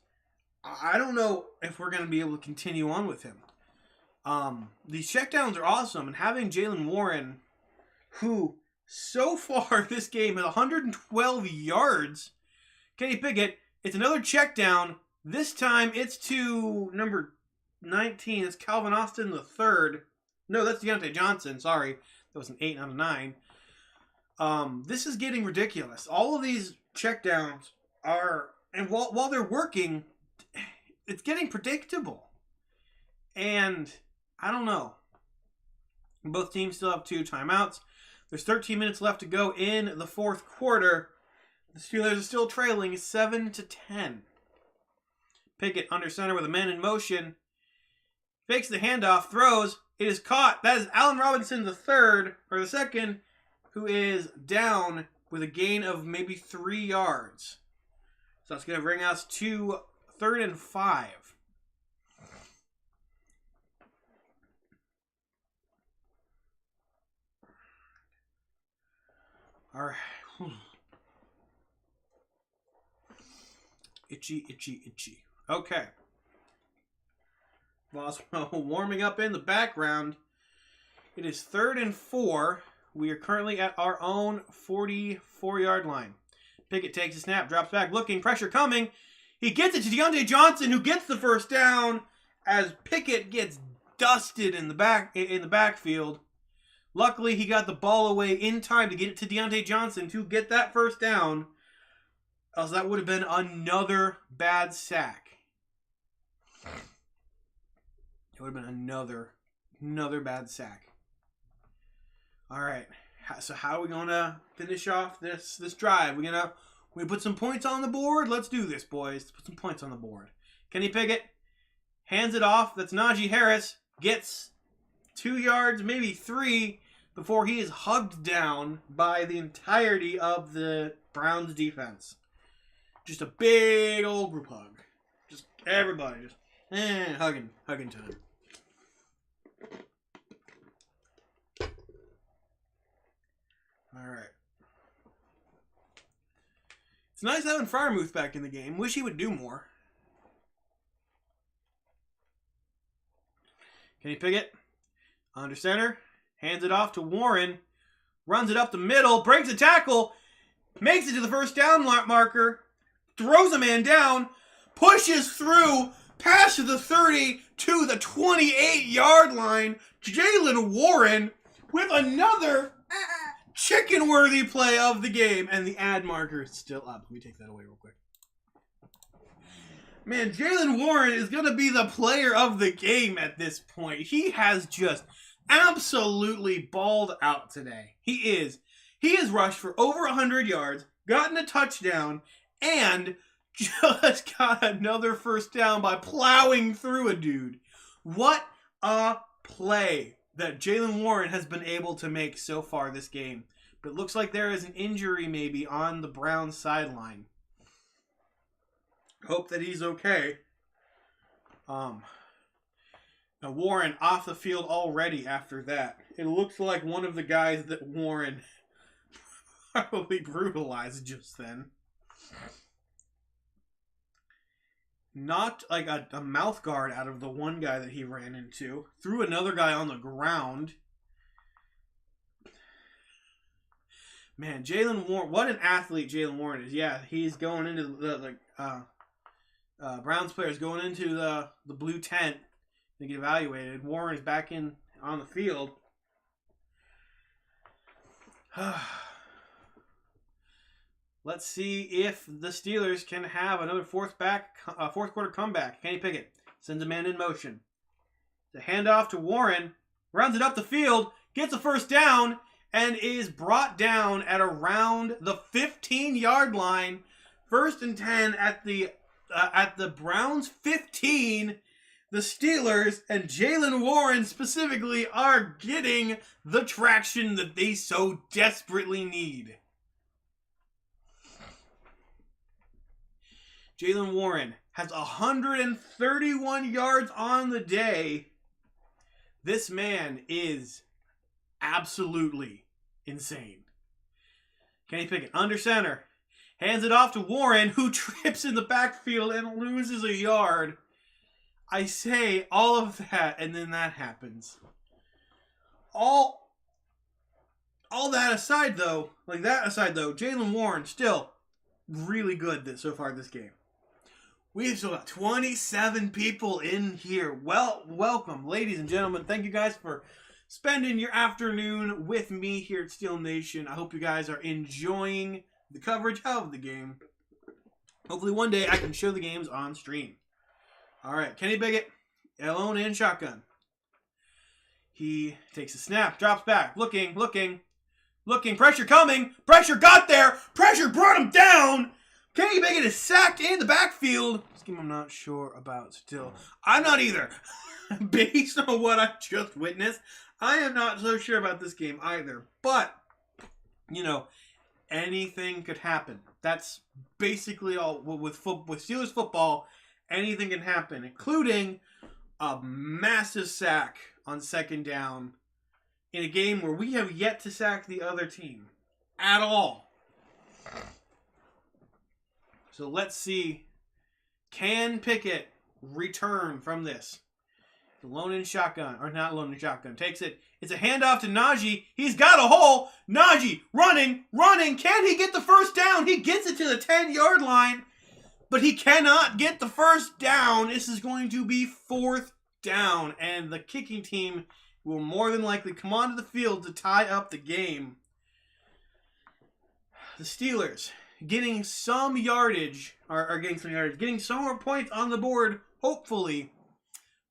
I don't know if we're going to be able to continue on with him. These checkdowns are awesome. And having Jaylen Warren, who so far this game has 112 yards. Kenny Pickett, it's another check down. This time it's to number 19. It's Calvin Austin the third. No, that's Deontay Johnson. Sorry. That was an 8 out of 9. This is getting ridiculous. All of these check downs are, and while they're working, it's getting predictable. And I don't know. Both teams still have 2 timeouts. There's 13 minutes left to go in the 4th quarter. The Steelers are still trailing 7-10. Pickett under center with a man in motion. Fakes the handoff, throws. It is caught. That is Allen Robinson the third, or the second, who is down with a gain of maybe 3 yards. So that's going to bring us to 3rd and 5. All right. Itchy, itchy, itchy. Okay. Boswell warming up in the background. It is 3rd and 4. We are currently at our own 44-yard line. Pickett takes a snap, drops back, looking, pressure coming. He gets it to Deontay Johnson, who gets the first down as Pickett gets dusted in the backfield. Luckily, he got the ball away in time to get it to Deontay Johnson to get that first down. Else that would have been another bad sack. It would have been another bad sack. All right. So how are we going to finish off this drive? We put some points on the board? Let's do this, boys. Let's put some points on the board. Kenny Pickett hands it off. That's Najee Harris. Gets 2 yards, maybe 3, before he is hugged down by the entirety of the Browns defense. Just a big old group hug. Just everybody just hugging time. All right. It's nice having Freiermuth back in the game. Wish he would do more. Kenny Pickett under center. Hands it off to Warren. Runs it up the middle. Breaks a tackle. Makes it to the first down marker. Throws a man down. Pushes through. Pass to the 30 to the 28-yard line. Jaylen Warren with another chicken-worthy play of the game. And the ad marker is still up. Let me take that away real quick. Man, Jaylen Warren is going to be the player of the game at this point. He has just absolutely balled out today. He has rushed for over 100 yards, gotten a touchdown, and just got another first down by plowing through a dude. What a play that Jaylen Warren has been able to make so far this game. But it looks like there is an injury maybe on the Browns sideline. Hope that he's okay. Now Warren off the field already after that. It looks like one of the guys that Warren probably brutalized just then. Knocked like a mouth guard out of the one guy that he ran into. Threw another guy on the ground. Man, Jaylen Warren, what an athlete Jaylen Warren is. Yeah, he's going into the Browns players going into the blue tent to get evaluated. Warren is back in on the field. Let's see if the Steelers can have another fourth quarter comeback. Kenny Pickett sends a man in motion. The handoff to Warren, runs it up the field, gets a first down, and is brought down at around the 15-yard line. 1st and 10 at the Browns 15. The Steelers and Jaylen Warren specifically are getting the traction that they so desperately need. Jaylen Warren has 131 yards on the day. This man is absolutely insane. Kenny Pickett under center. Hands it off to Warren, who trips in the backfield and loses a yard. I say all of that, and then that happens. All that aside, though, Jaylen Warren still really good so far this game. We've still got 27 people in here. Well, welcome, ladies and gentlemen. Thank you guys for spending your afternoon with me here at Steel Nation. I hope you guys are enjoying the coverage of the game. Hopefully one day I can show the games on stream. All right, Kenny Pickett, alone in shotgun. He takes a snap, drops back, looking. Pressure coming. Pressure got there. Pressure brought him down. Kenny Pickett is sacked in the backfield. This game I'm not sure about still. I'm not either. Based on what I just witnessed, I am not so sure about this game either. But, anything could happen. That's basically all. With Steelers football, anything can happen, including a massive sack on 2nd down in a game where we have yet to sack the other team at all. So let's see. Can Pickett return from this? The lone in shotgun, or not lone in shotgun, takes it. It's a handoff to Najee. He's got a hole. Najee running. Can he get the first down? He gets it to the 10-yard line, but he cannot get the first down. This is going to be 4th down, and the kicking team will more than likely come onto the field to tie up the game. The Steelers getting some yardage, getting some more points on the board, hopefully,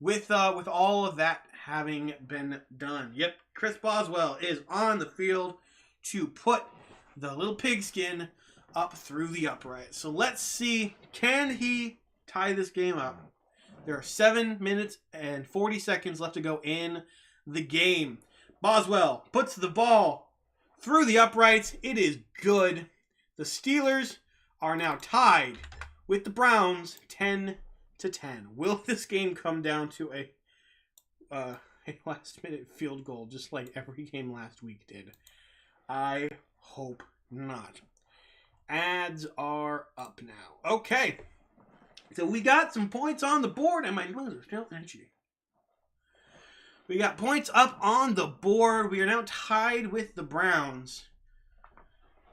with all of that having been done. Yep, Chris Boswell is on the field to put the little pigskin up through the upright. So let's see, can he tie this game up? There are 7 minutes and 40 seconds left to go in the game. Boswell puts the ball through the uprights. It is good. The Steelers are now tied with the Browns 10-10. Will this game come down to a last-minute field goal just like every game last week did? I hope not. Ads are up now. Okay. So we got some points on the board, and my nose is still itchy. We got points up on the board. We are now tied with the Browns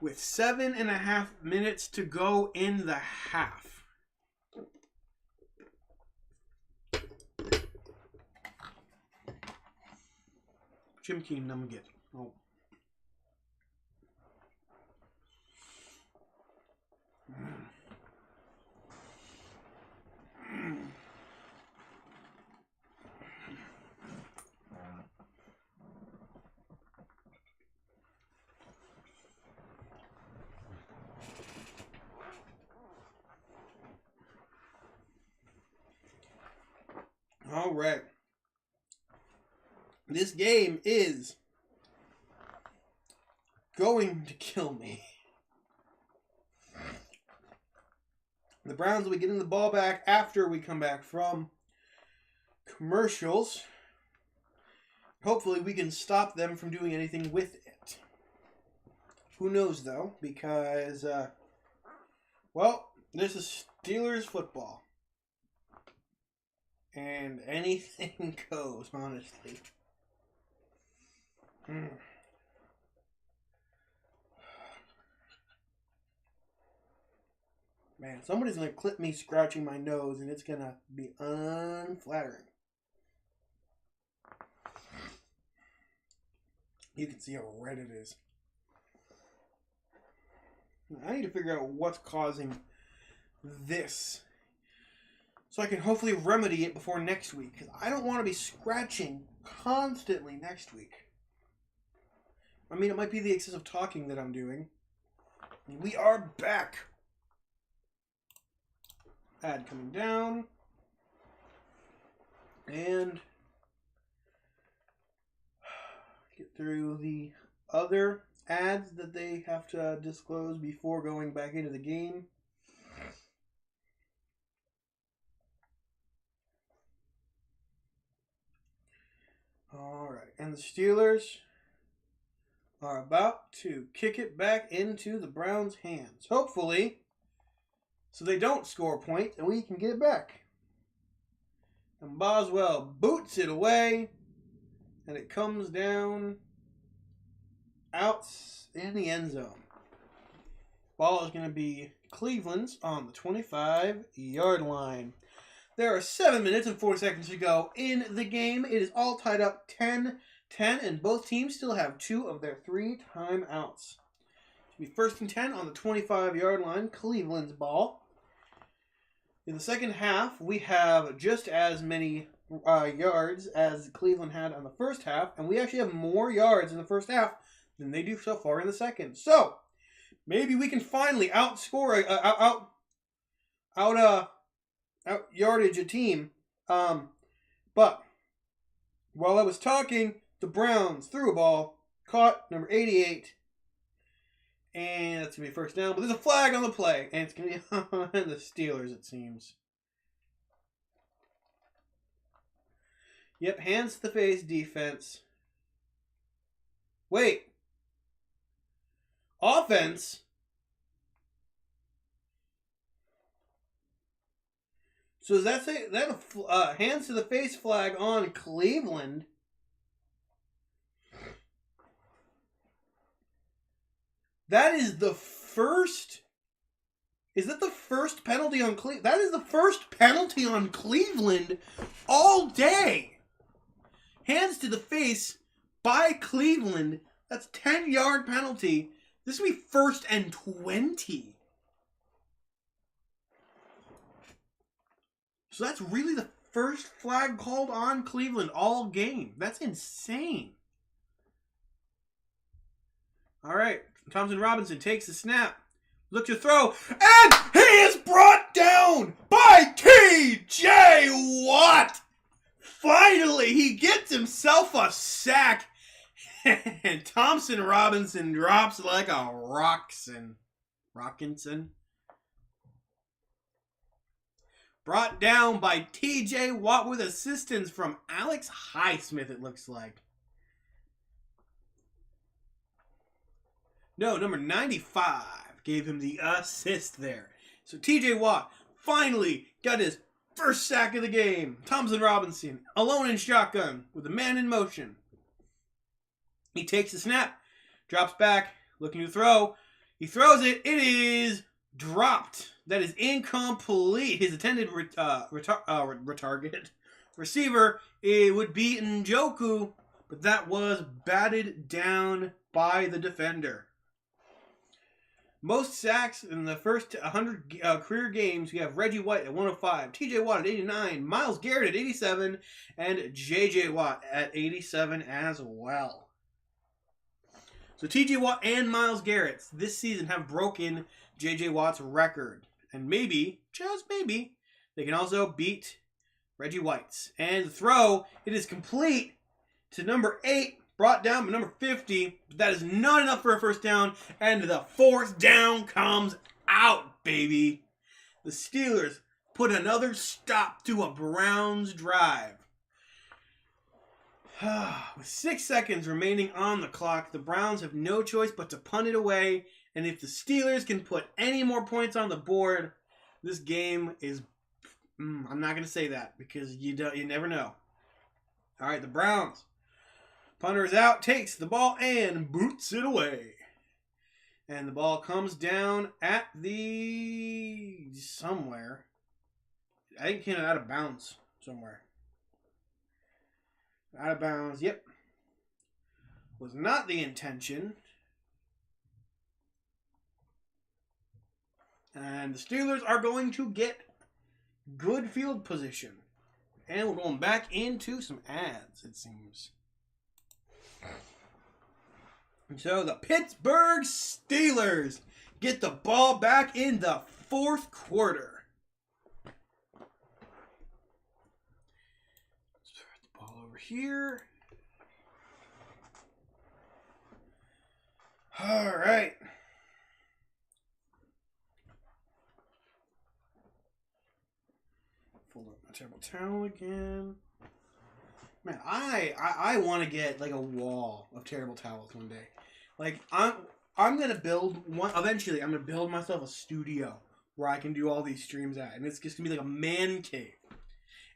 with 7.5 minutes to go in the half. Jim Keen, get. Oh. All right. This game is going to kill me. The Browns will be getting the ball back after we come back from commercials. Hopefully we can stop them from doing anything with it. Who knows, though, because, well, this is Steelers football. And anything goes, honestly. Man, somebody's going to clip me scratching my nose, and it's going to be unflattering. You can see how red it is. I need to figure out what's causing this, so I can hopefully remedy it before next week, because I don't want to be scratching constantly next week. I mean, it might be the excessive talking that I'm doing. We are back. Ad coming down. And get through the other ads that they have to disclose before going back into the game. Alright, and the Steelers are about to kick it back into the Browns' hands. Hopefully, so they don't score a point and we can get it back. And Boswell boots it away, and it comes down out in the end zone. Ball is going to be Cleveland's on the 25-yard line. There are 7 minutes and 4 seconds to go in the game. It is all tied up 10-10, and both teams still have 2 of their 3 timeouts. To be 1st and 10 on the 25-yard line, Cleveland's ball. In the second half, we have just as many yards as Cleveland had on the first half, and we actually have more yards in the first half than they do so far in the second. So, maybe we can finally outscore, out yardage a team. But while I was talking, the Browns threw a ball, caught number 88, and that's going to be 1st down. But there's a flag on the play, and it's going to be on the Steelers, it seems. Yep, hands to the face defense. Wait. Offense? So does that say that a hands to the face flag on Cleveland? That is the first. Is that the first penalty on Cleveland? That is the first penalty on Cleveland all day. Hands to the face by Cleveland. That's 10-yard penalty. This will be 1st and 20. So that's really the first flag called on Cleveland all game. That's insane. All right. Thompson Robinson takes the snap. Look to throw. And he is brought down by T.J. Watt. Finally, he gets himself a sack. And Thompson Robinson drops like a Rockinson. Brought down by T.J. Watt with assistance from Alex Highsmith, it looks like. No, number 95 gave him the assist there. So T.J. Watt finally got his first sack of the game. Thompson Robinson, alone in shotgun, with a man in motion. He takes the snap, drops back, looking to throw. He throws it. It is dropped. That is incomplete. His intended retarget receiver, it would be Njoku, but that was batted down by the defender. Most sacks in the first 100 career games, we have Reggie White at 105, TJ Watt at 89, Myles Garrett at 87, and JJ Watt at 87 as well. So TJ Watt and Myles Garrett this season have broken JJ Watt's record. And maybe, just maybe, they can also beat Reggie White's. And the throw, it is complete to number 8, brought down by number 50. But that is not enough for a 1st down. And the 4th down comes out, baby. the Steelers put another stop to a Browns drive. With 6 seconds remaining on the clock, the Browns have no choice but to punt it away. And if the Steelers can put any more points on the board, this game is... I'm not going to say that because you never know. All right, the Browns. Punter is out, takes the ball, and boots it away. And the ball comes down at the... somewhere. I think it came out of bounds somewhere. Out of bounds, yep. Was not the intention. And the Steelers are going to get good field position. And we're going back into some ads, it seems. And so the Pittsburgh Steelers get the ball back in the fourth quarter. Let's put the ball over here. All right. Fold up my table towel again. Man, I want to get like a wall of terrible towels one day. Like I'm gonna build one eventually. I'm gonna build myself a studio where I can do all these streams at, and it's just gonna be like a man cave.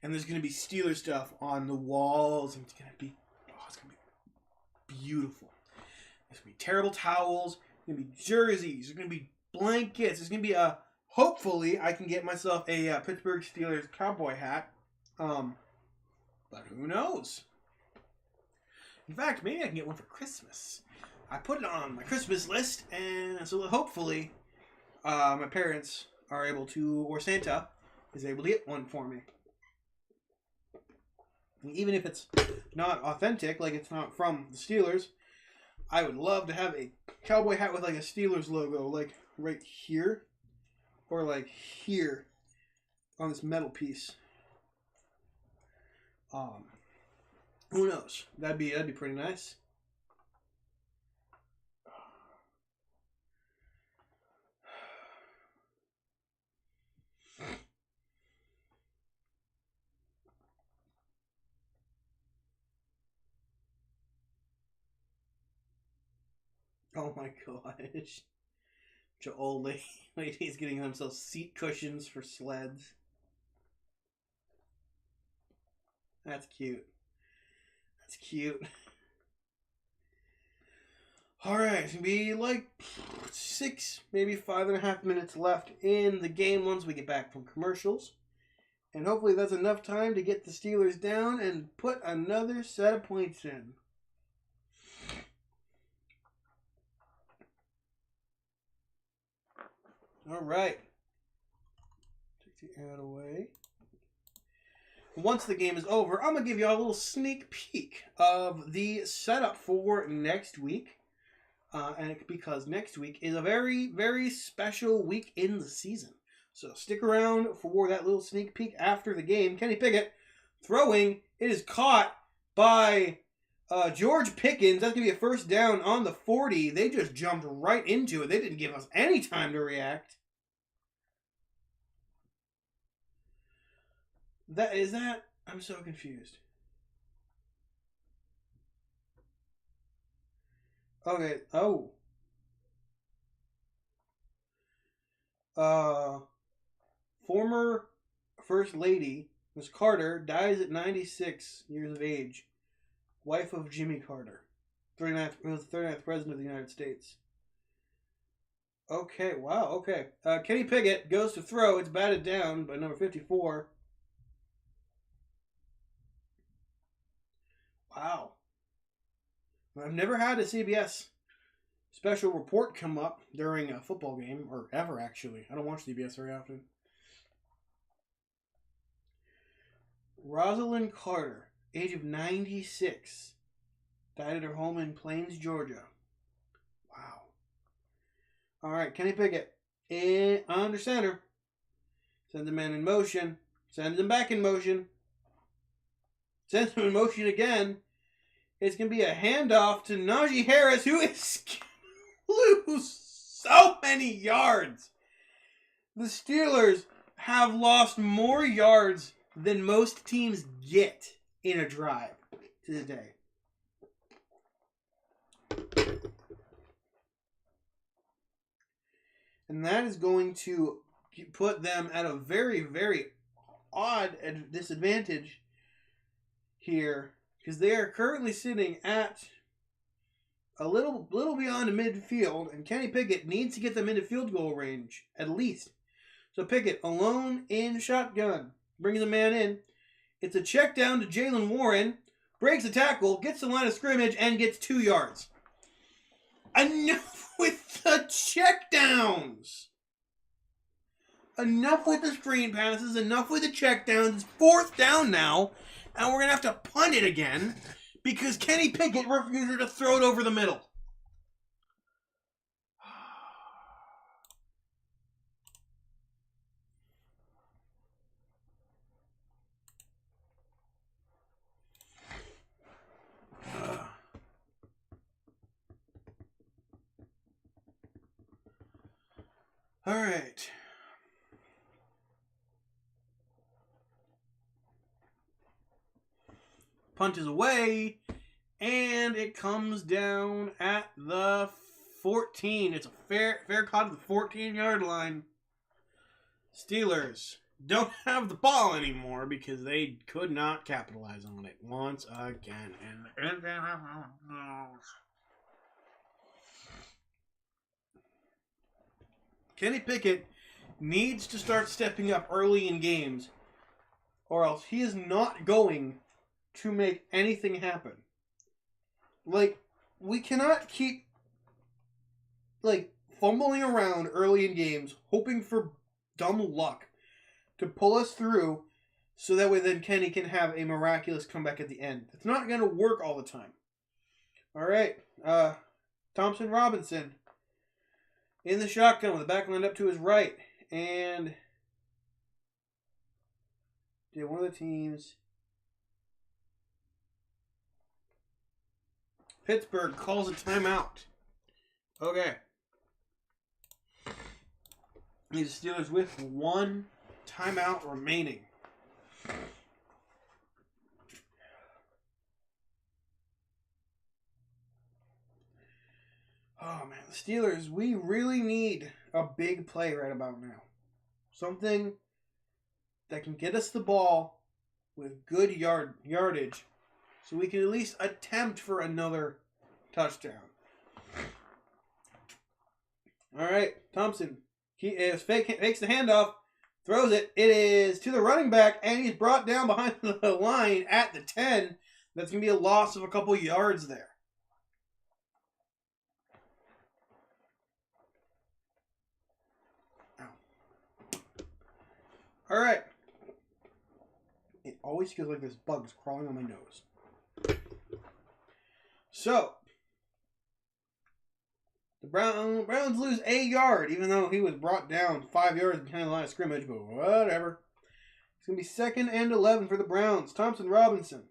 And there's gonna be Steeler stuff on the walls, and it's gonna be beautiful. There's gonna be terrible towels. There's gonna be jerseys. There's gonna be blankets. There's gonna be a. Hopefully, I can get myself a Pittsburgh Steelers cowboy hat. But who knows? In fact, maybe I can get one for Christmas. I put it on my Christmas list, and so hopefully my parents are able to, or Santa is able to get one for me. And even if it's not authentic, like it's not from the Steelers, I would love to have a cowboy hat with like a Steelers logo, like right here, or like here on this metal piece. Who knows? That'd be pretty nice. Oh my gosh. Bunch of old ladies getting themselves seat cushions for sleds. That's cute. That's cute. Alright, it's going to be like 6, maybe 5.5 minutes left in the game once we get back from commercials. And hopefully that's enough time to get the Steelers down and put another set of points in. Alright. Take the ad away. Once the game is over, I'm going to give you a little sneak peek of the setup for next week. Because next week is a very, very special week in the season. So stick around for that little sneak peek after the game. Kenny Pickett throwing. It is caught by George Pickens. That's going to be a first down on the 40. They just jumped right into it. They didn't give us any time to react. I'm so confused. Okay, former First Lady, Miss Carter, dies at 96 years of age. Wife of Jimmy Carter. 39th President of the United States. Okay, wow, okay. Kenny Pickett goes to throw. It's batted down by number 54. Wow. I've never had a CBS special report come up during a football game, or ever actually. I don't watch CBS very often. Rosalind Carter, age of 96, died at her home in Plains, Georgia. Wow. All right, Kenny Pickett, under center. Sends the man in motion. Sends him back in motion. Sends him in motion again. It's going to be a handoff to Najee Harris, who is going to lose so many yards. The Steelers have lost more yards than most teams get in a drive to this day. And that is going to put them at a very, very odd disadvantage here, because they are currently sitting at a little beyond midfield, and Kenny Pickett needs to get them into field goal range at least. So Pickett alone in shotgun, brings a man in. It's a check down to Jaylen Warren, breaks a tackle, gets the line of scrimmage, and gets 2 yards. Enough with the check downs. Enough with the screen passes. Enough with the check downs. It's 4th down now, and we're going to have to punt it again because Kenny Pickett refuses to throw it over the middle. All right. Punt is away, and it comes down at the 14. It's a fair caught at the 14-yard line. Steelers don't have the ball anymore because they could not capitalize on it once again. Kenny Pickett needs to start stepping up early in games, or else he is not going to make anything happen. Like, we cannot keep, fumbling around early in games, hoping for dumb luck to pull us through, so that way then Kenny can have a miraculous comeback at the end. It's not going to work all the time. All right, Thompson Robinson in the shotgun with the back lined up to his right, and did one of the teams. Pittsburgh calls a timeout. Okay. These Steelers with 1 timeout remaining. Oh, man. The Steelers, we really need a big play right about now. Something that can get us the ball with good yardage, so we can at least attempt for another touchdown. All right, Thompson. He fakes the handoff, throws it. It is to the running back, and he's brought down behind the line at the 10. That's going to be a loss of a couple yards there. Ow. All right. It always feels like this bug is crawling on my nose. So, the Browns lose a yard, even though he was brought down 5 yards behind the line of scrimmage, but whatever. It's going to be 2nd and 11 for the Browns. Thompson Robinson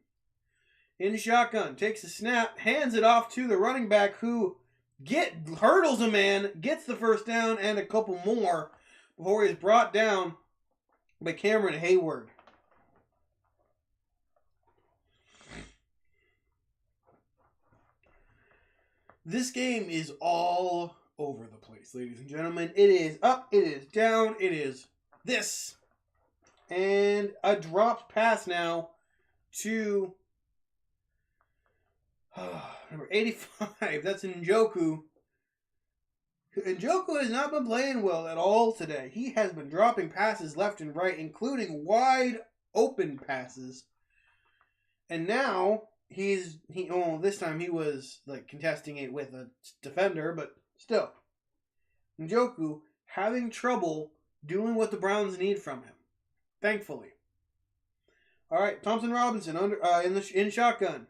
in shotgun, takes a snap, hands it off to the running back who hurdles a man, gets the 1st down and a couple more before he's brought down by Cameron Hayward. This game is all over the place, ladies and gentlemen. It is up, it is down, it is this. And a dropped pass now to number 85. That's Njoku. Njoku has not been playing well at all today. He has been dropping passes left and right, including wide open passes. And now this time he was contesting it with a defender, but still. Njoku having trouble doing what the Browns need from him. Thankfully. All right, Thompson Robinson in shotgun.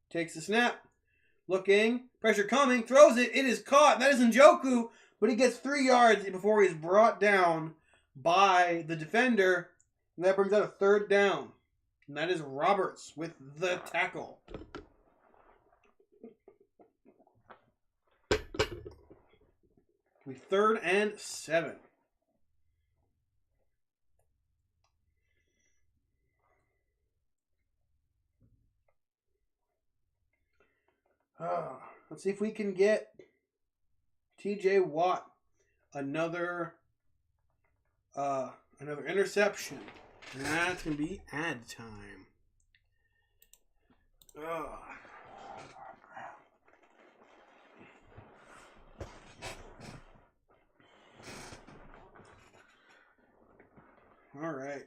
Takes the snap. Looking. Pressure coming. Throws it. It is caught. That is Njoku, but he gets 3 yards before he's brought down by the defender. And that brings out a 3rd down. And that is Roberts with the tackle. We 3rd and 7. Let's see if we can get T.J. Watt another interception. That's gonna be ad time. All right.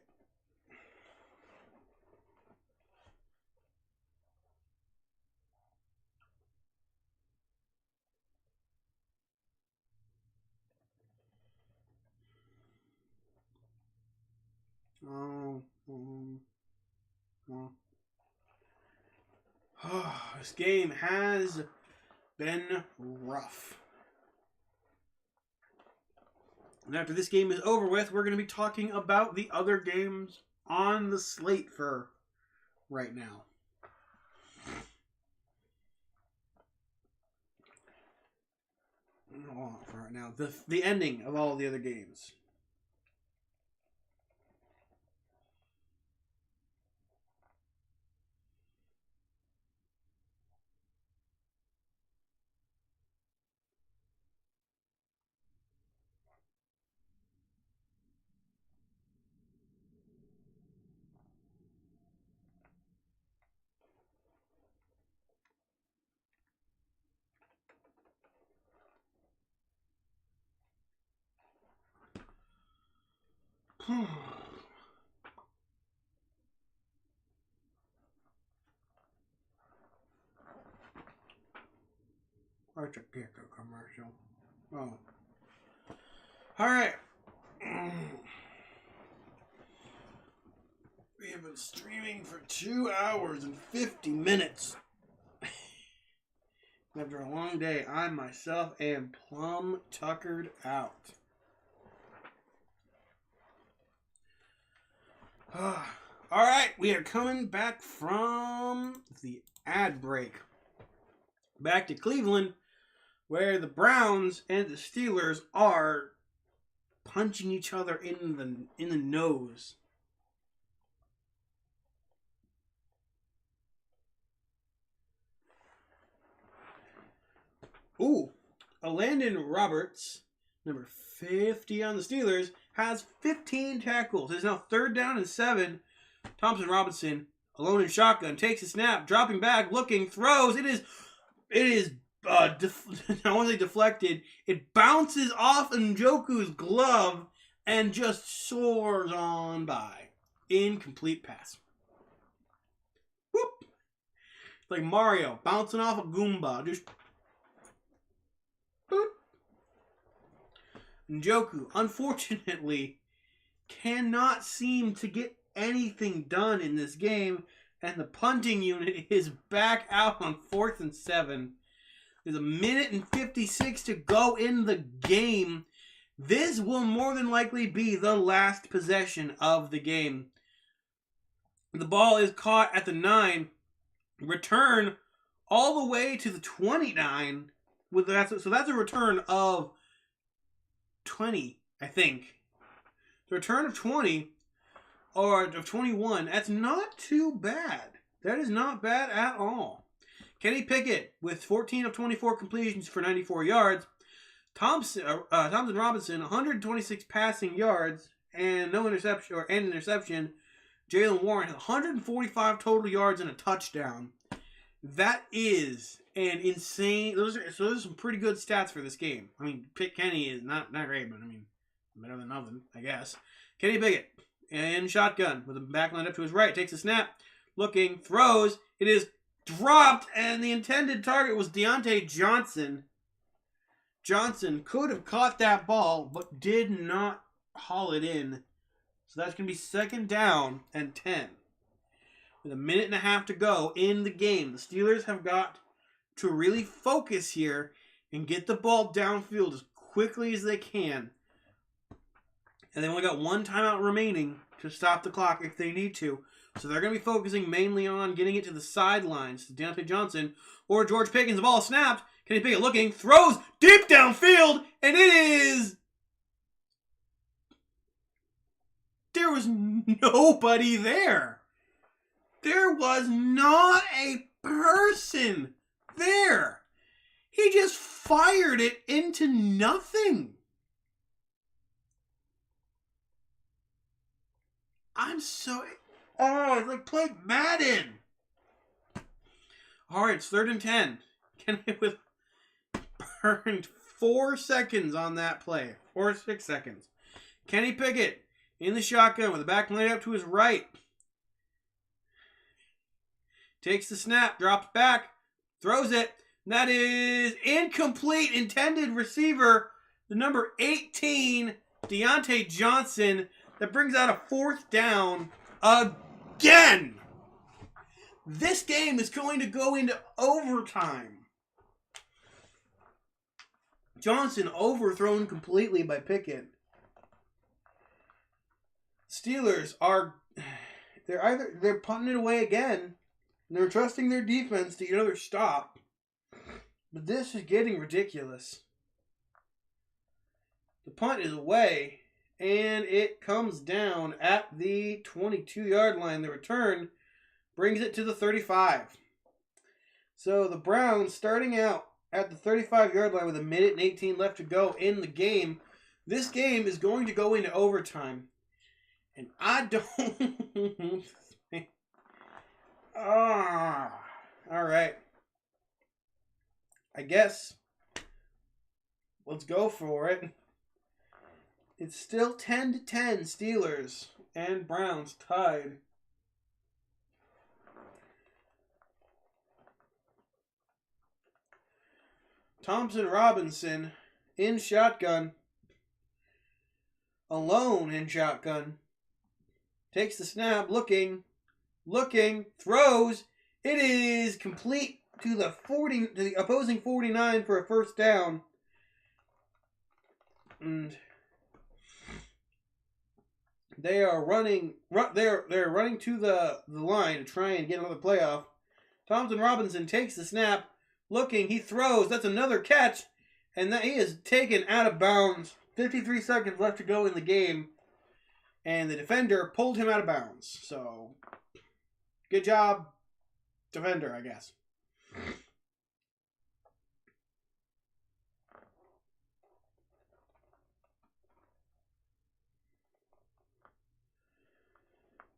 This game has been rough. And after this game is over with, we're going to be talking about the other games on the slate for right now. For right now, the ending of all the other games. That's a kickoff commercial. Oh. All right. We have been streaming for 2 hours and 50 minutes. After a long day, I myself am plumb tuckered out. All right, we are coming back from the ad break. Back to Cleveland, where the Browns and the Steelers are punching each other in the nose. Ooh, Landon Roberts, number 50 on the Steelers, has 15 tackles. It is now 3rd down and 7. Thompson Robinson, alone in shotgun, takes a snap, dropping back, looking, throws. It is I want to say deflected. It bounces off Njoku's glove and just soars on by. Incomplete pass. Whoop! It's like Mario bouncing off a Goomba. Just boop. Njoku, unfortunately, cannot seem to get anything done in this game, and the punting unit is back out on 4th and 7. There's 1:56 to go in the game. This will more than likely be the last possession of the game. The ball is caught at the 9. Return all the way to the 29. So that's a return of 20, I think. The return of 20 or of 21. That's not too bad. That is not bad at all. Kenny Pickett with 14 of 24 completions for 94 yards. Thompson Robinson, 126 passing yards and no interception or an interception. Jaylen Warren, 145 total yards and a touchdown. That is an insane. Those are some pretty good stats for this game. I mean, Kenny is not great, but I mean, better than nothing, I guess. Kenny Pickett in shotgun with the back line up to his right, takes a snap, looking, throws. It is dropped, and the intended target was Deontay Johnson. Johnson could have caught that ball, but did not haul it in. So that's going to be 2nd down and 10. With 1.5 minutes to go in the game, the Steelers have got to really focus here and get the ball downfield as quickly as they can. And they've only got 1 timeout remaining to stop the clock if they need to. So they're going to be focusing mainly on getting it to the sidelines to Deontay Johnson or George Pickens. The ball snapped. Kenny Pickett looking, throws deep downfield, and it is... There was nobody there. There was not a person there. He just fired it into nothing. I'm so... Oh, it's like playing Madden. All right, it's 3rd and 10. Kenny with burned 4 seconds on that play. 4 or 6 seconds. Kenny Pickett in the shotgun with the back laid up to his right. Takes the snap, drops back, throws it. And that is incomplete. Intended receiver, the number 18, Deontay Johnson. That brings out a 4th down again. This game is going to go into overtime. Johnson overthrown completely by Pickett. Steelers they're punting it away again. And they're trusting their defense to get another stop. But this is getting ridiculous. The punt is away. And it comes down at the 22-yard line. The return brings it to the 35. So the Browns starting out at the 35-yard line with 1:18 left to go in the game. This game is going to go into overtime. And I don't... all right. I guess let's go for it. It's still 10-10 Steelers and Browns tied. Thompson Robinson in shotgun. Alone in shotgun. Takes the snap, looking, throws. It is complete to the opposing 49 for a 1st down. And they are running. They're running to the line to try and get another playoff. Thompson Robinson takes the snap, looking. He throws. That's another catch, and that he is taken out of bounds. 53 seconds left to go in the game, and the defender pulled him out of bounds. So, good job, defender, I guess.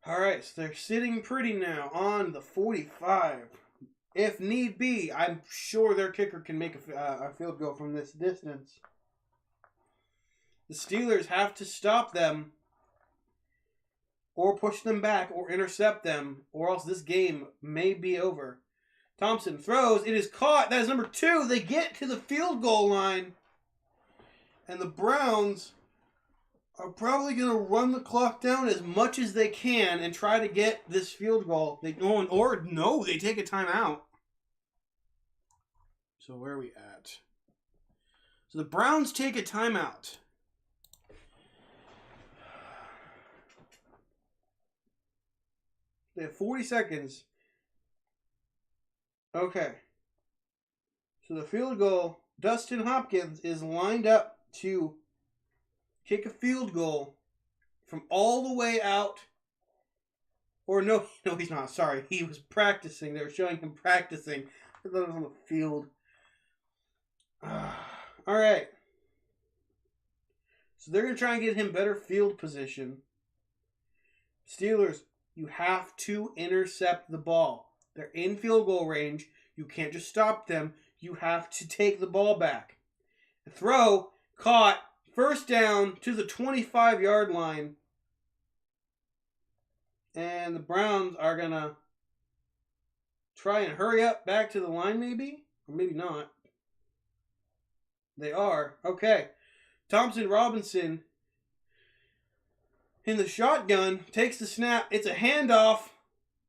All right, so they're sitting pretty now on the 45. If need be, I'm sure their kicker can make a field goal from this distance. The Steelers have to stop them or push them back or intercept them, or else this game may be over. Thompson throws. It is caught. That is number 2. They get to the field goal line, and the Browns are probably going to run the clock down as much as they can and try to get this field goal. They take a timeout. So where are we at? So the Browns take a timeout. They have 40 seconds. Okay. So the field goal, Dustin Hopkins is lined up to kick a field goal from all the way out. Or no, he's not. Sorry. He was practicing. They were showing him practicing. I thought it was on the field. All right. So they're going to try and get him better field position. Steelers, you have to intercept the ball. They're in field goal range. You can't just stop them. You have to take the ball back. The throw, caught, 1st down to the 25-yard line. And the Browns are going to try and hurry up back to the line maybe? Or maybe not. They are. Okay. Thompson Robinson in the shotgun takes the snap. It's a handoff.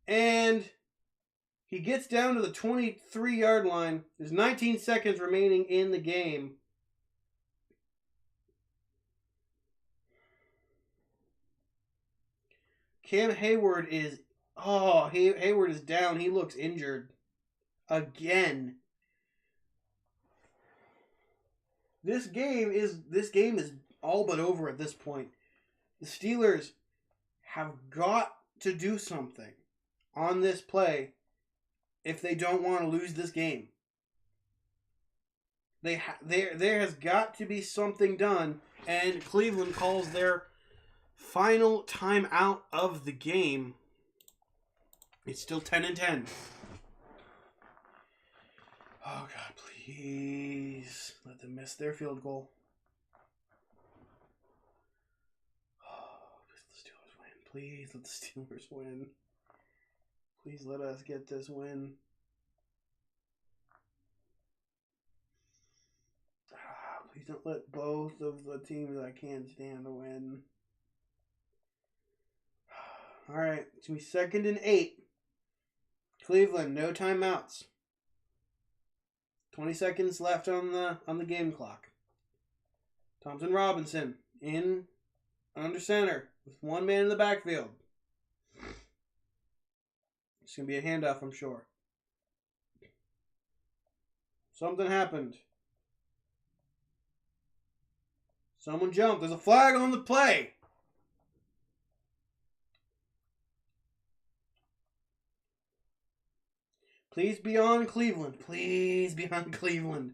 And he gets down to the 23-yard line. There's 19 seconds remaining in the game. Cam Hayward is... Hayward is down. He looks injured. Again. This game is all but over at this point. The Steelers have got to do something on this play if they don't want to lose this game. There has got to be something done, and Cleveland calls their final timeout of the game. It's still 10-10. Oh God, please let them miss their field goal. Oh, please let the Steelers win. Please let us get this win. Please don't let both of the teams I can't stand to win. All right, it's going to be 2nd and 8. Cleveland, no timeouts. 20 seconds left on the game clock. Thompson Robinson in under center with one man in the backfield. It's going to be a handoff, I'm sure. Something happened. Someone jumped. There's a flag on the play. Please be on Cleveland. Please be on Cleveland.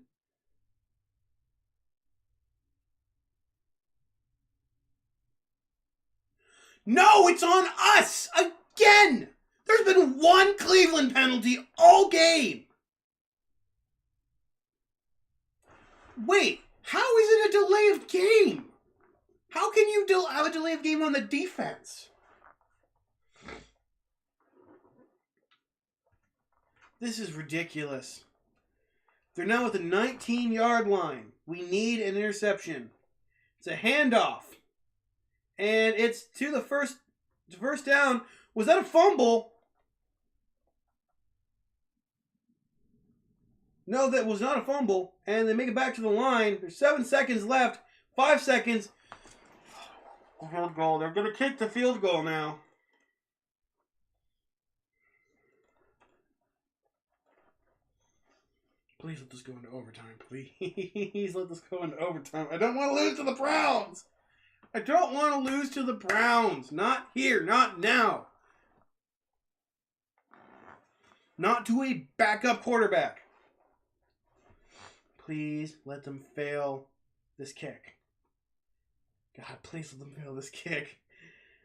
No, it's on us again. There's been one Cleveland penalty all game. Wait, how is it a delay of game? How can you have a delay of game on the defense? This is ridiculous. They're now at the 19-yard line. We need an interception. It's a handoff. And it's to the first down. Was that a fumble? No, that was not a fumble. And they make it back to the line. There's 7 seconds left. 5 seconds. Field goal. They're going to kick the field goal now. Please let this go into overtime. Please let this go into overtime. I don't want to lose to the Browns. I don't want to lose to the Browns. Not here. Not now. Not to a backup quarterback. Please let them fail this kick. God, please let them fail this kick.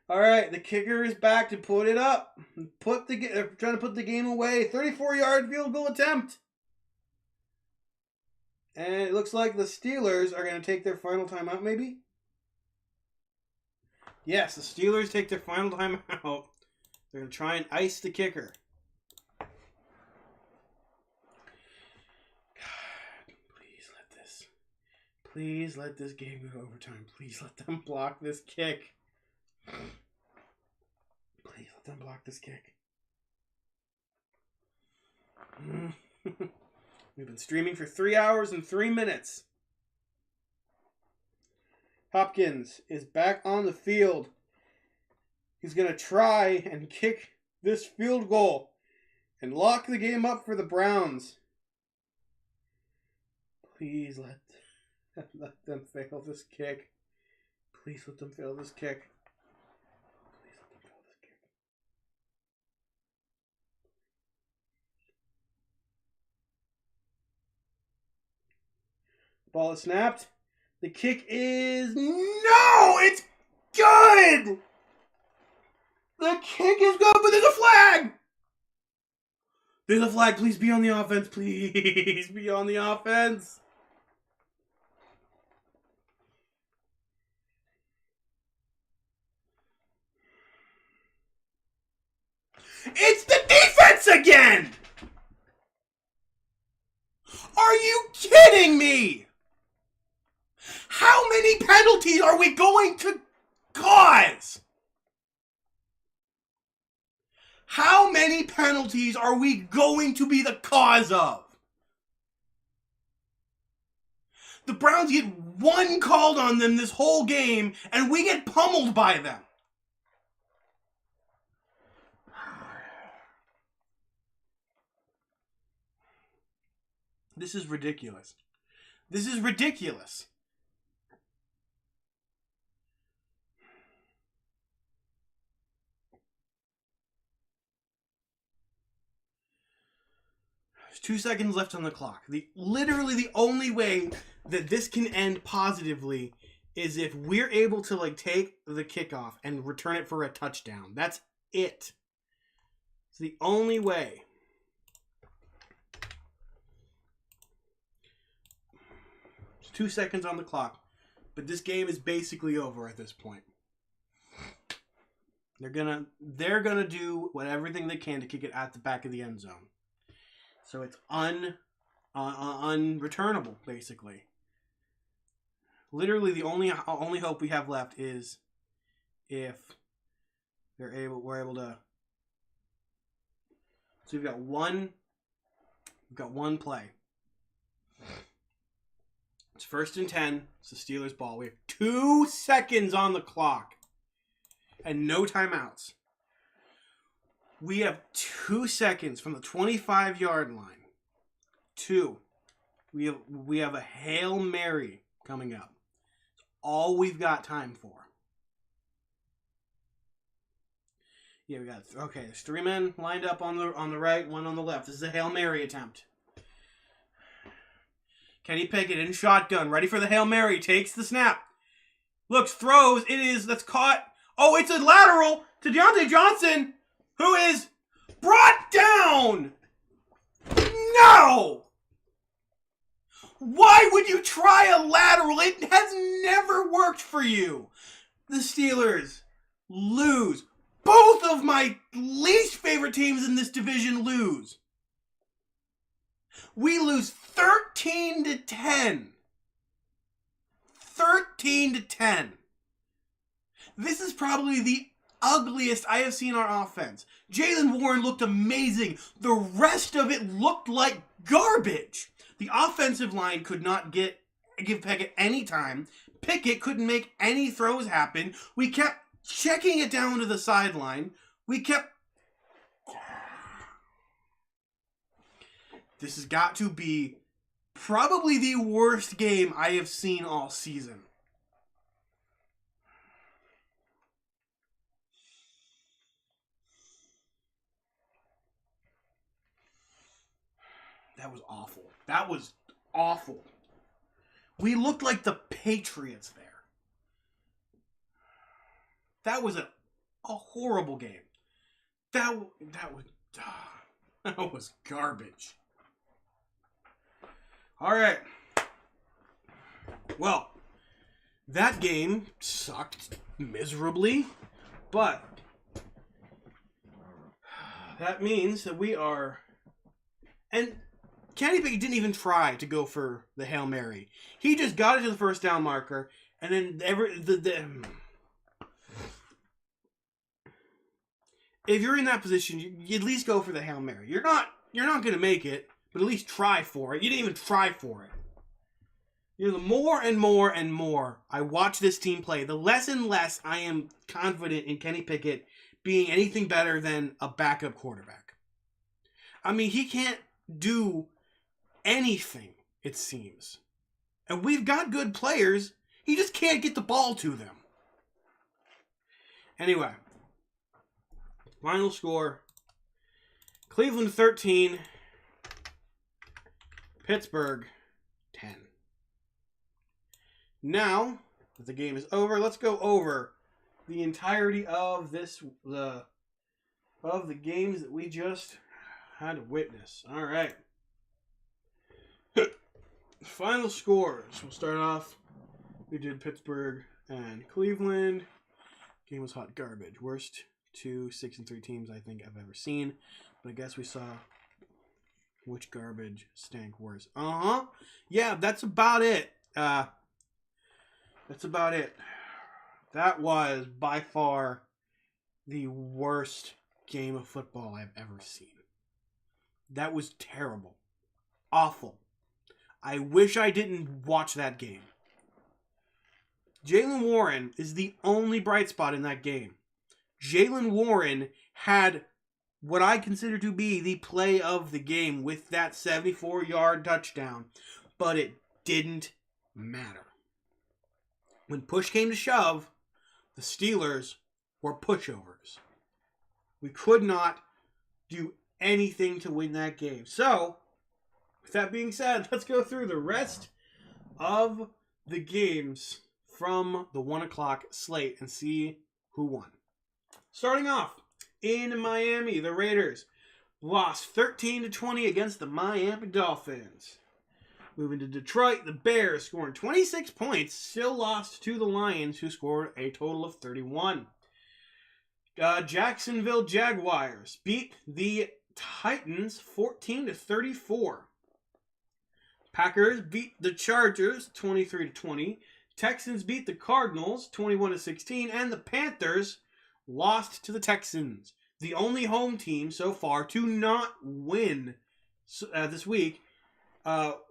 All right, the kicker is back to put it up. They're trying to put the game away. 34-yard field goal attempt. And it looks like the Steelers are going to take their final timeout, maybe? Yes, the Steelers take their final timeout. They're going to try and ice the kicker. God, please let this game go to overtime. Please let them block this kick. Please let them block this kick. We've been streaming for 3 hours and 3 minutes. Hopkins is back on the field. He's going to try and kick this field goal and lock the game up for the Browns. Please let them fail this kick. Please let them fail this kick. Please let them fail this kick. Ball is snapped. The kick is... No! It's good! The kick is good, but there's a flag! There's a flag. Please be on the offense. Please be on the offense. It's the defense again! Are you kidding me? How many penalties are we going to cause? How many penalties are we going to be the cause of? The Browns get one called on them this whole game, and we get pummeled by them. This is ridiculous. This is ridiculous. There's 2 seconds left on the clock. Literally the only way that this can end positively is if we're able to like take the kickoff and return it for a touchdown. That's it. It's the only way. There's 2 seconds on the clock, but this game is basically over at this point. They're gonna do everything they can to kick it at the back of the end zone. So it's unreturnable, basically. Literally, the only hope we have left is if we're able to. So we've got one play. It's 1st and 10. It's the Steelers' ball. We have 2 seconds on the clock and no timeouts. We have 2 seconds from the 25-yard line. 2. We have a Hail Mary coming up. It's all we've got time for. Yeah, we got there's 3 men lined up on the right, 1 on the left. This is a Hail Mary attempt. Kenny Pickett in shotgun, ready for the Hail Mary, takes the snap. Looks, throws, that's caught. Oh, it's a lateral to Deontay Johnson, who is brought down. No! Why would you try a lateral? It has never worked for you. The Steelers lose. Both of my least favorite teams in this division lose. We lose 13-10. 13-10. This is probably the ugliest I have seen our offense. Jaylen Warren looked amazing. The rest of it looked like garbage. The offensive line could not give Pickett any time. Pickett couldn't make any throws happen. We kept checking it down to the sideline. This has got to be probably the worst game I have seen all season. That was awful. That was awful. We looked like the Patriots there. That was a horrible game. That was garbage. All right. Well, that game sucked miserably, but that means that we are... And Kenny Pickett didn't even try to go for the Hail Mary. He just got it to the first down marker, and then if you're in that position, you at least go for the Hail Mary. You're not going to make it, but at least try for it. You didn't even try for it. The more and more and more I watch this team play, the less and less I am confident in Kenny Pickett being anything better than a backup quarterback. I mean, he can't do anything, it seems. And we've got good players. He just can't get the ball to them. Anyway. Final score. Cleveland 13. Pittsburgh 10. Now that the game is over, let's go over the entirety of the games that we just had to witness. All right. Final scores. We'll start off. We did Pittsburgh and Cleveland. Game was hot garbage. Worst 2 6-3 teams I think I've ever seen. But I guess we saw which garbage stank worse. Yeah, that's about it. That was by far the worst game of football I've ever seen. That was terrible. Awful. I wish I didn't watch that game. Jaylen Warren is the only bright spot in that game. Jaylen Warren had what I consider to be the play of the game with that 74-yard touchdown, but it didn't matter. When push came to shove, the Steelers were pushovers. We could not do anything to win that game. So, with that being said, let's go through the rest of the games from the 1 o'clock slate and see who won. Starting off in Miami, the Raiders lost 13-20 against the Miami Dolphins. Moving to Detroit, the Bears scoring 26 points, still lost to the Lions, who scored a total of 31. Jacksonville Jaguars beat the Titans 14-34. Packers beat the Chargers 23-20. Texans beat the Cardinals 21-16, and the Panthers lost to the Texans, the only home team so far to not win this week,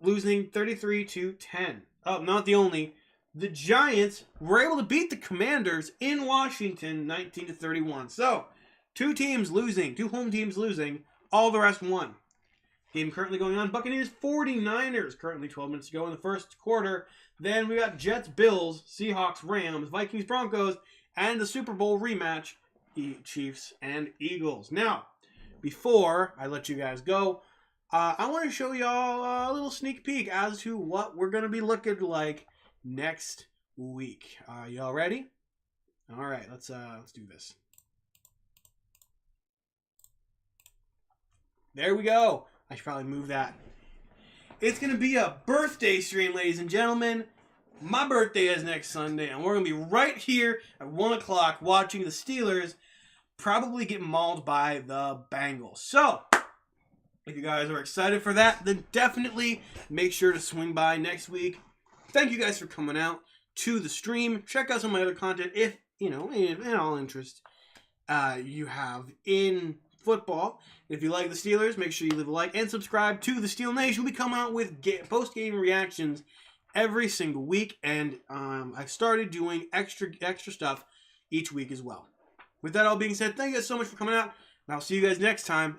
losing 33-10. Oh, not the only. The Giants were able to beat the Commanders in Washington 19-31. So, two home teams losing, all the rest won. Game currently going on, Buccaneers 49ers, currently 12 minutes ago in the first quarter. Then we got Jets, Bills, Seahawks, Rams, Vikings, Broncos, and the Super Bowl rematch, Chiefs and Eagles. Now, before I let you guys go, I want to show y'all a little sneak peek as to what we're going to be looking like next week. Y'all ready? All right, let's do this. There we go. I should probably move that. It's going to be a birthday stream, ladies and gentlemen. My birthday is next Sunday, and we're going to be right here at 1 o'clock watching the Steelers probably get mauled by the Bengals. So, if you guys are excited for that, then definitely make sure to swing by next week. Thank you guys for coming out to the stream. Check out some of my other content if, in all interest you have in football. If you like the Steelers, make sure you leave a like and subscribe to the Steel Nation. We come out with post-game reactions every single week, and I've started doing extra stuff each week as well. With that all being said, thank you guys so much for coming out, and I'll see you guys next time.